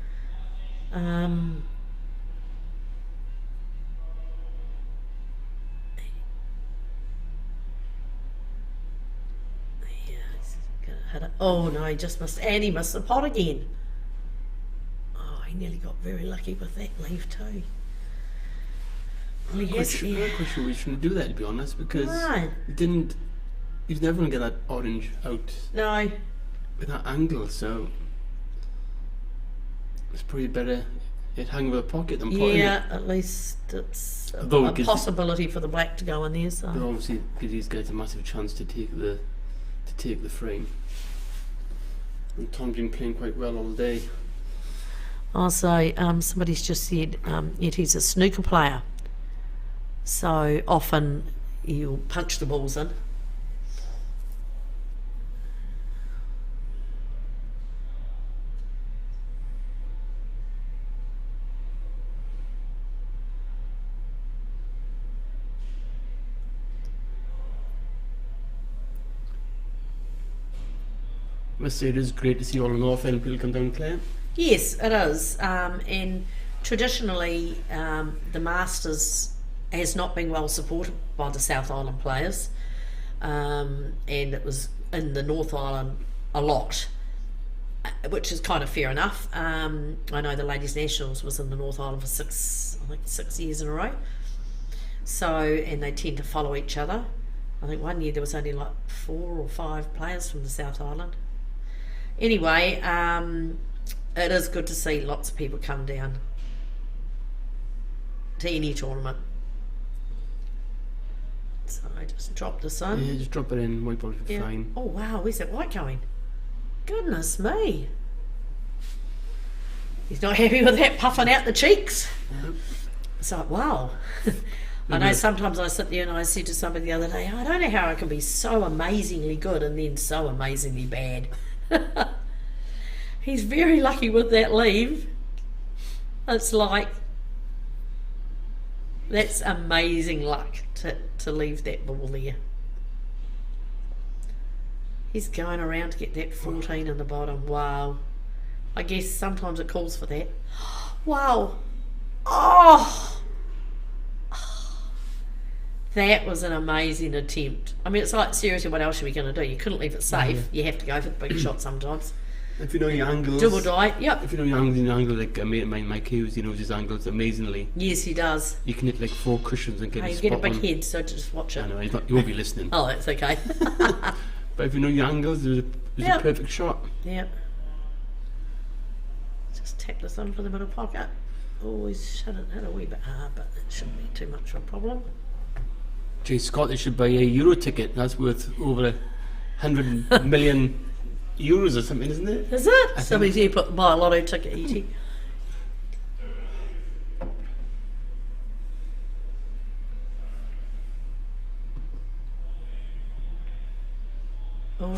yeah, he's gonna hit it. Oh no, he just missed, and he missed the pot again. Oh, he nearly got very lucky with that leave too. Well, he has, I'm not quite sure we shouldn't do that, to be honest, because No. he's never going to get that orange out No. with that angle, so it's probably better it hang with a pocket than putting Yeah, it. at least it's Although a it gives- possibility for the black to go in there. But So obviously give these guys a massive chance to take the frame. And Tom's been playing quite well all day. also, somebody's just said yet he's a snooker player. So often you'll punch the balls in. I must say it is great to see all the North Island people come down, Claire. Yes, it is. And traditionally, the Masters has not been well supported by the South Island players. And it in the North Island a lot, which is kind of fair enough. I know the Ladies Nationals was in the North Island for 6 years in a row. So, and they tend to follow each other. I think one year there was only like 4 or 5 players from the South Island. Anyway, it is good to see lots of people come down to any tournament. So I just drop this in. Yeah, just drop it in, white ball will be fine. Oh wow, where's that white going? Goodness me. He's not happy with that puffing out the cheeks. Nope. It's like, wow. I know sometimes I sit there and I said to somebody the other day, I don't know how I can be so amazingly good and then so amazingly bad. He's very lucky with that leave. It's like, that's amazing luck to leave that ball there. He's going around to get that 14 in the bottom. Wow. I guess sometimes it calls for that. Wow. Oh! That was an amazing attempt. I mean, it's like, seriously, what else are we going to do? You couldn't leave it safe. You have to go for the big shot sometimes. If you know your angles. Do or die, yep. If you know your angles, like a mate of mine, Mike Hughes, he knows his angles amazingly. Yes, he does. You can hit like 4 cushions and get a You spot get a big on. head, so just watch it. I know, he won't be listening. Oh, that's okay. But if you know your angles, there's a perfect shot. Yep. Just tap this into the middle pocket. Always shut it in a wee bit hard, but it shouldn't be too much of a problem. Gee, Scotland should buy a Euro ticket. That's worth over 100 million euros or something, isn't it? Is it? Somebody's here buy a lotto ticket, E.T. Oh!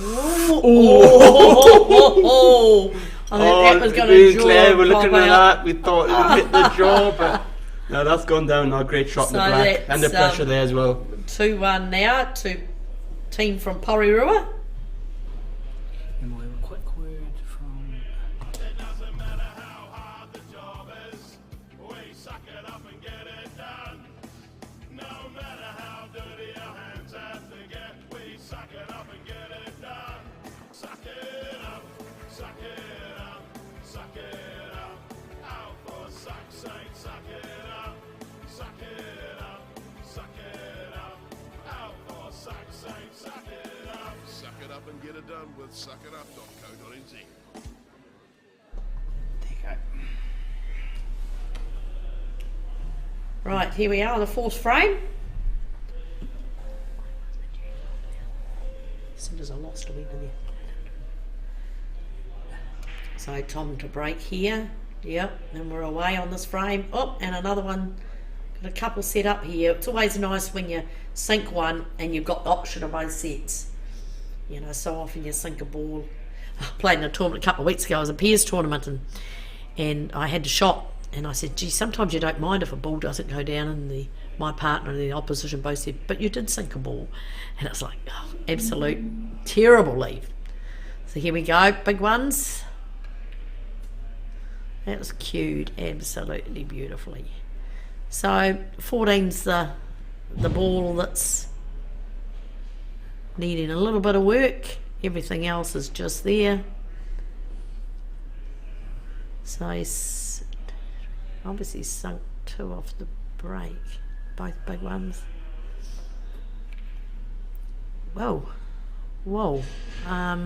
I think that was going to draw. Claire, we're looking at that. We thought it would hit the jaw, but no, that's gone down. A great shot in the black, and the pressure there as well. 2-1 now to team from Porirua. And we'll have a quick word from. It doesn't matter how hard the job is, we suck it up and get it done. No matter how dirty our hands have to get, we suck it up and get it done. Suck it up, suck it up, suck it up. Out for suck's sake, suck it up, suck it up, suck it up. Out for suck's sake, suck it up. Suck it up and get it done with suckitup.co.nz. There you go. Right, here we are, the 4th frame. So there's a loss to win in there. So Tom to break here. Yep, and we're away on this frame. Oh, and another one. Got a couple set up here. It's always nice when you sink one and you've got the option of both sets. You know, so often you sink a ball. I played in a tournament a couple of weeks ago. It was a Peers tournament, and I had the shot. And I said, gee, sometimes you don't mind if a ball doesn't go down, and my partner and the opposition both said, but you did sink a ball. And it's like, oh, absolute terrible leave. So here we go, big ones. That was cued absolutely beautifully. So 14's the ball that's needing a little bit of work. Everything else is just there. So he's obviously sunk 2 off the break, both big ones. Whoa. I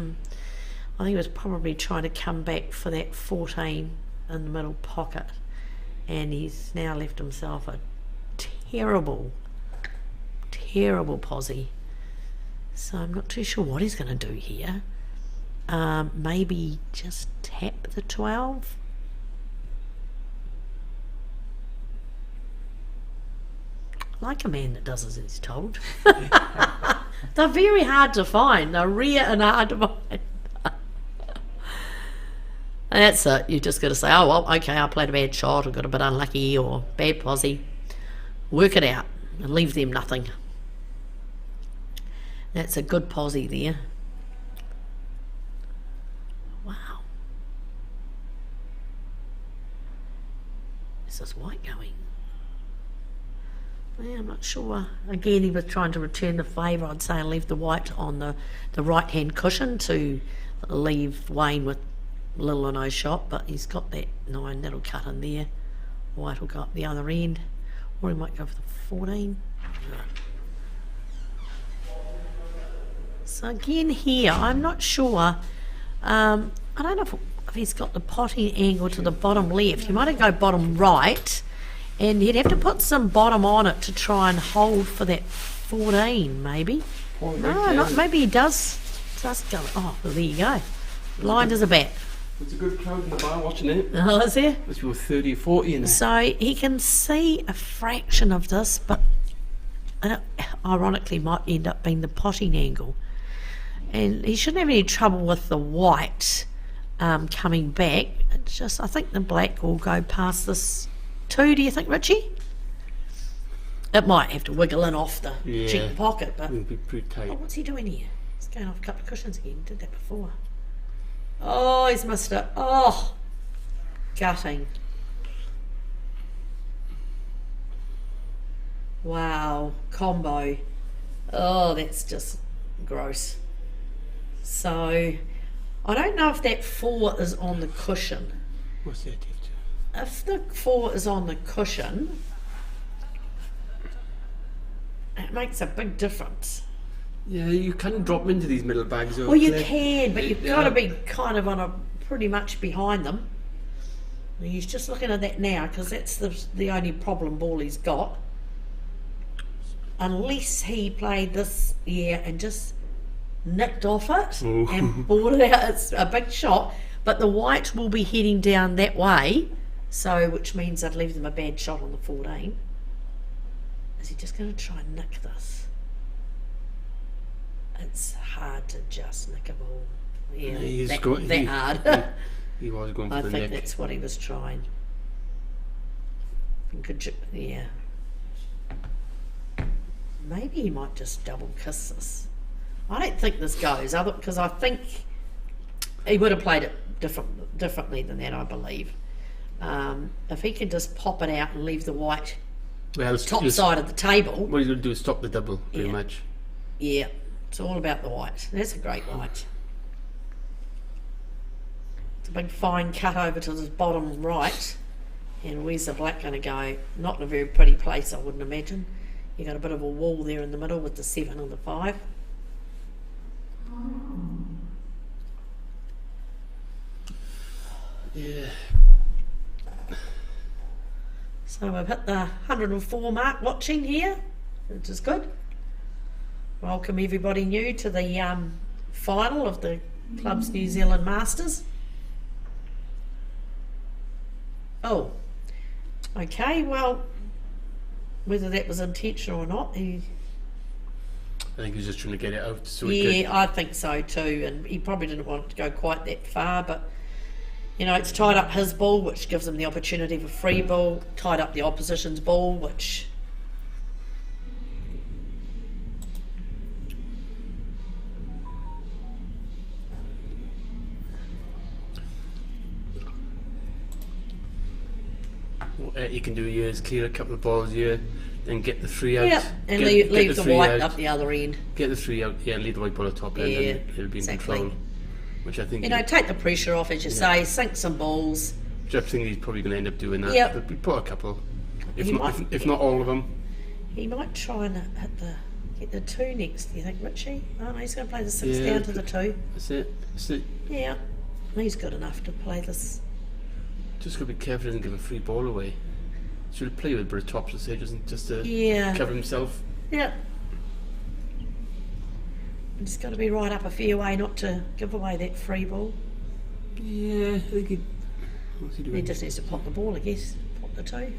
think he was probably trying to come back for that 14 in the middle pocket, and he's now left himself a terrible posse. So I'm not too sure what he's going to do here. Maybe just tap the 12. Like a man that does as he's told. They're very hard to find. They're rare and hard to find. And that's it. You just got to say, oh, well, okay, I played a bad shot, or got a bit unlucky, or bad posse. Work it out and leave them nothing. That's a good posse there. Wow. This is white going. Yeah, I'm not sure. Again, he was trying to return the favour, I'd say, and leave the white on the right-hand cushion to leave Wayne with little or no shot, but he's got that 9, that'll cut in there. White will go up the other end, or he might go for the 14. So again here, I'm not sure. I don't know if he's got the potting angle to the bottom left. He might have go bottom right, and he'd have to put some bottom on it to try and hold for that 14, maybe. No, not, maybe he does go. Oh, well, there you go. Blind as a bat. There's a good crowd in the bar watching it. Oh, is there? There's about 30 or 40 in there. So he can see a fraction of this, but ironically might end up being the potting angle. And he shouldn't have any trouble with the white coming back. It's just, I think the black will go past this 2, do you think, Richie? It might have to wiggle in off the cheek pocket, but... It'll be pretty tight. Oh, what's he doing here? He's going off a couple of cushions again. Did that before. Oh, he's missed it. Oh, gutting. Wow, combo. Oh, that's just gross. So, I don't know if that 4 is on the cushion. What's that? If the 4 is on the cushion, it makes a big difference. Yeah, you can drop into these middle bags. Well, you can, but you've got to be kind of on a pretty much behind them. He's just looking at that now because that's the only problem ball he's got. Unless he played this and just nicked off it and bought it out. It's a big shot, but the white will be heading down that way, so which means I'd leave them a bad shot on the 14. Is he just going to try and nick this? It's hard to just nick a ball. Yeah, that hard. He was going for I the think nick. that's what he was trying. Yeah. Maybe he might just double kiss this. I don't think this goes, because I think he would have played it differently than that, I believe. If he can just pop it out and leave the white top side of the table. What he's going to do is stop the double, pretty much. Yeah, it's all about the white. That's a great white. It's a big fine cut over to the bottom right. And where's the black going to go? Not in a very pretty place, I wouldn't imagine. You got a bit of a wall there in the middle with the 7 and the 5. Yeah. So we've hit the 104 mark watching here, which is good. Welcome everybody new to the final of the Club's New Zealand Masters. Oh, okay, well, whether that was intentional or not, I think he was just trying to get it out. So I think so too, and he probably didn't want it to go quite that far, but you know, it's tied up his ball, which gives him the opportunity for free ball, tied up the opposition's ball, which what he can do here is clear a couple of balls here, then get the 3 out. yeah, and leave the white up the other end. Get the 3 out, leave the white ball at top end, and he'll be in control. Which I think, you know, take the pressure off, as you say, sink some balls. Which I think he's probably going to end up doing that. Yep. But we put a couple, if He not all of them. He might try and get the 2 next, do you think, Richie? Oh no, he's going to play the 6 down to the 2. That's it. Yeah, he's good enough to play this. Just got to be careful he doesn't give a free ball away. Should play with a bit of tops, so he doesn't just cover himself. Yeah. Just got to be right up a fair way not to give away that free ball. Yeah, I think what's he doing? He just needs to pop the ball, I guess. Pop the 2.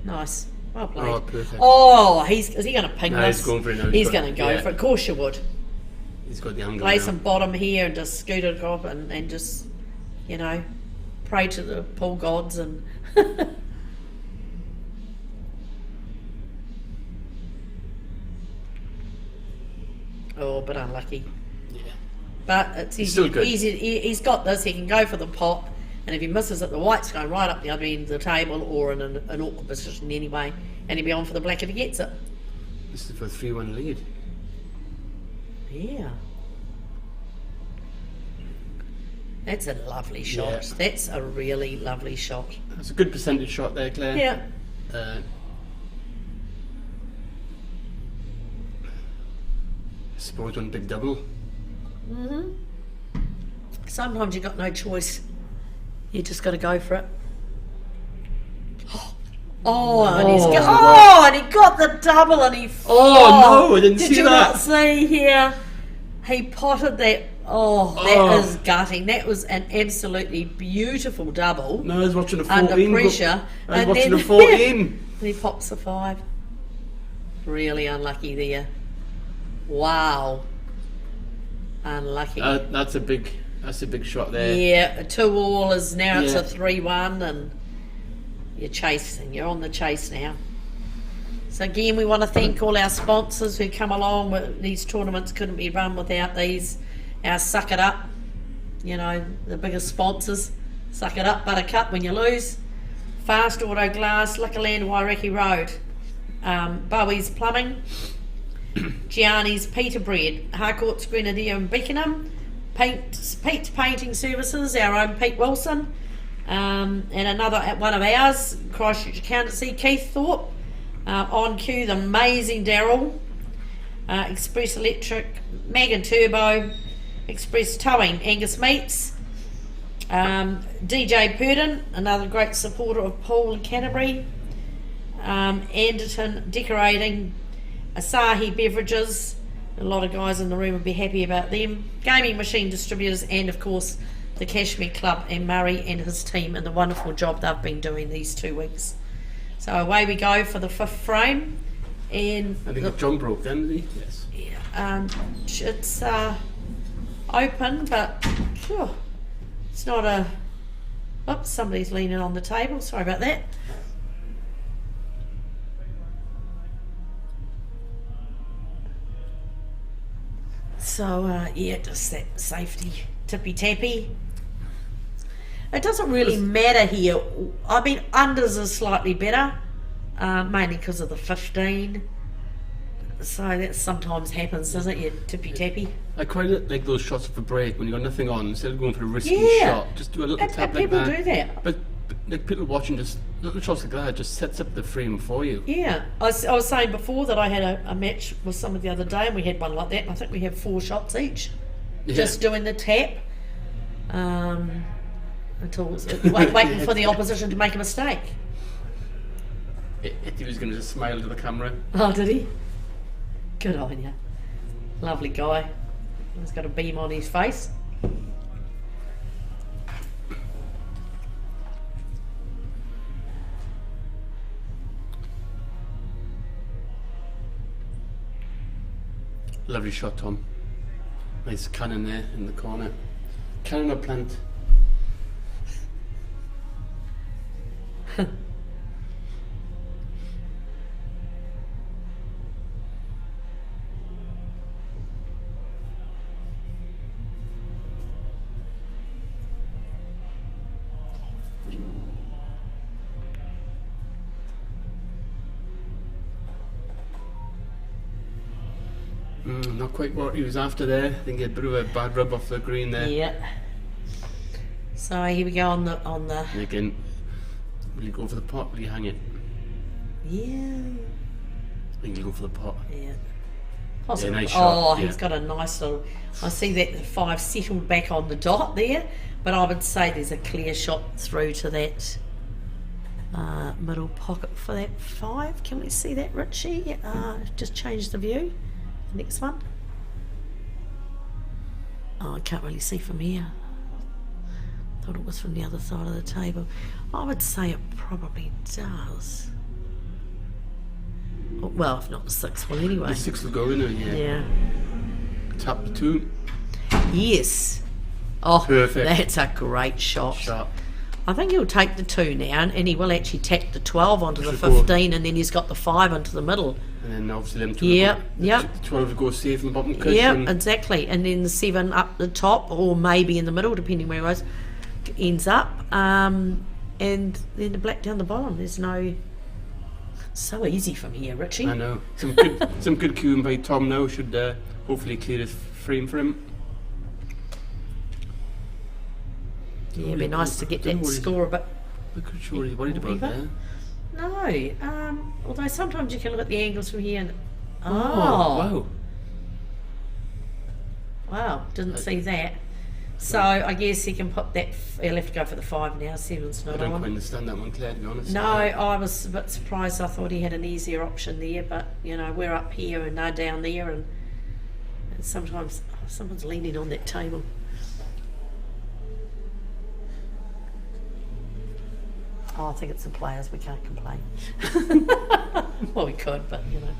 Nice. Well played. Oh, perfect. Oh, is he going to ping this? He's going for it now. He's going to go for it. Of course you would. He's got the angle Play now. some bottom here and just scoot it off and just, you know, pray to the pool gods and... Oh, but unlucky. Yeah. But it's easy. Still good. He's got this. He can go for the pop, and if he misses it, the white's going right up the other end of the table or in an awkward position anyway. and he'll be on for the black if he gets it. This is for a 3-1 lead. Yeah. That's a lovely shot. Yeah. That's a really lovely shot. That's a good percentage shot there, Claire. Yeah. I suppose on big double. Sometimes you've got no choice. You just got to go for it. And he got the double and he Oh, no, I didn't see that. Did you not see here? He potted that. That is gutting. That was an absolutely beautiful double. No, I was watching a 14. Under pressure. I was watching a 14. And he pops a 5. Really unlucky there. Wow. Unlucky. That's a big shot there. Yeah, a 2-all is now it's Yeah. a 3-1 and you're chasing. You're on the chase now. So again, we want to thank all our sponsors who come along. With these tournaments couldn't be run without these. Our Suck It Up, the biggest sponsors. Suck It Up, Buttercup when you lose. Fast Auto Glass, Liquorland, Waireki Road. Bowie's Plumbing. Gianni's Peter Bread. Harcourt's Grenadier and Beckenham. Pete's Painting Services, our own Pete Wilson. And another one of ours, Christchurch Accountancy, Keith Thorpe. On cue, the amazing Daryl. Express Electric, Mag & Turbo. Express Towing, Angus Meats. DJ Purdon, another great supporter of Paul and Canterbury. Anderton Decorating. Asahi Beverages. A lot of guys in the room would be happy about them. Gaming Machine Distributors, and of course the Cashmere Club and Murray and his team, and the wonderful job they've been doing these 2 weeks. So away we go for the 5th frame. And I think John broke then, did he? Yes. yeah, it's open, but phew, it's not a... Oops, somebody's leaning on the table. Sorry about that. So, just that safety tippy-tappy. It doesn't really matter here. I mean, unders are slightly better, mainly because of the 15. So that sometimes happens, doesn't it? You tippy-tappy. I quite like those shots for break when you've got nothing on. Instead of going for a risky shot, just do a little tap like people that. do that. But like people watching, just little shots like that just sets up the frame for you. Yeah, I was saying before that I had a match with someone the other day, and we had one like that, and I think we had 4 shots each. Yeah. Just doing the tap. Until waiting for the opposition to make a mistake. He was going to just smile to the camera. Oh, did he? Good on you. Lovely guy. He's got a beam on his face. Lovely shot, Tom. Nice cannon there in the corner. Cannon or plant? Not quite what he was after there. I think he had a bit of a bad rub off the green there. Yeah. So here we go on the. And again, will you go for the pot? Will you hang it? Yeah. I think you go for the pot. Yeah. Possibly. Yeah, nice shot. He's got a nice little. I see that the 5 settled back on the dot there, but I would say there's a clear shot through to that middle pocket for that 5. Can we see that, Richie? Just change the view. The next one. Oh, I can't really see from here. Thought it was from the other side of the table. I would say it probably does. Well, if not the 6 will anyway. The 6 will go in there, yeah. Yeah. Tap the 2. Yes. Oh, Perfect. That's a great shot. I think he'll take the 2 now, and he will actually tap the 12 onto the 15, and then he's got the 5 into the middle. And then obviously them 2 the 12 will go safe in bottom cushion. Yeah, exactly. And then the 7 up the top, or maybe in the middle, depending where it goes, ends up. And then the black down the bottom. There's no So easy from here, Richie. I know. Some good cueing by Tom now should hopefully clear this frame for him. Yeah, it'd be nice to get that score a bit. I'm not sure he's worried about that. No, although sometimes you can look at the angles from here and... Wow. Wow, didn't see that. So I guess he can put that... He'll have to go for the 5 now, 7's not I don't on. quite understand that one, Claire, to be honest. No, I was a bit surprised. I thought he had an easier option there, but, you know, we're up here and they're down there, and sometimes someone's leaning on that table. Oh, I think it's the players. We can't complain. Well, we could, but, you know.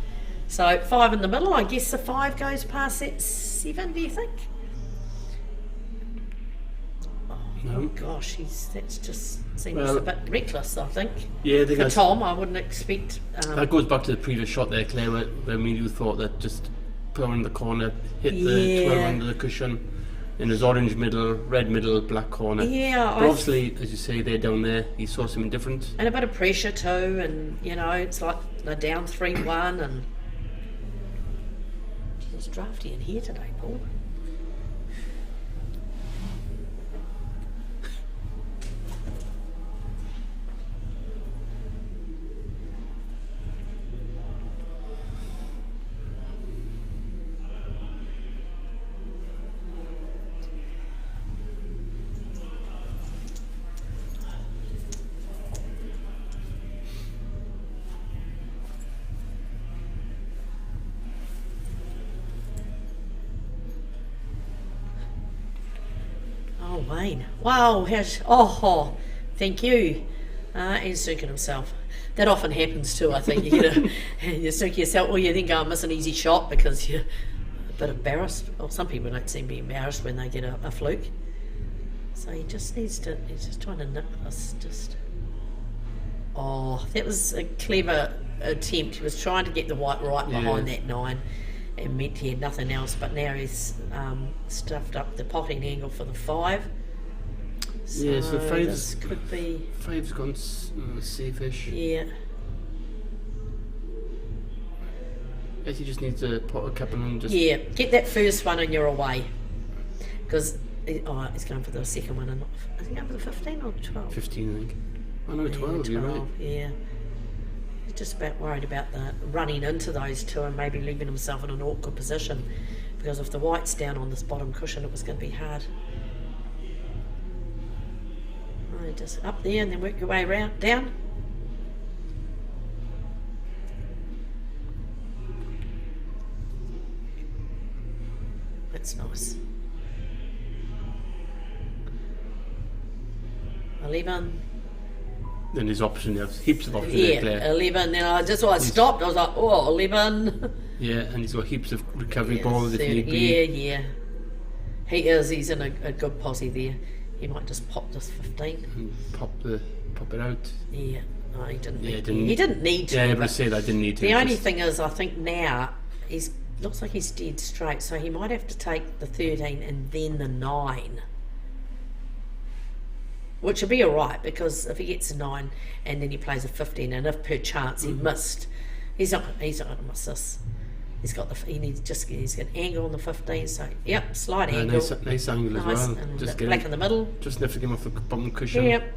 So 5 in the middle. I guess the 5 goes past that 7, do you think? Oh gosh, that just seems a bit reckless, I think. Yeah, for Tom, I wouldn't expect... that goes back to the previous shot there, Claire, where me and you thought that just put him in the corner, hit the 12 under the cushion. In his orange middle, red middle, black corner. Yeah, but obviously, as you say, they're down there. He saw something different. And a bit of pressure too, and you know, it's like they're down 3-1, and it's drafty in here today, Paul. Wayne. Wow, thank you. He's circling himself. That often happens too, I think. You circle yourself, or you think, I miss an easy shot because you're a bit embarrassed. Well, some people don't seem to be embarrassed when they get a fluke. So he just needs to, he's just trying to nip this. That was a clever attempt. He was trying to get the white right behind that 9. It meant he had nothing else, but now he's stuffed up the potting angle for the 5. So yeah, so 5's this could be... 5's gone safe-ish. Yeah. I guess he just needs to put a couple in. Yeah, get that first one and you're away. Because he's going for the second one, and not... Is he going for the 15 or 12? 15, I think. Oh no, 12, you're right. Yeah. He's just about worried about the running into those two and maybe leaving himself in an awkward position, because if the white's down on this bottom cushion, it was going to be hard. Right, just up there and then work your way around down. That's nice. 11. Then there's there's heaps of options Yeah, there, Claire. 11. Then I stopped. I was like, 11. Yeah, and he's got heaps of recovery balls if need be. Yeah. He's in a good posse there. He might just pop this 15. And pop it out. Yeah. No, he didn't. Yeah, he didn't need to. Yeah, but I said I didn't need to. The only thing is, I think now looks like he's dead straight, so he might have to take the 13 and then the 9. Which would be alright, because if he gets a 9 and then he plays a 15, and if per chance he missed, he's not going to miss this. He's got he's got an angle on the 15, so yep, slight angle. Nice angle as well. And just black in the middle. Just lifting him off the bottom cushion. Yep.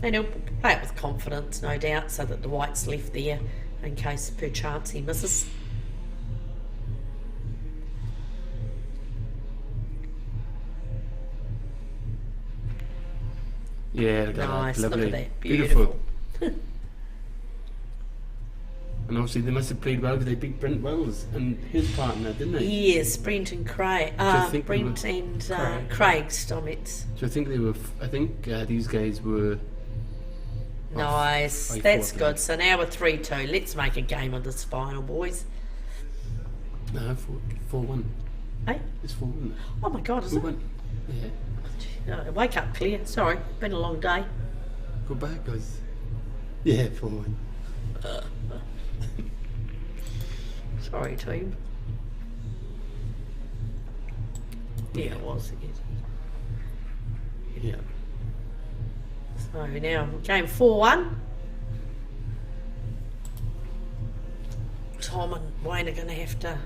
And he'll play it with confidence, no doubt, so that the white's left there in case per chance he misses. Yeah, look at Nice, that. Lovely. look at that. Beautiful. And obviously they must have played well because they beat Brent Wells and his partner, didn't they? Yes, Brent and Craig. Brent and Craig Stomets. So I think they were. I think these guys were. Nice, that's good. So now we're 3-2. Let's make a game of this final, boys. No, 4-1. Hey? It's 4-1. Oh my God, is it? 4-1. Yeah. Wake up, Claire. Sorry, been a long day. Go back, guys. Yeah, 4-1. Sorry, team. Yeah, it was. Yeah. So now game 4-1. Tom and Wayne are going to have to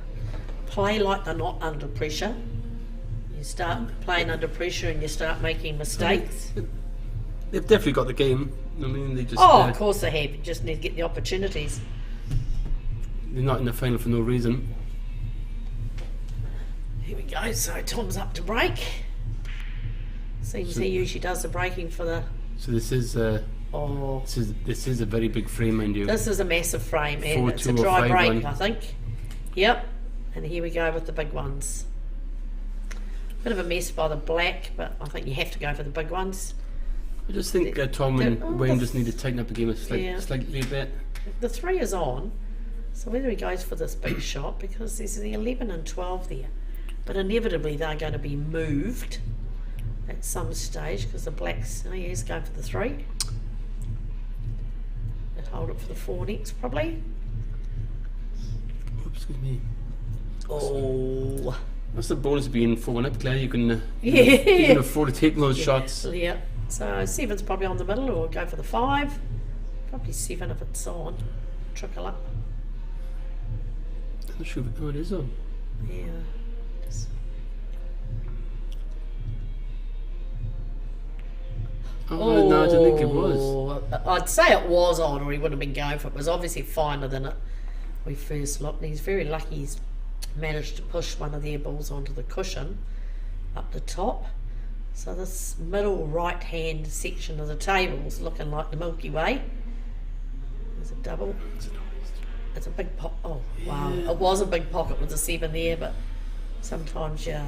play like they're not under pressure. You start playing under pressure and you start making mistakes. They've definitely got the game. I mean, they just. Of course they have. You just need to get the opportunities. They're not in the final for no reason. Here we go. So Tom's up to break. Seems he usually does the breaking for the. So this is. This is a very big frame, mind you. This is a massive frame, and 4, it's 2 a or dry 5 break, one. I think. Yep. And here we go with the big ones. Bit of a mess by the black, but I think you have to go for the big ones. I just think Tom and Wayne just need to tighten up the game slightly a bit. The 3 is on, so whether he goes for this big shot, because there's the 11 and 12 there, but inevitably they're going to be moved at some stage because the blacks. Oh, he's going for the 3. And hold it for the 4 next, probably. Oops, excuse me. Oh. That's the bonus of being 4-1 up, Claire. You can afford to take those shots. Yeah. So 7's probably on the middle, or go for the 5. Probably 7 if it's on. Trickle up. I'm not sure if it is on. Yeah. No, I don't think it was. I'd say it was on, or he would have been going for it. It was obviously finer than it we first looked. And he's very lucky he's managed to push one of their balls onto the cushion up the top. So this middle right hand section of the table is looking like the Milky Way. There's a double. It's a big pocket. Oh wow, it was a big pocket with the 7 there, but sometimes you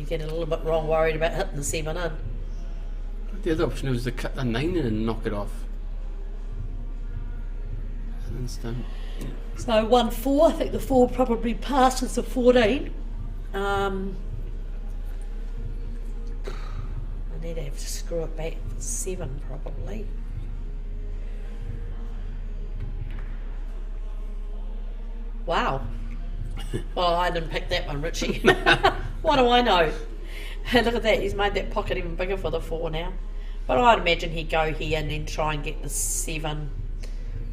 get a little bit wrong, worried about hitting the 7 in. The other option was to cut the 9 in and knock it off. And then stamp. So 1-4, I think the 4 probably passes the 14. I need to have to screw it back for 7 probably. Wow. Well, I didn't pick that one, Richie. What do I know? Look at that, he's made that pocket even bigger for the 4 now. But I'd imagine he'd go here and then try and get the 7.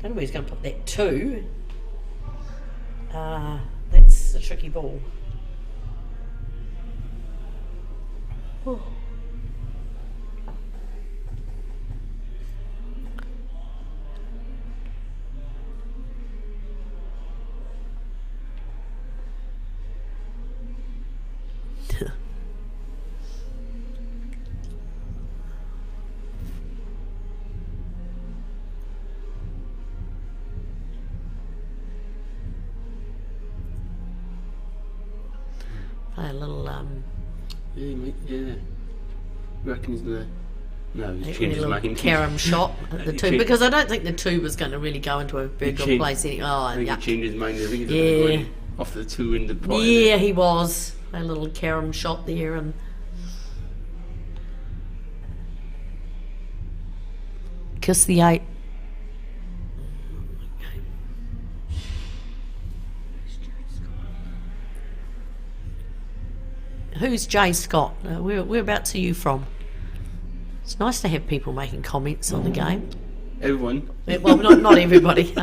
Don't know where he's going to put that 2. That's a tricky ball. Oh. A little Yeah. Reckon he's there. No, he's a changed his little mind. carom shot at the 2, because I don't think the 2 was going to really go into a very good place anyway. I think Oh, he changed his mind. I think he's going off the 2 in the pot. yeah, he was. A little carom shot there, and kiss the 8. Who's Jay Scott? Whereabouts are you from? It's nice to have people making comments on the game. Everyone. Well, not everybody.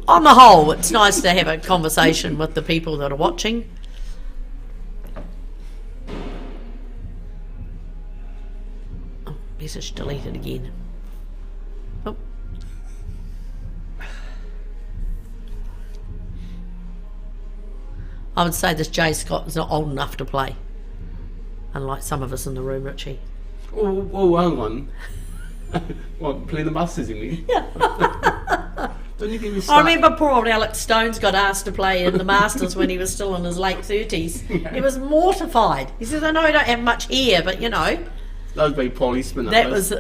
On the whole, it's nice to have a conversation with the people that are watching. Oh, message deleted again. Oh. I would say this Jay Scott is not old enough to play, unlike some of us in the room, Richie. Oh, hang on. What, play the Masters, you mean? Yeah. Don't you give me I start? remember poor old Alex Stones got asked to play in the Masters when he was still in his late 30s. He was mortified. He says, I know I don't have much hair, but you know. That was by Paul Eastman. That was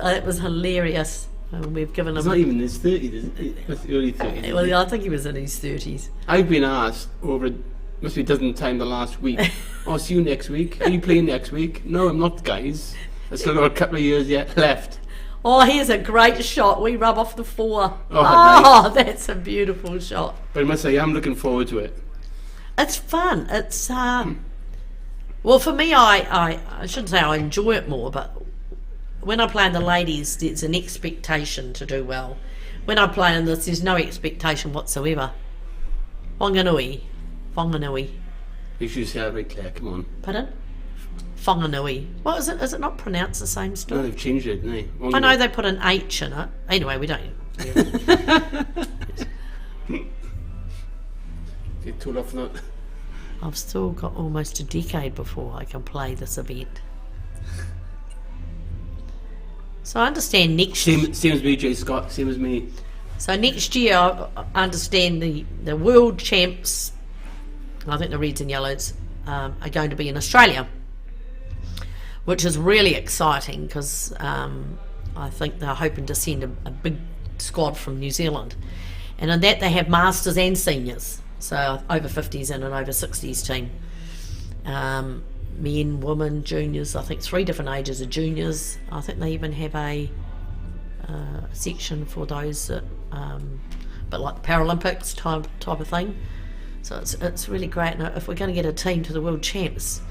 hilarious. We've given It's him... not even in his 30s, is it? It's early 30s. Well, I think he was in his 30s. I've been asked over, must be a dozen times the last week, I'll see you next week. Are you playing next week? No, I'm not, guys. I've still got a couple of years yet left. Oh, here's a great shot. We rub off the 4. Oh, nice. That's a beautiful shot. But I must say, I'm looking forward to it. It's fun. It's well, for me, I shouldn't say I enjoy it more, but when I play in the ladies, there's an expectation to do well. when I play in this, there's no expectation whatsoever. Whanganui. You should say that right, Claire, come on. Pardon? Whanganui. What is it? Is it not pronounced the same No, still? they've changed it, no. I know they put an H in it. Anyway, we don't. Get told off that. I've still got almost a decade before I can play this event. So I understand next year. Same as me, Jay Scott, same as me. So next year, I understand the world champs, I think the Reds and Yellows, are going to be in Australia, which is really exciting because I think they're hoping to send a big squad from New Zealand. And in that, they have Masters and Seniors, so over 50s and an over 60s team. Men, women, juniors, I think 3 different ages of juniors. I think they even have a section for those that, but like the Paralympics type of thing. So it's really great. Now, if we're going to get a team to the World Champs,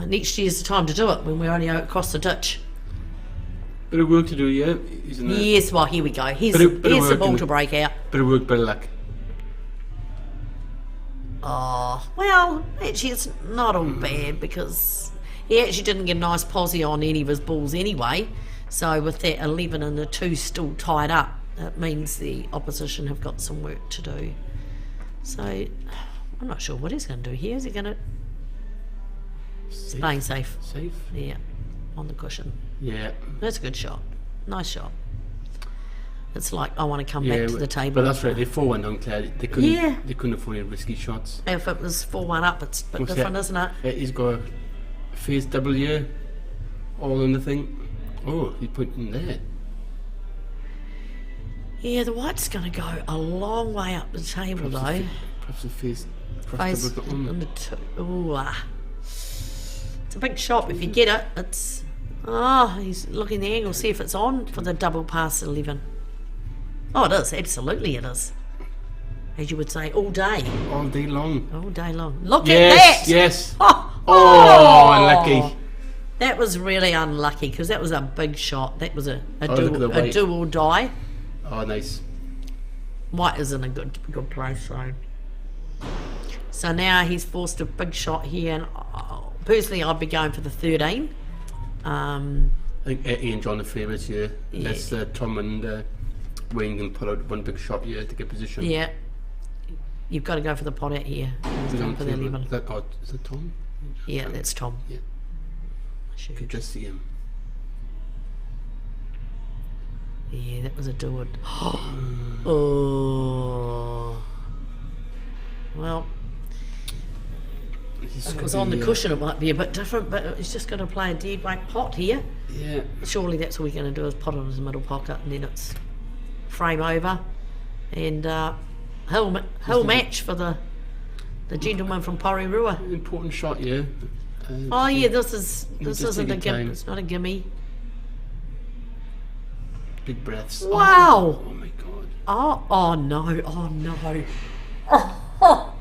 next year's the time to do it when we're only across the ditch. Bit of work to do, yeah? Isn't it? Yes, well, here we go. Here's Bit of the ball work, to break out. Bit of work, bit of luck. Oh, well, actually it's not all bad because he actually didn't get a nice posse on any of his balls anyway. So with that 11 and the 2 still tied up, it means the opposition have got some work to do. So I'm not sure what he's going to do here. Is he going to... Playing safe. Safe? Yeah, on the cushion. Yeah. That's a good shot. Nice shot. It's like I want to come back to the table. But that's right, they 4-1 down, Claire. They couldn't afford any risky shots. If it was 4-1 up, it's a bit different, isn't it? Yeah, he's got a face double here, all in the thing. Oh, he's pointing there. Yeah, the white's going to go a long way up the table, though. Perhaps the face On the 2. Ooh, it's a big shot. If you get it, it's... Oh, he's looking the angle, see if it's on for the double pass 11. Oh, it is. Absolutely it is. As you would say, all day. All day long. All day long. Look at that! Yes, Oh, unlucky. That was really unlucky because that was a big shot. That was a white. do or die. Oh, nice. White is in a good place, so now he's forced a big shot here, and personally I'd be going for the 13. I think Eddie and John are favourites here. Yeah. Unless Tom and Wayne can pull out one big shot here to get position. Yeah, you've got to go for the pot out here. He's going for the 11. Is that Tom? Yeah, that's Tom. Yeah. Sure. You could just see him. Yeah, that was a do it. Oh. Well, if it was on the cushion, it might be a bit different, but he's just going to play a dead weight pot here. Yeah. Surely that's all we're going to do is pot it in his middle pocket, and then it's frame over. And hill match for the gentleman from Porirua. Important shot, yeah. Oh yeah, this isn't a gimme. time. It's not a gimme. Big breaths. Wow. Oh my god. Oh no. Oh no. Oh.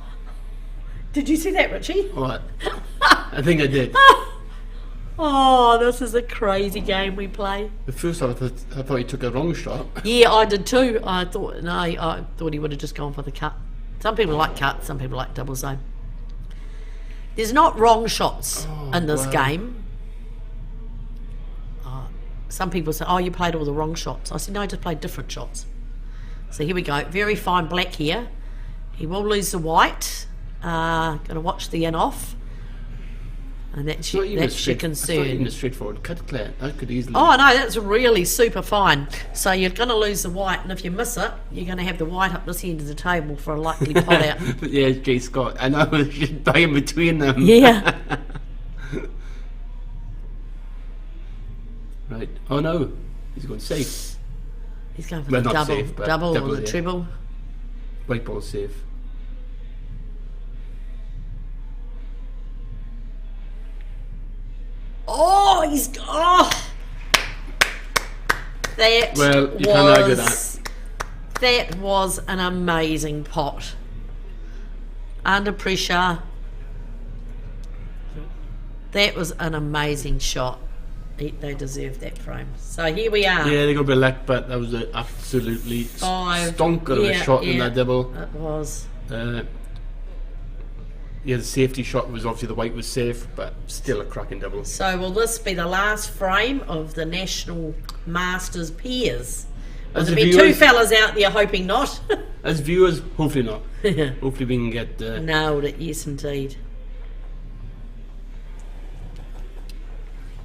Did you see that, Richie? What? I think I did. Oh, this is a crazy game we play. The first time I thought he took a wrong shot. Yeah, I did too. I thought he would have just gone for the cut. Some people like cut, some people like double zone. There's not wrong shots in this game. Some people say, oh, you played all the wrong shots. I said, no, I just played different shots. So here we go. Very fine black here. He will lose the white. Going to watch the in off. And that's your concern. It's not even a straightforward cut, Claire. That could easily... Oh, no, that's really super fine. So you're going to lose the white, and if you miss it, you're going to have the white up this end of the table for a likely pot out. Yeah, Jay Scott. I know, just buy in between them. Yeah. Right. Oh, no. He's going safe. He's going for Well, the not double, safe, but double or double, the yeah. treble. White ball safe. Oh, he's... Oh! That Well, you can't argue that. That was an amazing pot. Under pressure. That was an amazing shot. they deserve that frame. So here we are. Yeah, they got a bit of luck, but that was an absolutely stonker of a shot in that double. It was. Yeah, the safety shot was obviously the white was safe, but still a cracking double. So will this be the last frame of the National Masters pairs? Will there be two fellas out there hoping not? As viewers, hopefully not. Hopefully we can get... Nailed it, yes indeed.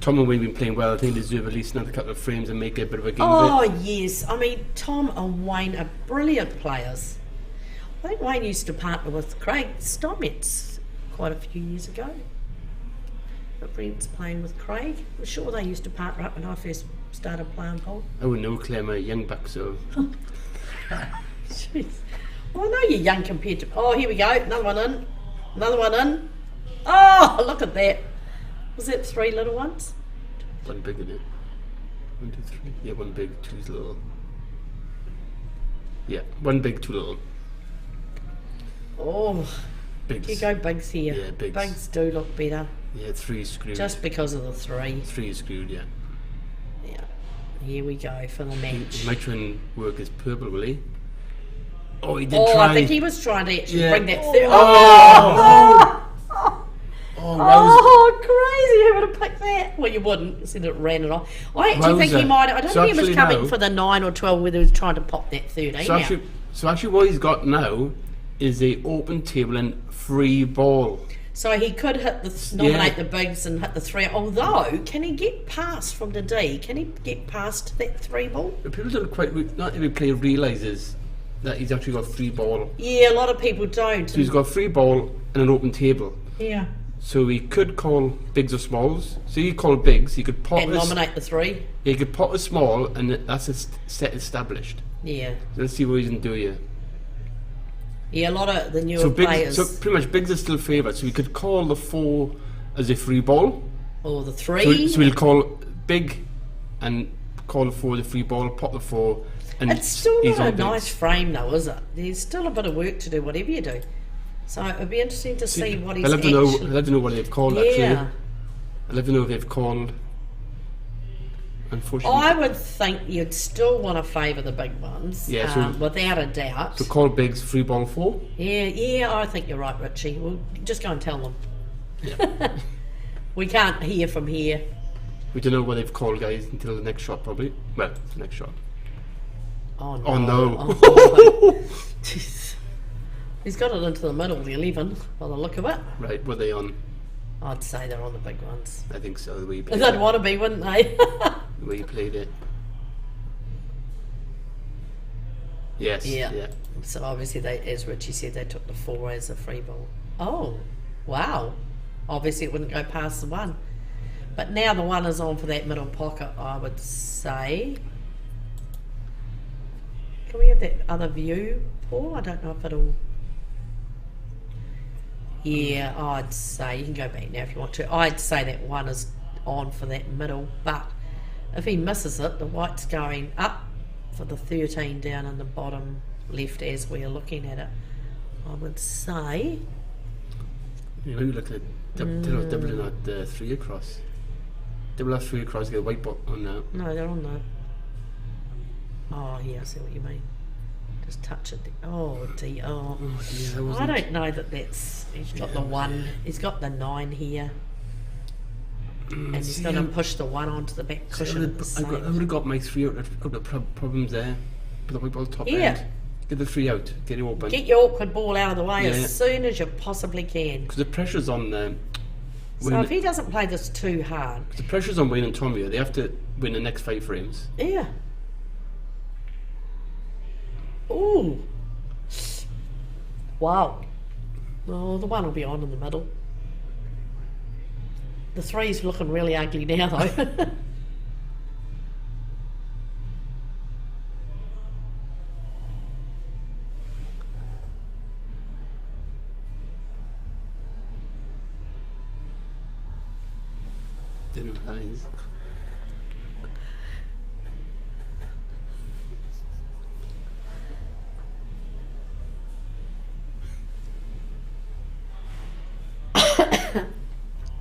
Tom and Wayne have been playing well. I think they deserve at least another couple of frames and make a bit of a game of it. Oh yes, I mean Tom and Wayne are brilliant players. I think Wayne used to partner with Craig Stomets quite a few years ago. But Brent's playing with Craig. I'm sure they used to partner up when I first started playing pool. I wouldn't know, Claire, I'm a young buck, so... Jeez. Well, I know you're young compared to... Oh, here we go. Another one in. Another one in. Oh, look at that. Was that 3 little ones? One big in it. 1, 2, 3. Yeah, one big, 2 little. Yeah, one big, 2 little. Oh, bigs. You go bigs here. Yeah, bigs. Bigs do look better. Yeah, 3 screwed. Just because of the 3. 3 screwed, yeah. Yeah. Here we go for the match. He might try and work his purple, will he? Oh, he did try. I think he was trying to actually bring that through. Crazy! Who would have picked that? Well, you wouldn't. You said it ran it off. I actually think he might. I don't think he was coming for the 9 or 12 where he was trying to pop that 13. So actually what he's got now is a open table and free ball. So he could hit nominate the bigs and hit the 3. Although, can he get past from the D? Can he get past that 3 ball? But people don't quite. Not every player realises that he's actually got free ball. Yeah, a lot of people don't. So he's got free ball and an open table. Yeah. So he could call bigs or smalls. So he called bigs. He could pot and nominate the 3. Yeah, he could pot a small, and that's a set established. Yeah. So let's see what he's going to do here. Yeah, a lot of the newer players. So pretty much bigs are still favoured. So we could call the 4 as a free ball. Or the 3. So we'll call big and call the 4 the free ball, pot the 4. And it's still not a nice frame though, is it? There's still a bit of work to do, whatever you do. So it'd be interesting to see what he's actually... I'd love to know what they've called, actually. I'd love to know if they've called... Unfortunately... I would think you'd still want to favour the big ones, without a doubt. So call bigs, free ball 4? Yeah, I think you're right, Richie. We'll just go and tell them. Yeah. We can't hear from here. We don't know what they've called, guys, until the next shot, probably. Well, the next shot. Oh no. Oh no. Oh, he's got it into the middle, the 11, by the look of it. Right, what are they on? I'd say they're on the big ones. I think so, the way you played They'd want to be, wouldn't they? The way you played it. Yes. Yeah. So obviously, they, as Richie said, they took the 4 as a free ball. Oh, wow. Obviously, it wouldn't go past the 1. But now the 1 is on for that middle pocket, I would say. Can we have that other view, Paul? I don't know if it'll... Yeah, I'd say, you can go back now if you want to. I'd say that 1 is on for that middle, but if he misses it, the white's going up for the 13 down in the bottom left as we're looking at it. I would say... Yeah, maybe look at doubling out 3 across. Double out 3 across, get a white ball on now. No, they're on that. Oh, yeah, I see what you mean. Just touch it. Oh, dear. Oh, dear, I don't know that that's... He's got the 1. He's got the 9 here. And he's going to push the 1 onto the back cushion. I would have got my 3 out. I've got the problems there. Put the white ball top end. Get the 3 out. Get it open. Get your awkward ball out of the way as soon as you possibly can. Because the pressure's on them. So if he doesn't play this too hard... The pressure's on Wayne and Tom here. They have to win the next 5 frames. Yeah. Ooh. Wow. Oh, the 1 will be on in the middle. The 3's looking really ugly now, though. Don't know what that is.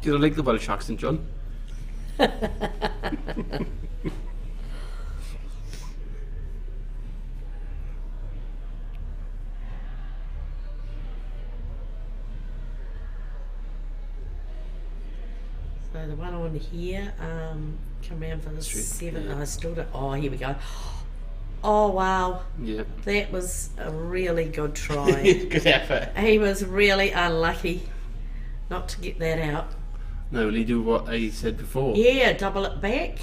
Do you like the Welsh accent, John? So the one on here, come around for the seven. yeah. I still don't. Oh, here we go. Oh wow, Yeah. that was a really good try. Good effort. He was really unlucky not to get that out. No, will he do what I said before? Yeah, double it back.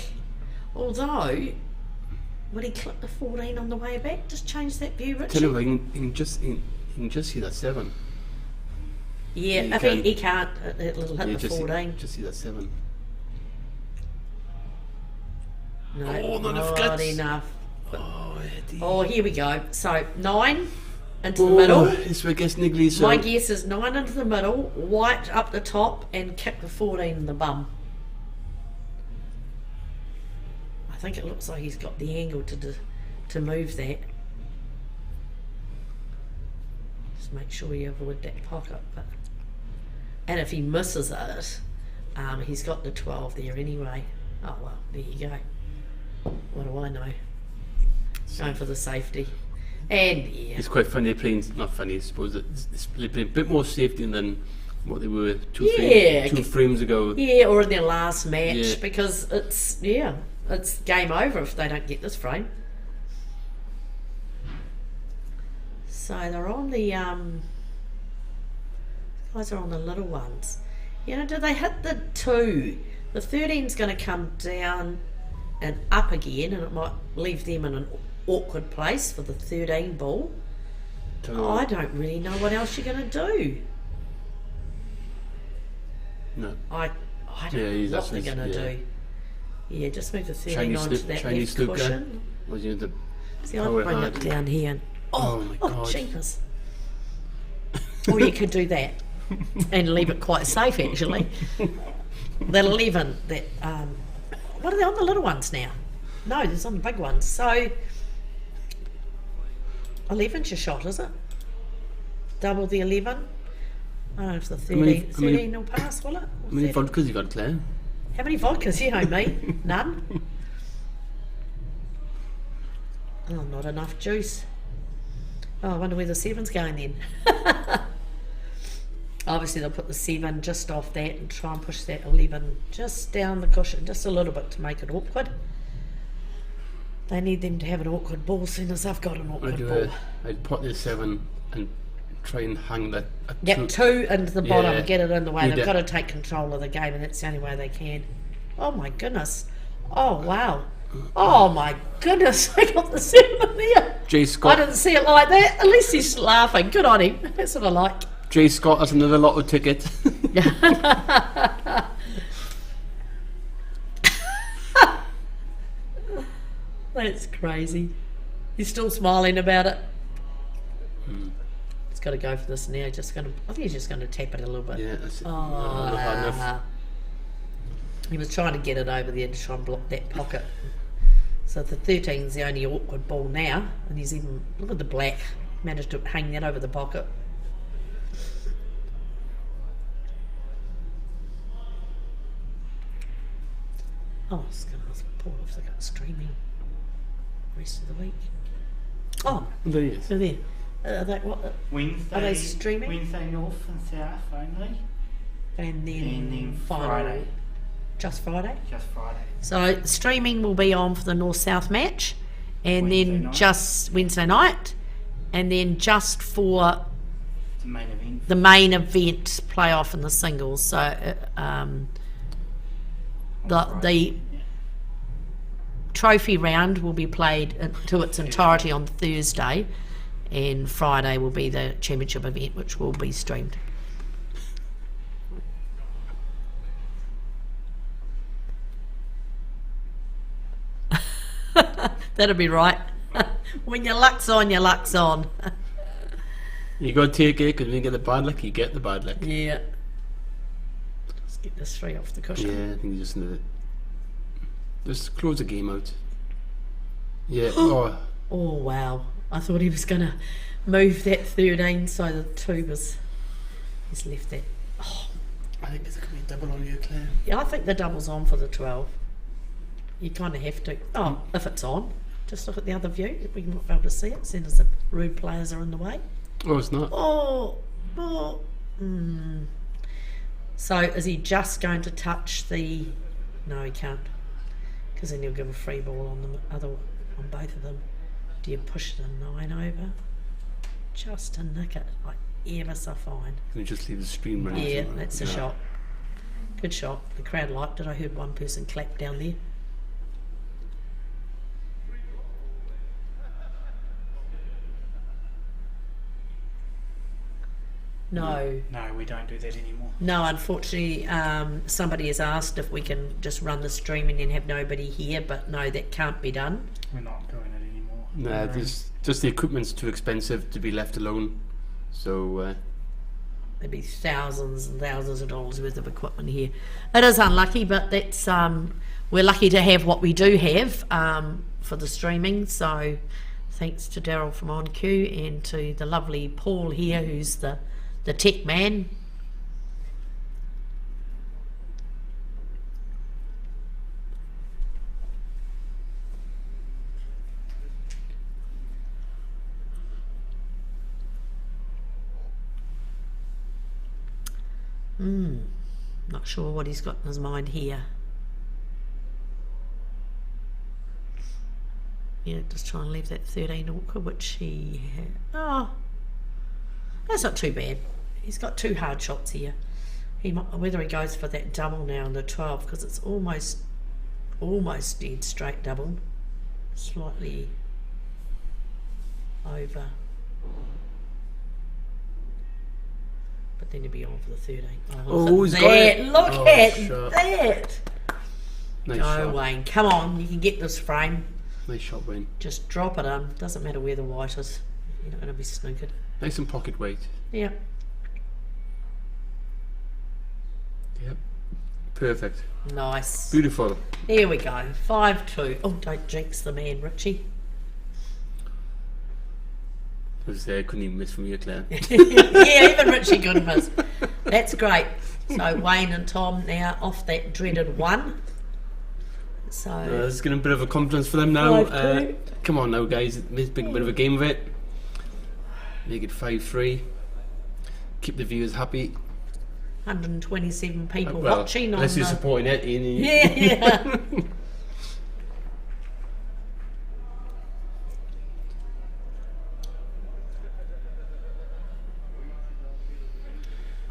Although, will he clip the 14 on the way back? Just change that view, Richie. Tell you what, you can just see that 7. Yeah, you if can. he can't, it'll hit Yeah, the 14. just see that 7. No, Oh, not enough not guts. enough. Oh, Eddie. Oh, here we go. So 9 into the Oh, middle. this way gets niggly. So My guess is 9 into the middle, white up the top, and kick the 14 in the bum. I think it looks like he's got the angle to move that. Just make sure you avoid that pocket. And if he misses it, he's got the 12 there anyway. Oh well, there you go. What do I know? Going for the safety. And yeah. it's quite funny playing. Not funny, I suppose. It's playing a bit more safety than what they were two frames ago. Yeah, or in their last match, Yeah. because it's game over if they don't get this frame. So they're on the guys are on the little ones. You know, do they hit the 2? The 13's going to come down and up again, and it might leave them in an awkward place for the 13 ball. I don't really know what else you're going to do. No. I don't know what they're going to do. Yeah, just move the 13 onto that Chinese left loop cushion. Was you the See, I'll power bring hard. it down here. And, Oh my God. jeepers. Or you could do that and leave it quite safe, actually. That 11, that what are they on the little ones now? No, there's on the big ones. So 11's your shot, is it? Double the 11. I don't know if the 13 will pass, will it? How many vodkas you got, Claire? How many vodkas? You know me. None. Oh, not enough juice. Oh, I wonder where the 7's going then. Obviously they'll put the 7 just off that and try and push that 11 just down the cushion, just a little bit to make it awkward. They need them to have an awkward ball soon as I've got an awkward ball. I'd put the 7 and try and hang that at Yep, 2 into the bottom and get it in the way. Need They've that. got to take control of the game, and that's the only way they can. Oh my goodness. Oh wow. Oh my goodness, I got the 7 in there. Jay I Scott. didn't see it like that. At least he's laughing. Good on him. That's what I like. Jay Scott has another lotto ticket. That's crazy. He's still smiling about it. He's got to go for this now. I think he's just going to tap it a little bit. Yeah, that's it. Oh, Not hard enough. he was trying to get it over there to try and block that pocket. So the 13's the only awkward ball now, and he's even, look at the black, managed to hang that over the pocket. Oh, it's going to pull off the streaming rest of the week. Oh, There he is. so there. Are Wednesday. they streaming? Wednesday North and South only. And then final, Friday. just Friday. Just Friday. So streaming will be on for the North-South match, and Wednesday then night. just Wednesday night, and then just for It's the main event. the main event playoff and the singles. So the trophy round will be played to its entirety on Thursday, and Friday will be the championship event, which will be streamed. That'll be right. When your luck's on, your luck's on. You got to take it because when you get the bad luck, you get the bad luck. Yeah. Let's get this 3 off the cushion. Yeah, I think you just need it. Just close the game out. Yeah. Oh, Oh wow. I thought he was going to move that 13 so the 2 was... He's left that. Oh, I think there's going to be a double on you, Claire. Yeah, I think the double's on for the 12. You kind of have to. Oh, if it's on, just look at the other view. We might be able to see it, seeing as the rude players are in the way. Oh, it's not. So is he just going to touch the... No, he can't. Because then he'll give a free ball on on both of them. Do you push the 9 over? Just to nick it, like ever so fine. Can you just leave the stream running? Yeah, that's a shot. Good shot. The crowd liked it. I heard one person clap down there. No. No, we don't do that anymore. No, unfortunately, somebody has asked if we can just run the streaming and have nobody here, but no, that can't be done. We're not doing it anymore. No, there's just the equipment's too expensive to be left alone. So There'd be thousands and thousands of dollars worth of equipment here. It is unlucky, but that's we're lucky to have what we do have for the streaming. So thanks to Daryl from OnQ and to the lovely Paul here, who's the tech man. Not sure what he's got in his mind here. Yeah, just trying to leave that 13 awkward, which he had. Oh, that's not too bad. He's got 2 hard shots here. He might, whether he goes for that double now on the 12, because it's almost dead straight double, slightly over. But then he'd be on for the 13. Oh, he's got it. Look at that. Nice Go, shot. Wayne. Come on, you can get this frame. Nice shot, Wayne. Just drop it on. Doesn't matter where the white is. You're not going to be snookered. Nice and pocket weight. Yeah. Yep. Perfect. Nice. Beautiful. Here we go. 5-2. Oh, don't jinx the man, Richie. Couldn't even miss from here, Claire. Yeah, even Richie couldn't miss. That's great. So Wayne and Tom now off that dreaded 1. So It's getting a bit of a confidence for them now. 5-2. Come on now, guys. Make a bit of a game of it. Make it 5-3. Keep the viewers happy. 127 people Well, watching on unless you're the... supporting it, Ian. Yeah.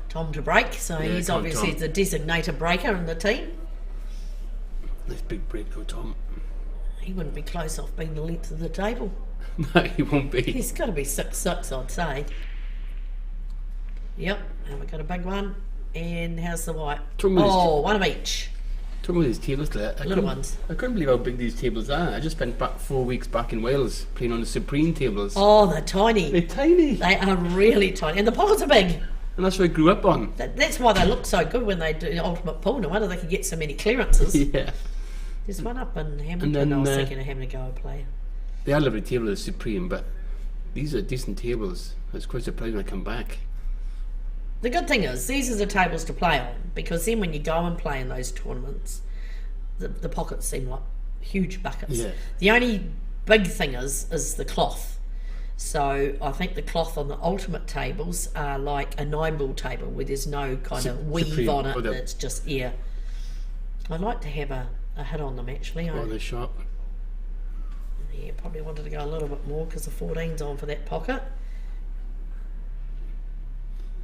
Tom to break, so Yeah, he's come on, obviously Tom. the designated breaker in the team. Nice big break though, Tom. He wouldn't be close off being the length of the table. No, he won't be. He's got to be 6-6, I'd say. Yep, and we've got a big one. And how's the white? Talking about Oh, one of each. Talking about these tables, Claire. Little ones. I couldn't believe how big these tables are. I just spent back 4 weeks back in Wales playing on the Supreme tables. Oh, they're tiny. They're tiny. They are really tiny. And the pockets are big. And that's what I grew up on. That's why they look so good when they do the ultimate pool. No wonder they can get so many clearances. Yeah. There's one up in Hamilton. then, I was thinking of having a go at player. They are lovely tables, the Supreme, but these are decent tables. I was quite surprised when I come back. The good thing is, these are the tables to play on, because then when you go and play in those tournaments, the pockets seem like huge buckets. Yeah. The only big thing is the cloth. So I think the cloth on the ultimate tables are like a 9-ball table where there's no kind of weave Supreme. on it. Oh, they're- It's just air. I'd like to have a hit on them actually. Oh, they're sharp. Yeah, probably wanted to go a little bit more because the 14's on for that pocket.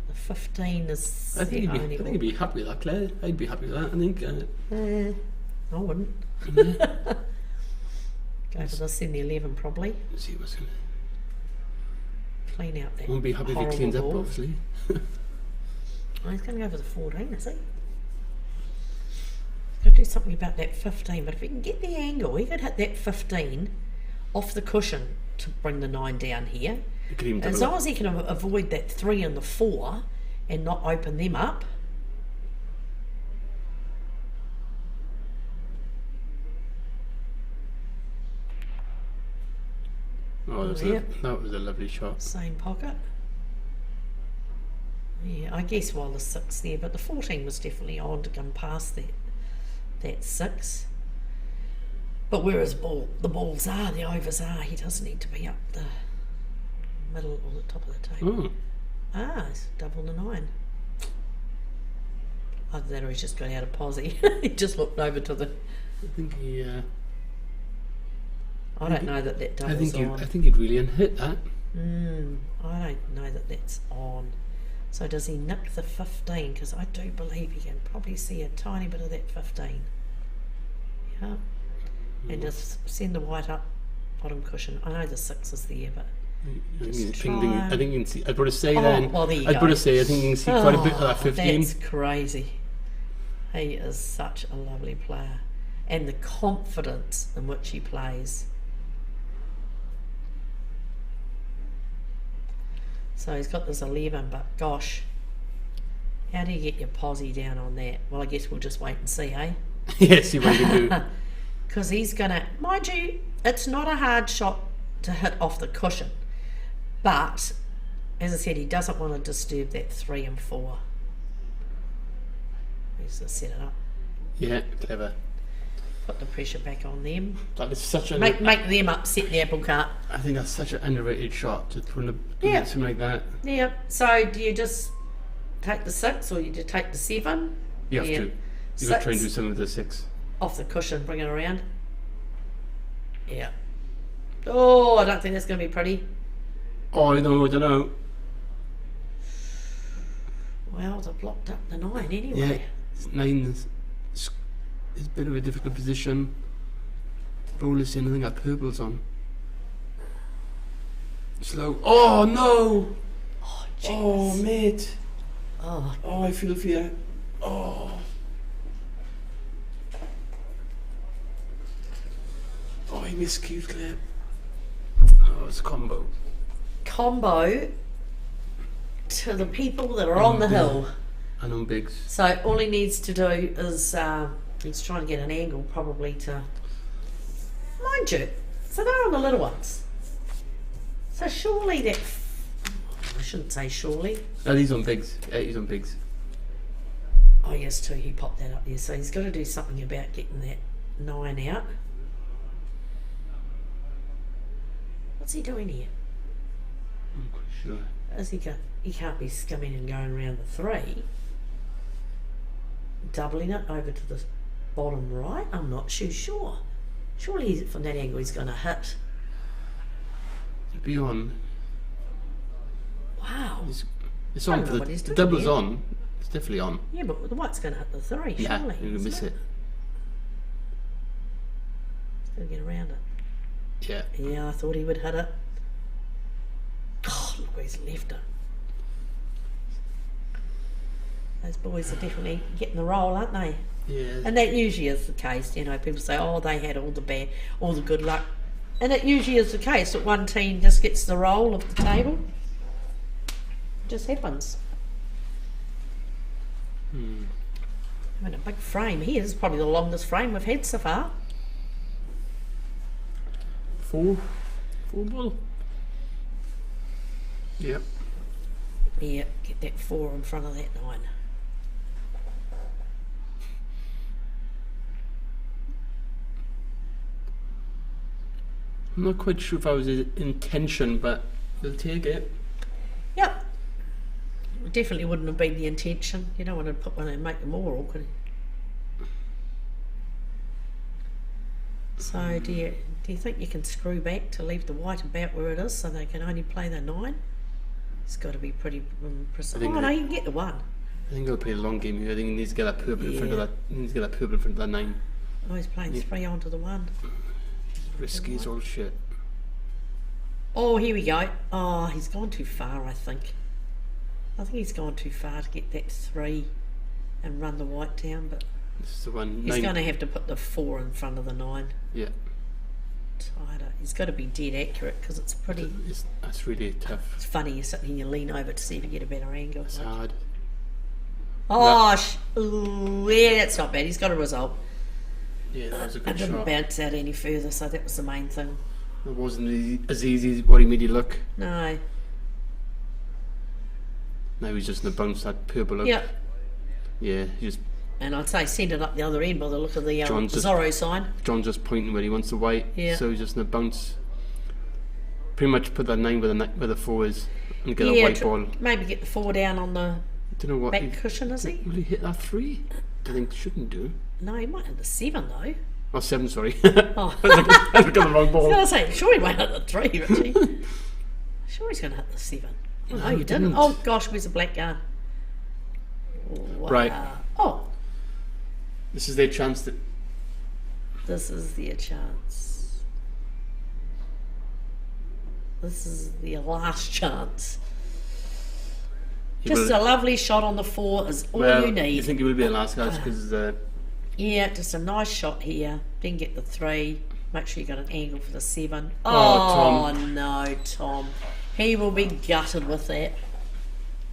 The 15 is I think the you'd only be happy with that, Claire. I'd be happy with that, I think. I wouldn't. Go for this in the 11 probably. Let's see what's going Clean out that Won't be happy if he horrible cleans up, ball. obviously. Oh, he's going to go for the 14, is he? He's got to do something about that 15, but if he can get the angle, he could hit that 15 off the cushion to bring the 9 down here. You could even As double long as he can avoid that 3 and the 4 and not open them up. Oh, Yeah. that was a lovely shot. Same pocket. Yeah, I guess while the 6 there, but the 14 was definitely on to come past that 6. But whereas the balls are, the overs are, he does need to be up the middle or the top of the table. It's double the 9. Either that or he's just got out of posy. He just looked over to the... I think he... I don't know that doubles on. I think he'd really hit that. I don't know that that's on. So does he nick the 15? Because I do believe he can probably see a tiny bit of that 15. Yeah. And just send the white up bottom cushion. I know the 6 is there, but I think you can see. I'd probably say then. Well, there you I'd go. probably say I think you can see quite a bit of that 15. That's crazy. He is such a lovely player, and the confidence in which he plays. So he's got this 11, but gosh, how do you get your posy down on that? Well, I guess we'll just wait and see, eh? Yes, you really do. Because he's gonna, mind you, it's not a hard shot to hit off the cushion, but as I said, he doesn't want to disturb that 3 and 4. He's gonna set it up. Yeah, clever. Put the pressure back on them. That is such a make them upset the apple cart. I think that's such an underrated shot to put Yeah. something like that. Yeah. So do you just take the 6 or you just take the 7? You have to. You've got to try and do 6 some of the 6. off the cushion, bring it around. Yeah. Oh, I don't think that's going to be pretty. Oh, I don't know. Well, they've blocked up the 9 anyway. Yeah, it's 9 is a bit of a difficult position. Roll is in, I think that purple's on. Slow. Oh no! Oh, jeez. Oh mate! Oh, I feel for you. Oh. Oh, he missed cute clip. Oh, it's a combo. Combo to the people that are on the hill. And on bigs. So all he needs to do is he's trying to get an angle probably to, mind you, so they're on the little ones. So surely that, I shouldn't say surely. No, he's on bigs. Yeah, he's on bigs. Oh yes, too, he popped that up there. So he's got to do something about getting that 9 out. What's he doing here? I'm quite sure. He can't be skimming and going around the 3. Doubling it over to the bottom right? I'm not too sure. Surely from that angle he's going to hit. To be on. Wow. It's I on. don't know what he's The doing double's here. on. It's definitely on. Yeah, but the white's going to hit the 3, Yeah, surely. you're going to miss it. He's going to get around it. Yeah. Yeah, I thought he would hit it. Oh, look where he's left it. Those boys are definitely getting the roll, aren't they? Yeah. And that usually is the case. You know, people say, oh, they had all the good luck. And it usually is the case that one team just gets the roll of the table. It just happens. Having a big frame here. This is probably the longest frame we've had so far. 4 ball. Yep. Yeah, get that 4 in front of that 9. I'm not quite sure if that was his intention, but they'll take it. Yep. It definitely wouldn't have been the intention. You don't want to put one and make them more awkward. So do you think you can screw back to leave the white about where it is so they can only play the 9? It's got to be pretty precise. Oh no, you can get the 1. I think he'll play a long game here. I think he needs to get that purple in front of Yeah. that. He needs to get that purple in front of that 9. Oh, he's playing 3 onto the 1. Risky as all shit. Oh, here we go. Oh, he's gone too far, I think. I think he's gone too far to get that 3 and run the white down, but This is the one. he's 9. going to have to put the 4 in front of the 9. Yeah. Tighter. He's got to be dead accurate because it's pretty. That's really tough. It's funny, you're sitting and you lean over to see if you get a better angle. It's hard. Oh, ooh, yeah, that's not bad. He's got a result. Yeah, that was a I good didn't shot. bounce out any further, so that was the main thing. It wasn't as easy as what he made you look. No. Now he's just going to bounce that purple up. Yeah. Yeah, he just And I'd say send it up the other end by the look of the John's just- Zorro sign. John's just pointing where he wants the white. Yeah. So he's just going to bounce. Pretty much put that 9 where the 4 is and get a Yeah, white ball. maybe get the 4 down on the Don't know what. back cushion, is he? Will he hit that 3? I think shouldn't do. No, he might hit the 7 though. Oh, 7, sorry. Oh. I got the wrong I was ball. going to say, sure he won't hit the 3, Richie. Sure he's going to hit the 7. Oh, no, he you didn't. didn't. Oh, gosh, where's the black yarn? Wow. Right. Oh, This is their chance to. this is their chance. This is their last chance. Just a lovely shot on the 4 is all you need. You think it will be the last, guys? Because Yeah, just a nice shot here. Then get the 3. Make sure you got an angle for the 7. Oh, No, Tom. He will be gutted with that.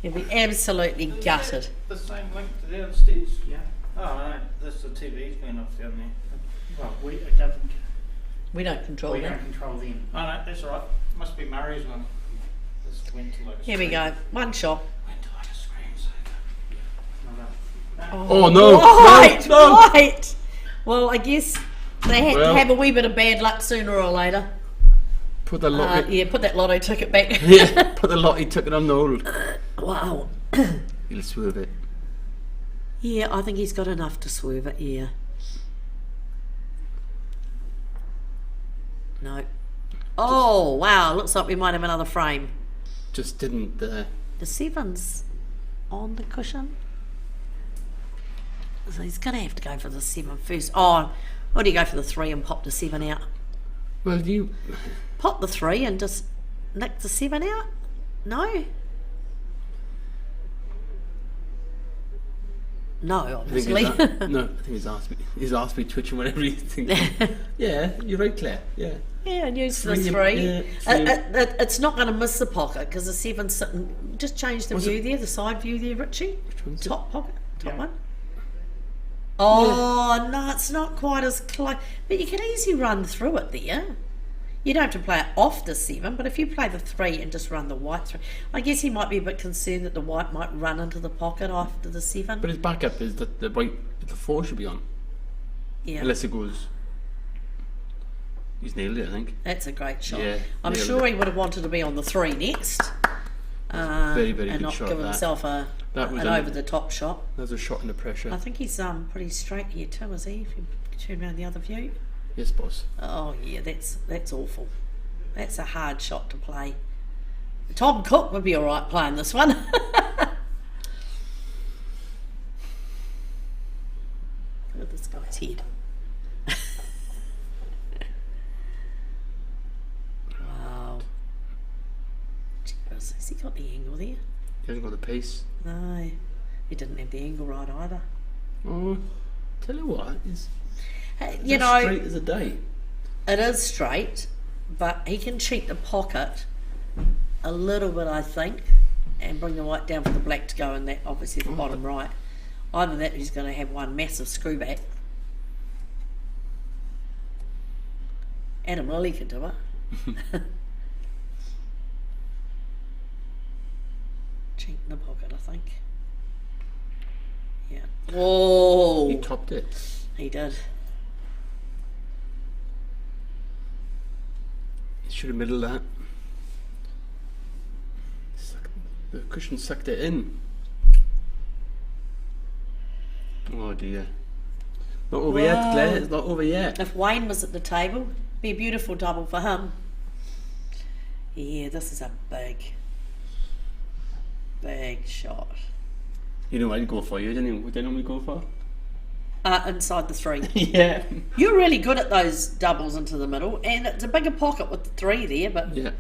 He'll be absolutely gutted. The same link to the other stairs? Yeah. Oh, no, that's the TV's going off down there. Well, it doesn't. We don't control We that. don't control them. Oh, no, that's all right. Must be Murray's one. This ventilator. Here we go. One shot. Ventilator screensaver. oh no! Right, no! right. Well, I guess they had to Well- have a wee bit of bad luck sooner or later. Put the lottery. Yeah, put that lotto ticket back. Yeah, put the lottery ticket on the hold. Wow. He'll swerve it. Yeah, I think he's got enough to swerve it, yeah. No. Oh, wow. Looks like we might have another frame. Just didn't. The 7's on the cushion. So he's going to have to go for the 7 first. Oh, or do you go for the 3 and pop the 7 out? Well, you. Pop the 3 and just nick the 7 out? No? No, I think obviously. no, I think he's asked me twitching whatever he's thinking. Yeah, you're right, Claire. Yeah. Yeah, and use the 3. 3. Yeah, 3. It's not going to miss the pocket because the 7's sitting. Just change the Was view it- there, the side view there, Richie. Which one's it? Top pocket, top Yeah. one. Oh, no, it's not quite as close. But you can easily run through it there. You don't have to play it off the 7, but if you play the 3 and just run the white 3, I guess he might be a bit concerned that the white might run into the pocket after the 7. But his backup is that the white, the 4 should be on. Yeah, Unless it goes. He's nailed it, I think. that's a great shot. Yeah, I'm nailed sure it. he would have wanted to be on the 3 next. Very, very and good not shot. give That. himself That was an an- over-the-top shot. That was a shot under pressure. I think he's pretty straight here too, is he? If you turn around the other view. Yes, boss. Oh yeah, that's awful. That's a hard shot to play. Tom Cook would be all right playing this one. Look at this guy's head. Wow. Jeepers, has he got the angle there? He hasn't got the pace. No, he didn't have the angle right either. Oh, tell you what, he's You know, straight as a die. it is straight, but he can cheat the pocket a little bit, I think, and bring the white down for the black to go in that, obviously, the bottom right. Either that, or he's going to have one massive screw back. Adam Lilly could do it. Cheat in the pocket, I think. Yeah. Whoa! He topped it. He did. He should have middled that. The cushion sucked it in. Oh dear. Not over yet, Claire. It's not over yet. If Wayne was at the table, it'd be a beautiful double for him. Yeah, this is a big shot. You know what I'd go for, you didn't you? What did I normally go for? Inside the 3. Yeah. You're really good at those doubles into the middle, and it's a bigger pocket with the 3 there, but Yeah.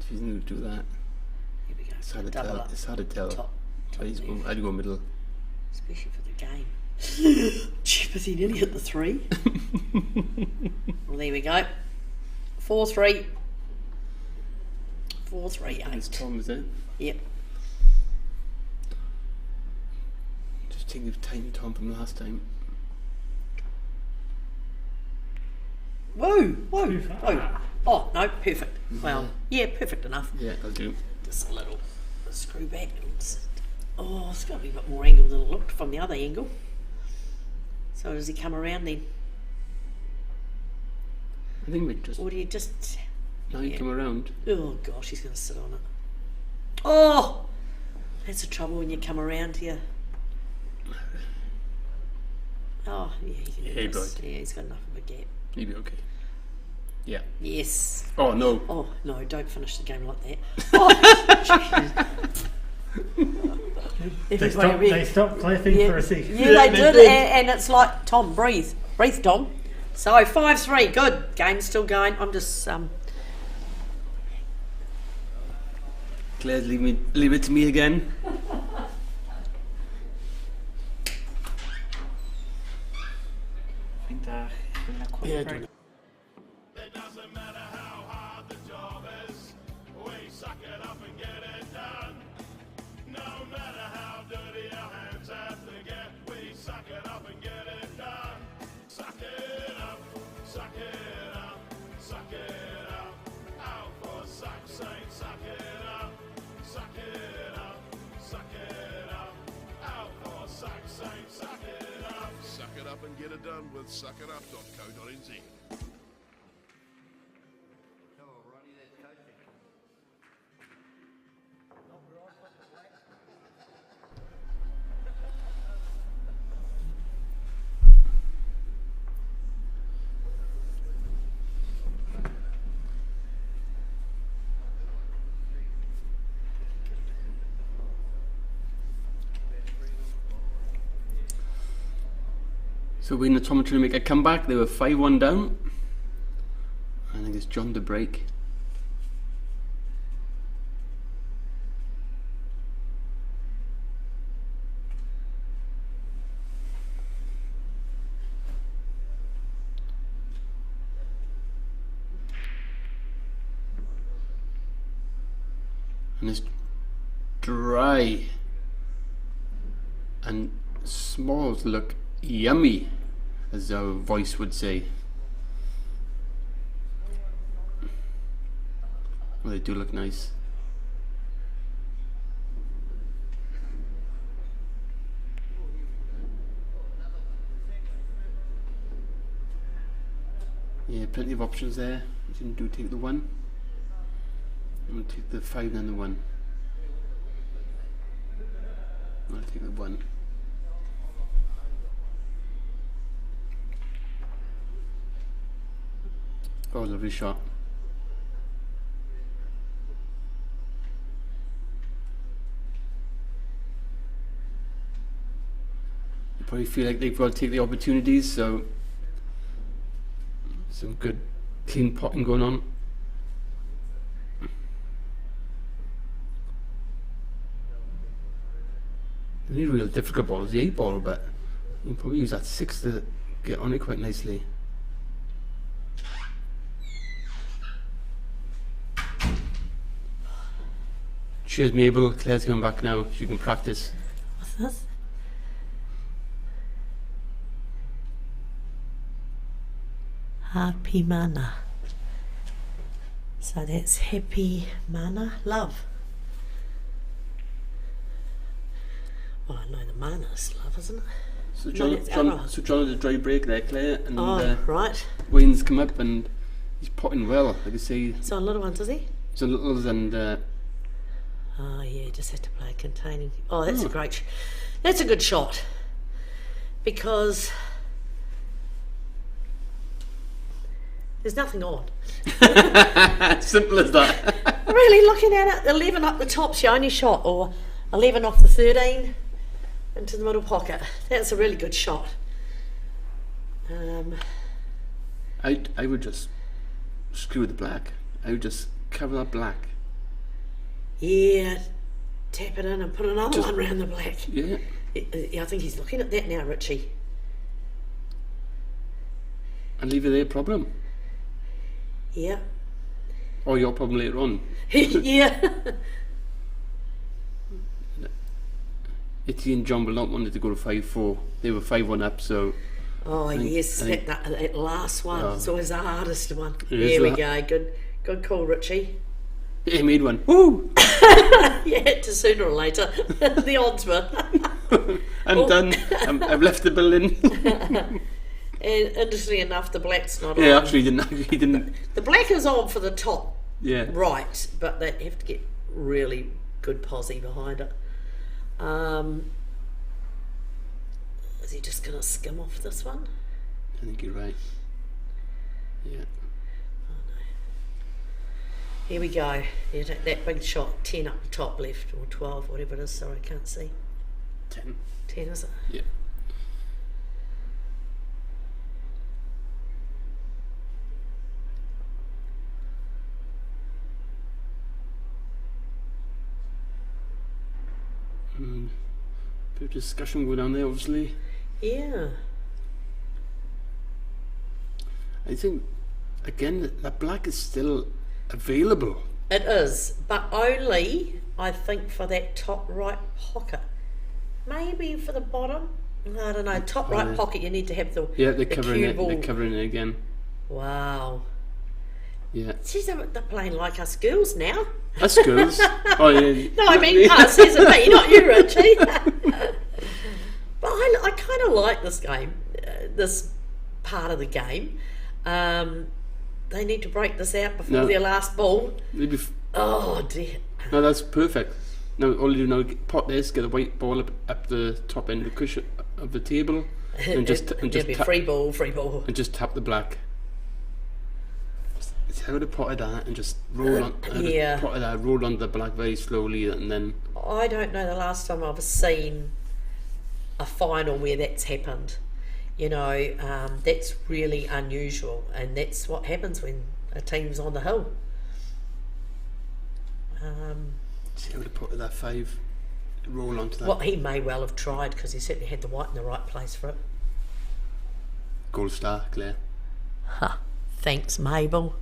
If he's going to do that, here we go. it's hard to Double tell. up. It's hard to tell. Top I'd left. go middle. Especially for the game. Jeepers, he nearly hit the 3. Well, there we go. 4-3. 4-3-8. It's Tom, is it? Yep. Just taking time, Tom, from last time. Whoa, whoa, whoa. Oh, no, perfect. Well, yeah, perfect enough. Yeah, I'll do. Just a little screw back. Oh, it's got to be a bit more angle than it looked from the other angle. So does he come around then? I think we just. Or do you just... Now you come around. Oh gosh, he's going to sit on it. Oh! That's the trouble when you come around here. Oh, yeah, he can do this. Right. Yeah, he's got enough of a gap. He'll be okay. Yeah. Yes. Oh no. Oh, no, don't finish the game like that. Oh, They stopped clapping yeah. for a second. Yeah, they did, and it's like, Tom, breathe. Breathe, Tom. So, 5-3, good. Game's still going. I'm just, Claire, leave it to me again. I think they're quite Yeah, great. It doesn't matter how hard the job is, we suck it up and get it done. No matter how dirty our hands have to get, we suck it up and get it done. Suck it up, suck it up, suck it up. Out for suck's sake, suck it up, suck it up, suck it up. Out for suck's sake, suck it up. Suck it up and get it done with suckitup.co.nz. So we and Tom are trying to make a comeback. They were 5-1 down. I think it's John to break. And it's dry. And smalls look yummy, as our voice would say. Well, they do look nice. Yeah, plenty of options there. You can do take the 1. I'm going to take the 5 and the 1. I'll take the 1. Oh, lovely shot. You probably feel like they've got to take the opportunities, so some good clean potting going on. The only real difficult ball is the 8 ball, but you can probably use that 6 to get on it quite nicely. Cheers, Mabel. Claire's coming back now. She can practice. what's this? Happy mana. So that's happy mana, love. Well, I know the mana is love, isn't it? So No, it's arrow. John had a dry break there, Claire, and Oh, right. Wayne's come up and he's potting well. Like I say, So on little ones, is he? so littles and Oh yeah, just had to play containing. Oh, that's a great. That's a good shot. Because there's nothing on. simple as that. Really, looking at it, 11 up the top's your only shot, or 11 off the 13 into the middle pocket. That's a really good shot. I would just screw the black. I would just cover that black. Yeah, tap it in and put another one round the black. Yeah. I think he's looking at that now, Richie. And leave it there, problem. Yeah. Or your problem later on. Yeah. Itty and John will not wanted to go to 5-4. They were 5-1 up, so Oh think- yes, I think- that last one. Oh. It's always the hardest one. It is There we that. go. Good call, Richie. He made one. Woo! You had to sooner or later. The odds were. I'm done. I've left the building. And interestingly enough, the black's not on. Yeah, actually, he didn't. The black is on for the top Yeah. right, but they have to get really good posse behind it. Is he just going to skim off this one? I think you're right. Yeah. Here we go. Yeah, that big shot, 10 up the top left, or 12, whatever it is. Sorry, I can't see. 10. 10, is it? Yeah. Bit of discussion going on there, obviously. Yeah. I think, again, that black is still available. It is, but only, I think, for that top right pocket. Maybe for the bottom. I don't know. Top right pocket, you need to have the they're covering it. They're covering it again. Wow. Yeah. She's they're playing like us girls now. Us girls. Oh yeah. No, I mean us as a me, not you, Richie. But I kind of like this game, this part of the game. They need to break this out before their last ball. Oh dear. No, that's perfect. Now all you do now, pot this, get a white ball up the top end of the cushion of the table, and just be free ball, and just tap the black. I would have potted that and just roll on. Potted that, roll on the black very slowly, and then. I don't know the last time I've seen a final where that's happened. You know, that's really unusual, and that's what happens when a team's on the hill. See, I would have potted that 5, roll onto that. Well, he may well have tried because he certainly had the white in the right place for it. Gold star, Claire. Huh. Thanks, Mabel.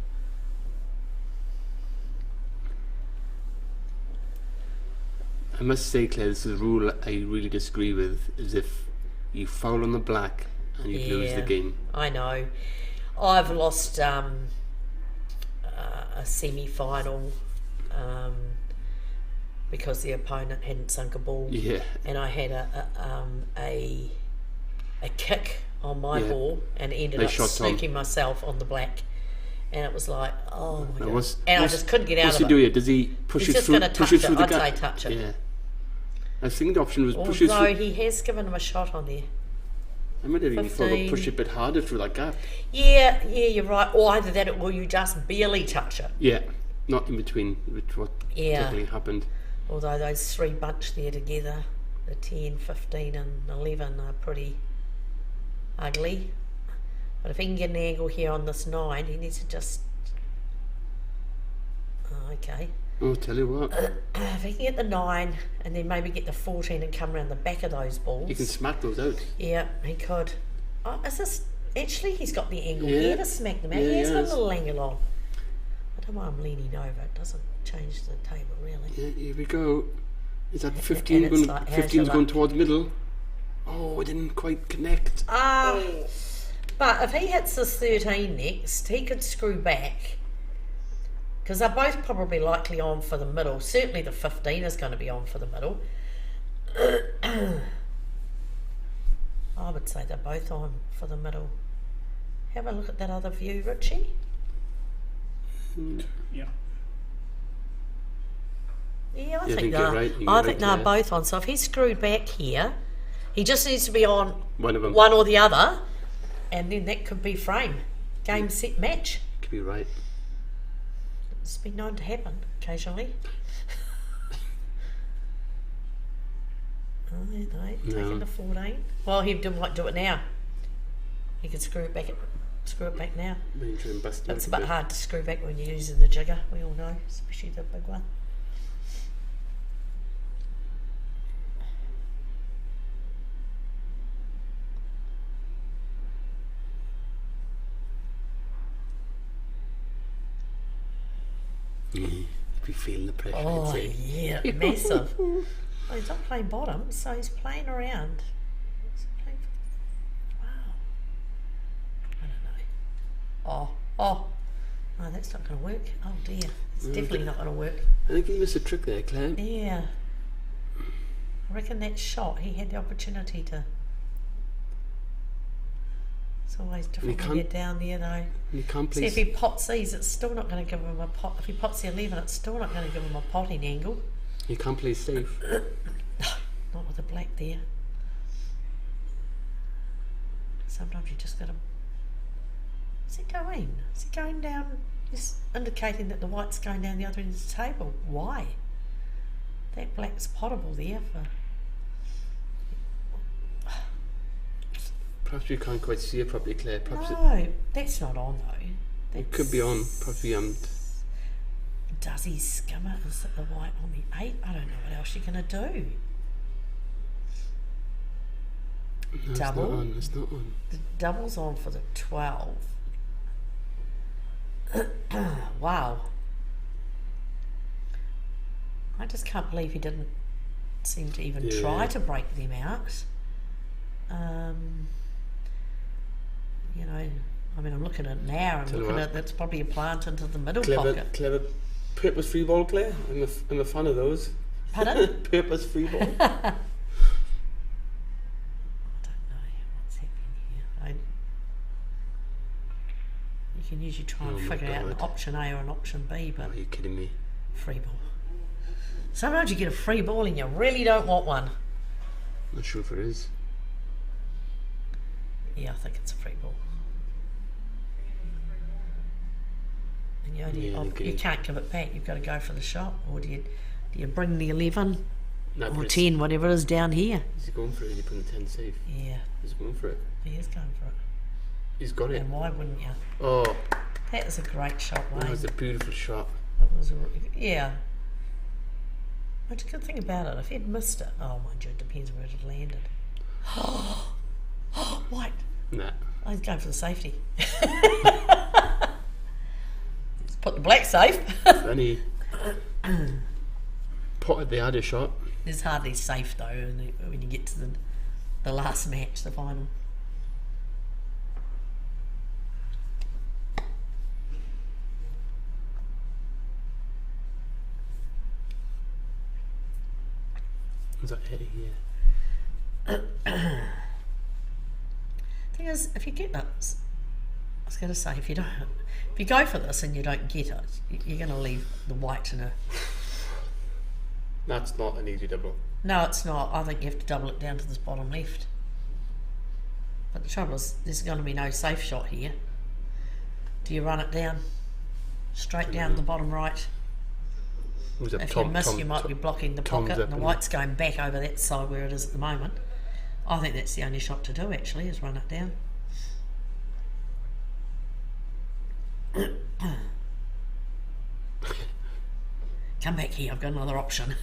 I must say, Claire, this is a rule I really disagree with, is if you foul on the black and you lose the game. I know. I've lost a semi-final because the opponent hadn't sunk a ball. Yeah. And I had a kick on my ball and ended up snooking myself on the black. And it was like, oh my God. And I just couldn't get out of it. What's he do? Does he push it through? Push it through the gap? I'd say touch it. Yeah. I think the option was push it through. Although he has given him a shot on there. I might have even thought of push it a bit harder through that gap. Yeah, you're right. Or either that or you just barely touch it. Yeah, not in between, which what typically happened. Although those 3 bunched there together, the 10, 15 and 11 are pretty ugly. But if he can get an angle here on this 9, he needs to just... Oh, okay. Oh, tell you what. If he can get the 9 and then maybe get the 14 and come around the back of those balls... You can smack those out. Yeah, he could. Oh, is this... Actually, he's got the angle here to smack them out. He has got a little angle on. I don't know why I'm leaning over. It doesn't change the table, really. Yeah, here we go. Is that 15 going, like, 15's going towards middle? Oh, it didn't quite connect. But if he hits this 13 next, he could screw back. Because they're both probably likely on for the middle. Certainly the 15 is going to be on for the middle. I would say they're both on for the middle. Have a look at that other view, Richie. Yeah. Yeah, I think they're right. I think they're both on. So if he's screwed back here, he just needs to be on one of them, one or the other, and then that could be frame, game, set, match. Could be right. It's been known to happen occasionally. Oh, no, taking the 14. Well, he might do it now. He could screw it back now. It's a bit hard to screw back when you're using the jigger. We all know, especially the big one. Be feeling the pressure. Oh yeah, massive. Well, he's not playing bottom, so he's playing around. Wow. I don't know. Oh, Oh, that's not going to work. Oh dear, it's definitely not going to work. I think he missed a trick there, Claire. Yeah. I reckon that shot, he had the opportunity to. It's always different when you're down there though. You can't See, play. if he pots these, it's still not going to give him a pot. If he pots the 11, it's still not going to give him a potting angle. You can't play safe. Not with the black there. Sometimes you just got to. What's he doing? Is he going down? He's indicating that the white's going down the other end of the table. Why? That black's potable there for. Perhaps you can't quite see it properly, Claire. Perhaps No, that's not on though. it could be on. Probably Does he skim it and sit the white on the 8? I don't know what else you're going to do. No, Double. It's not on. It's not on. The double's on for the 12. Wow. I just can't believe he didn't seem to even try to break them out. You know, I mean, I'm looking at it now. I'm looking at that's probably a plant into the middle pocket. Clever purpose free ball, Claire. I'm a fan of those. Pardon? Purpose free ball. I don't know what's happening here. You can usually try and figure out an option A or an option B, but Are you kidding me? free ball. Sometimes you get a free ball and you really don't want one. Not sure if it is. Yeah, I think it's a free ball. And you only, you can't give it back. You've got to go for the shot, or do you bring the 11 No, or 10, whatever it is down here? Is he going for it? Is he putting the 10 safe? Yeah, He's going for it. he is going for it. He's got it. And why wouldn't you? Oh, That was a great shot, Wayne. that was a beautiful shot. It was yeah. What's the good thing about it? If he'd missed it, oh mind you, it depends where it had landed. White. Nah. I was going for the safety. Let's put the black safe. Then he potted the other shot. It's hardly safe though when you get to the last match, the final. Was that Eddie? Yeah. Thing is, if you get it, I was going to say, if you go for this and you don't get it, you're going to leave the white in a. That's not an easy double. No, it's not. I think you have to double it down to this bottom left. But the trouble is, there's going to be no safe shot here. Do you run it down? Straight down the bottom right? If you miss, you might be blocking the pocket, and the white's going back over that side where it is at the moment. I think that's the only shot to do, actually, is run it down. Come back here, I've got another option.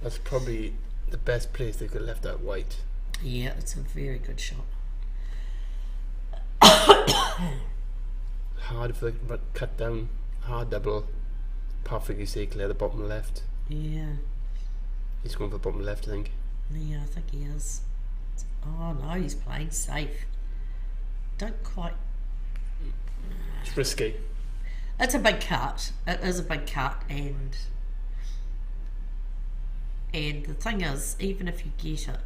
That's probably the best place they could have left that white. Yeah, it's a very good shot. Hard for the cut down, hard double. Perfect, you say, Claire, the bottom left. Yeah. He's going for the bottom left, I think. Yeah, I think he is. Oh no, he's playing safe. Don't quite. It's risky. It's a big cut. It is a big cut, and the thing is, even if you get it,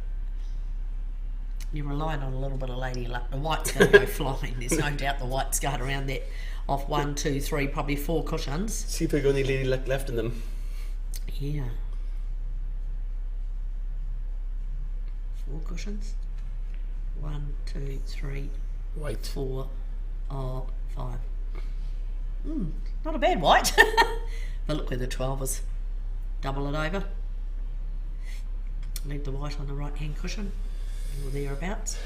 you're relying on a little bit of lady luck. The white's going to go flying. There's no doubt the white's going around that off 1, 2, 3, probably 4 cushions. See if they've got any lady luck left in them. Yeah. 4 cushions. 1, 2, 3, White. 4, 5. Not a bad white. But look where the 12 is. Double it over. Leave the white on the right hand cushion. Or thereabouts.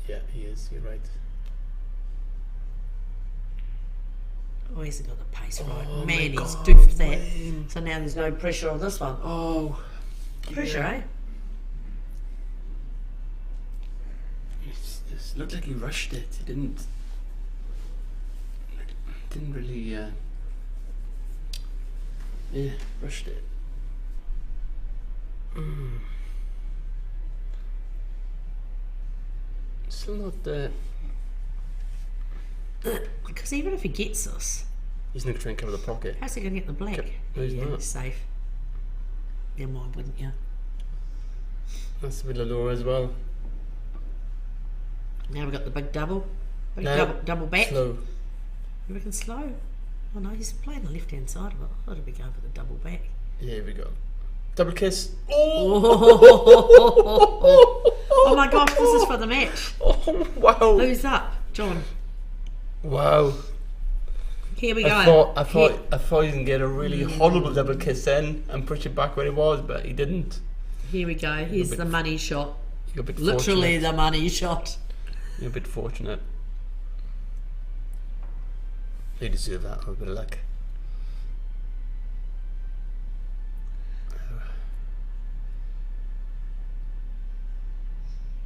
Yeah, he is. You're right. Oh, he's got the pace right. Oh Man, my he's God, doofed that. Wayne. So now there's no pressure on this one. Oh. Pressure, eh? It looked like he rushed it. He didn't really, yeah, rushed it. Still not Because even if he gets this, He's not going to try and cover the pocket. how's he going to get the black? No, he's not. He's safe. Then why wouldn't you? That's a bit lower as well. Now we've got the big double. Big No, double back. Slow. You reckon slow? Oh no, he's playing the left hand side of it. I thought he'd be going for the double back. Yeah, here we go. Double kiss. Oh my gosh, this is for the match. Oh, wow. Who's up? John. Wow. Here we go. I thought he was going to get a really horrible double kiss then and push it back where he was, but he didn't. Here we go. Here's the money shot. You're a bit Literally fortunate. the money shot. You're a bit fortunate. They deserve that, a bit of luck.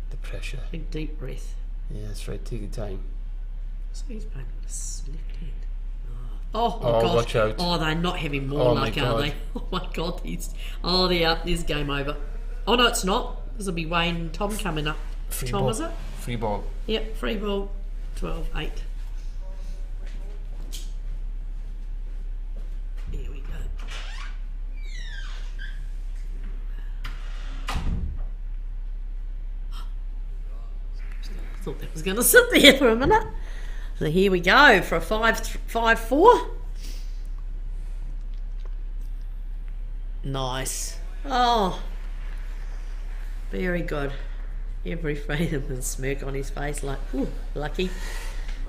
The pressure. Big deep breath. Yeah, that's right. Take your time. So he's playing with his left hand. Oh Oh, gosh. watch out. Oh, they're not having more Oh, luck, my are God. they? Oh my god, there's game over. Oh no, it's not. This will be Wayne and Tom coming up. Free Tom, ball. is it? Free ball. Yep, free ball, 12-8. Here we go. I thought that was going to sit there for a minute. So here we go for a 5-4. Nice. Oh, very good. Every freedom smirk on his face, like, ooh, lucky.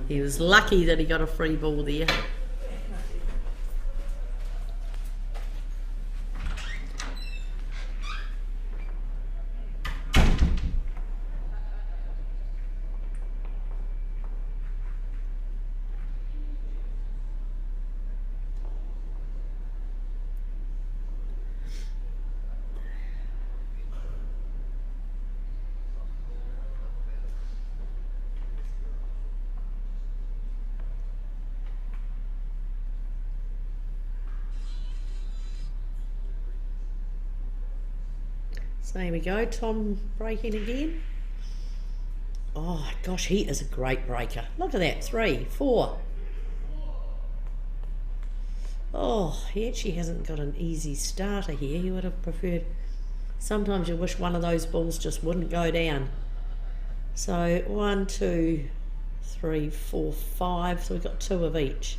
He was lucky that he got a free ball there. So here we go, Tom breaking again. Oh gosh, he is a great breaker. Look at that, 3, 4. Oh, he actually hasn't got an easy starter here. He would have preferred, sometimes you wish one of those balls just wouldn't go down. So 1, 2, 3, 4, 5, so we've got 2 of each.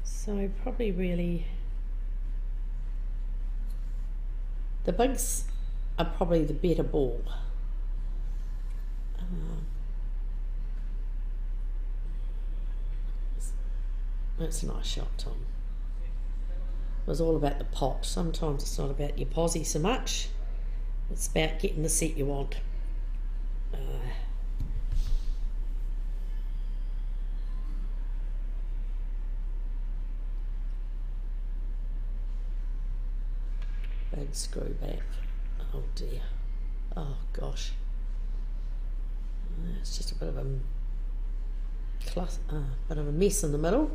So probably really, the bigs are probably the better ball. That's a nice shot, Tom. It was all about the pop. Sometimes it's not about your posse so much. It's about getting the set you want. Big screw back. Oh dear. Oh gosh. It's just a bit of a mess in the middle.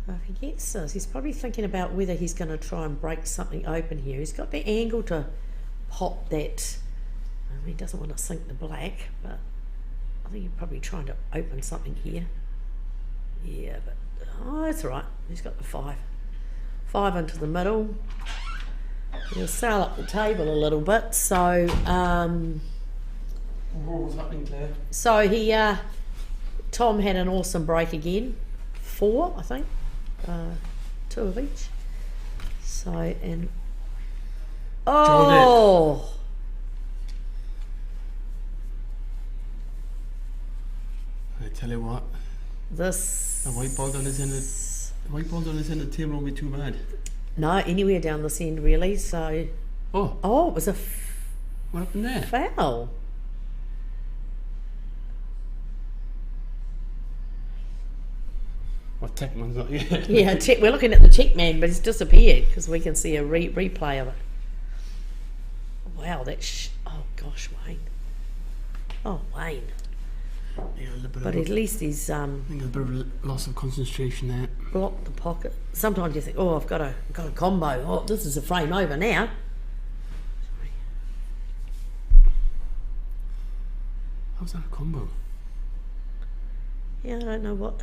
So if he gets this, he's probably thinking about whether he's going to try and break something open here. He's got the angle to pop that. He doesn't want to sink the black, but I think you're probably trying to open something here. Yeah, but oh, that's all right. He's got the 5. 5 into the middle. He'll sail up the table a little bit. So, What was happening there? so he, Tom had an awesome break again. 4, I think. 2 of each. So, and oh. I tell you what, This. the white ball down his end of the table won't be too bad. No, anywhere down this end really. So, Oh, it was a what happened there? foul. What Techman's not yet? Yeah, we're looking at the check man, but it's disappeared because we can see a replay of it. wow, oh gosh, Wayne. Oh, Wayne. Yeah, a little bit But of at least he's I think a bit of a loss of concentration there. blocked the pocket. Sometimes you think, oh, I've got a combo. Oh, this is a frame over now. How's that a combo? Yeah, I don't know what.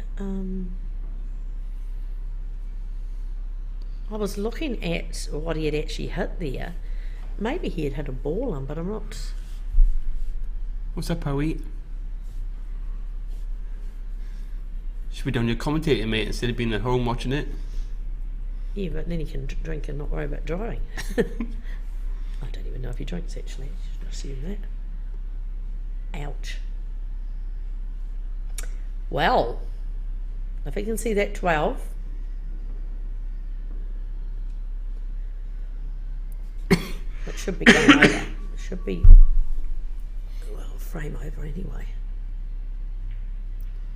I was looking at what he had actually hit there. Maybe he had hit a ball on, but I'm not. What's up, Howie? Should be doing your commentator, mate, instead of being at home watching it. Yeah, but then he can drink and not worry about drying. I don't even know if he drinks, actually. I should assume that. Ouch. Well, if you can see that 12. It should be going over. It should be, well, frame over anyway.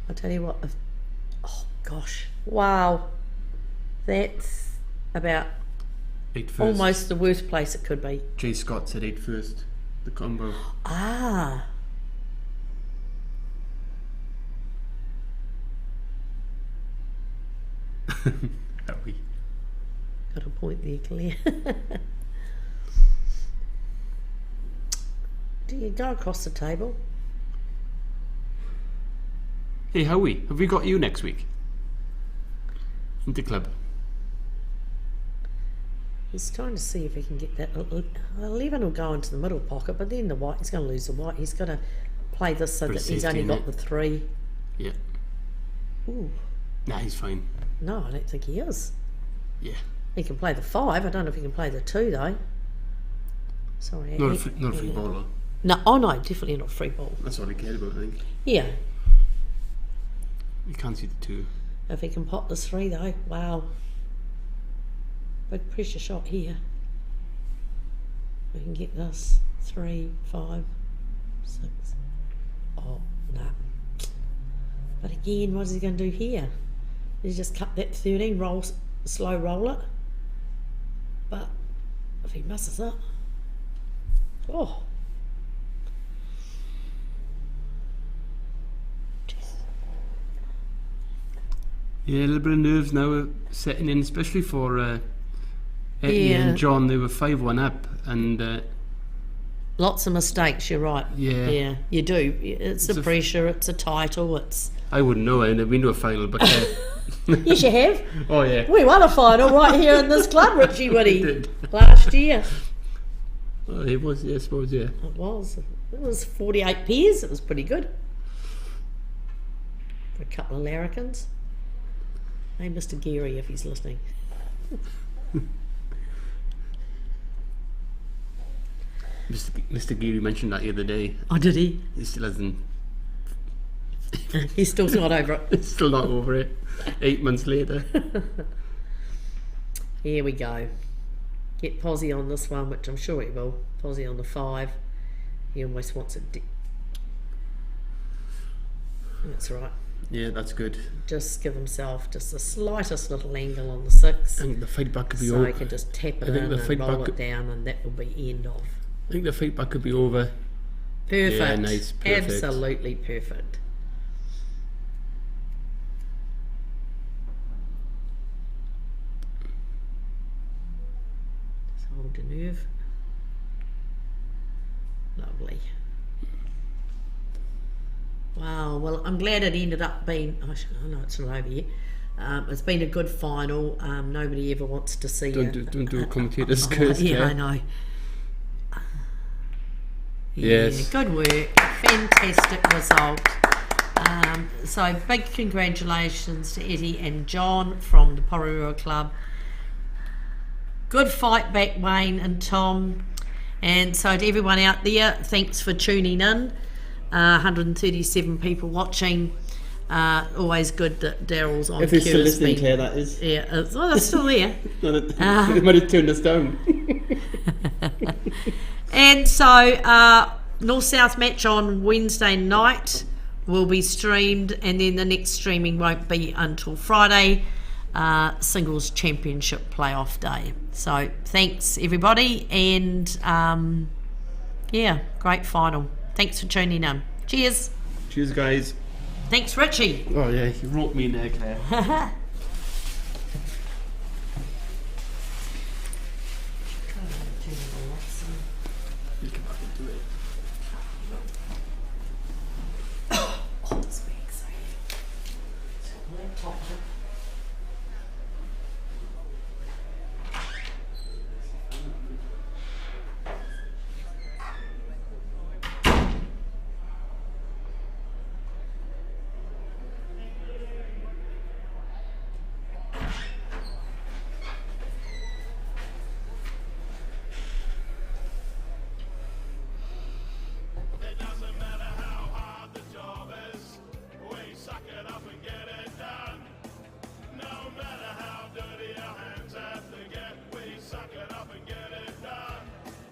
I'll tell you what, oh gosh, wow. That's about 8 first. almost the worst place it could be. Jay Scott said 8 first. The combo. Ah. Howie. Got a point there, Claire. Do you go across the table? Hey, Howie, have we got you next week? Into club. He's trying to see if he can get that. 11 will go into the middle pocket, but then the white, he's going to lose the white. He's got to play this so For that he's safety, only got innit? the 3. Yeah. Ooh, Nah, he's fine. no, I don't think he is. Yeah. He can play the 5. I don't know if he can play the 2 though. Sorry. Not a free baller. No, oh no, definitely not free ball. That's all he cared about, I think. Yeah, You can't see the 2. if he can pop this 3 though, wow. Big pressure shot here. We can get this 3, 5, 6. Oh no. But again, what is he going to do here? He just cut that 13, slow roll it. But if he misses it, oh. Yeah, a little bit of nerves now setting in, especially for Eddie Yeah. and John. They were 5-1 up, and Lots of mistakes, you're right. Yeah. Yeah, you do. It's the a- pressure, it's a title, it's... I wouldn't know. I'd been to a final, but Yes, you have. oh yeah, We won a final right here in this club, Richie Woody, did. last year. oh, it was. Yeah, I suppose. Yeah, It was 48 pairs, it was pretty good. For a couple of larrikins. Hey, Mr. Geary, if he's listening. Mr. Geary mentioned that the other day. Oh, did he? He still hasn't. He's still not over it. He's still not over it. 8 months later. Here we go. Get Posy on this one, which I'm sure he will. Posy on the 5. He almost wants it. That's right. Yeah, that's good. Just give himself just the slightest little angle on the 6. I think the fight back could be So over. he can just tap it I think in the and fight roll back it down, and that will be end of. I think the fight back could be over. Perfect. Yeah, nice, perfect. Absolutely perfect. Just hold the nerve. Lovely. Wow, well, I'm glad it ended up being, I know it's not over yet. It's been a good final. Nobody ever wants to see Don't do a commentator's curse. yeah, yeah. I know. Yes. Yeah, good work. Fantastic result. So big congratulations to Eddie and John from the Pororua Club. Good fight back, Wayne and Tom. And so to everyone out there, thanks for tuning in. 137 people watching. Always good that Daryl's on. If you're still cue. It's listening, been- Claire, that is. Yeah, they're still there. They might have turned us down. And so North-South match on Wednesday night will be streamed, and then the next streaming won't be until Friday, singles championship playoff day. So thanks everybody, and Yeah, great final. Thanks for tuning in. Cheers. Cheers, guys. Thanks, Richie. Oh yeah, you wrote me in there, Claire. It doesn't matter how hard the job is, we suck it up and get it done. No matter how dirty our hands have to get, we suck it up and get it done.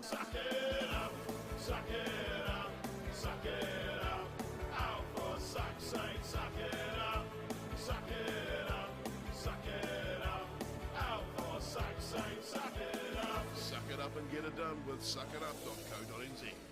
Suck it up, suck it up, suck it up. Out for suck's sake, suck it up, suck it up, suck it up. Out for suck's sake, suck it up. Suck it up and get it done with suckitup.co.nz.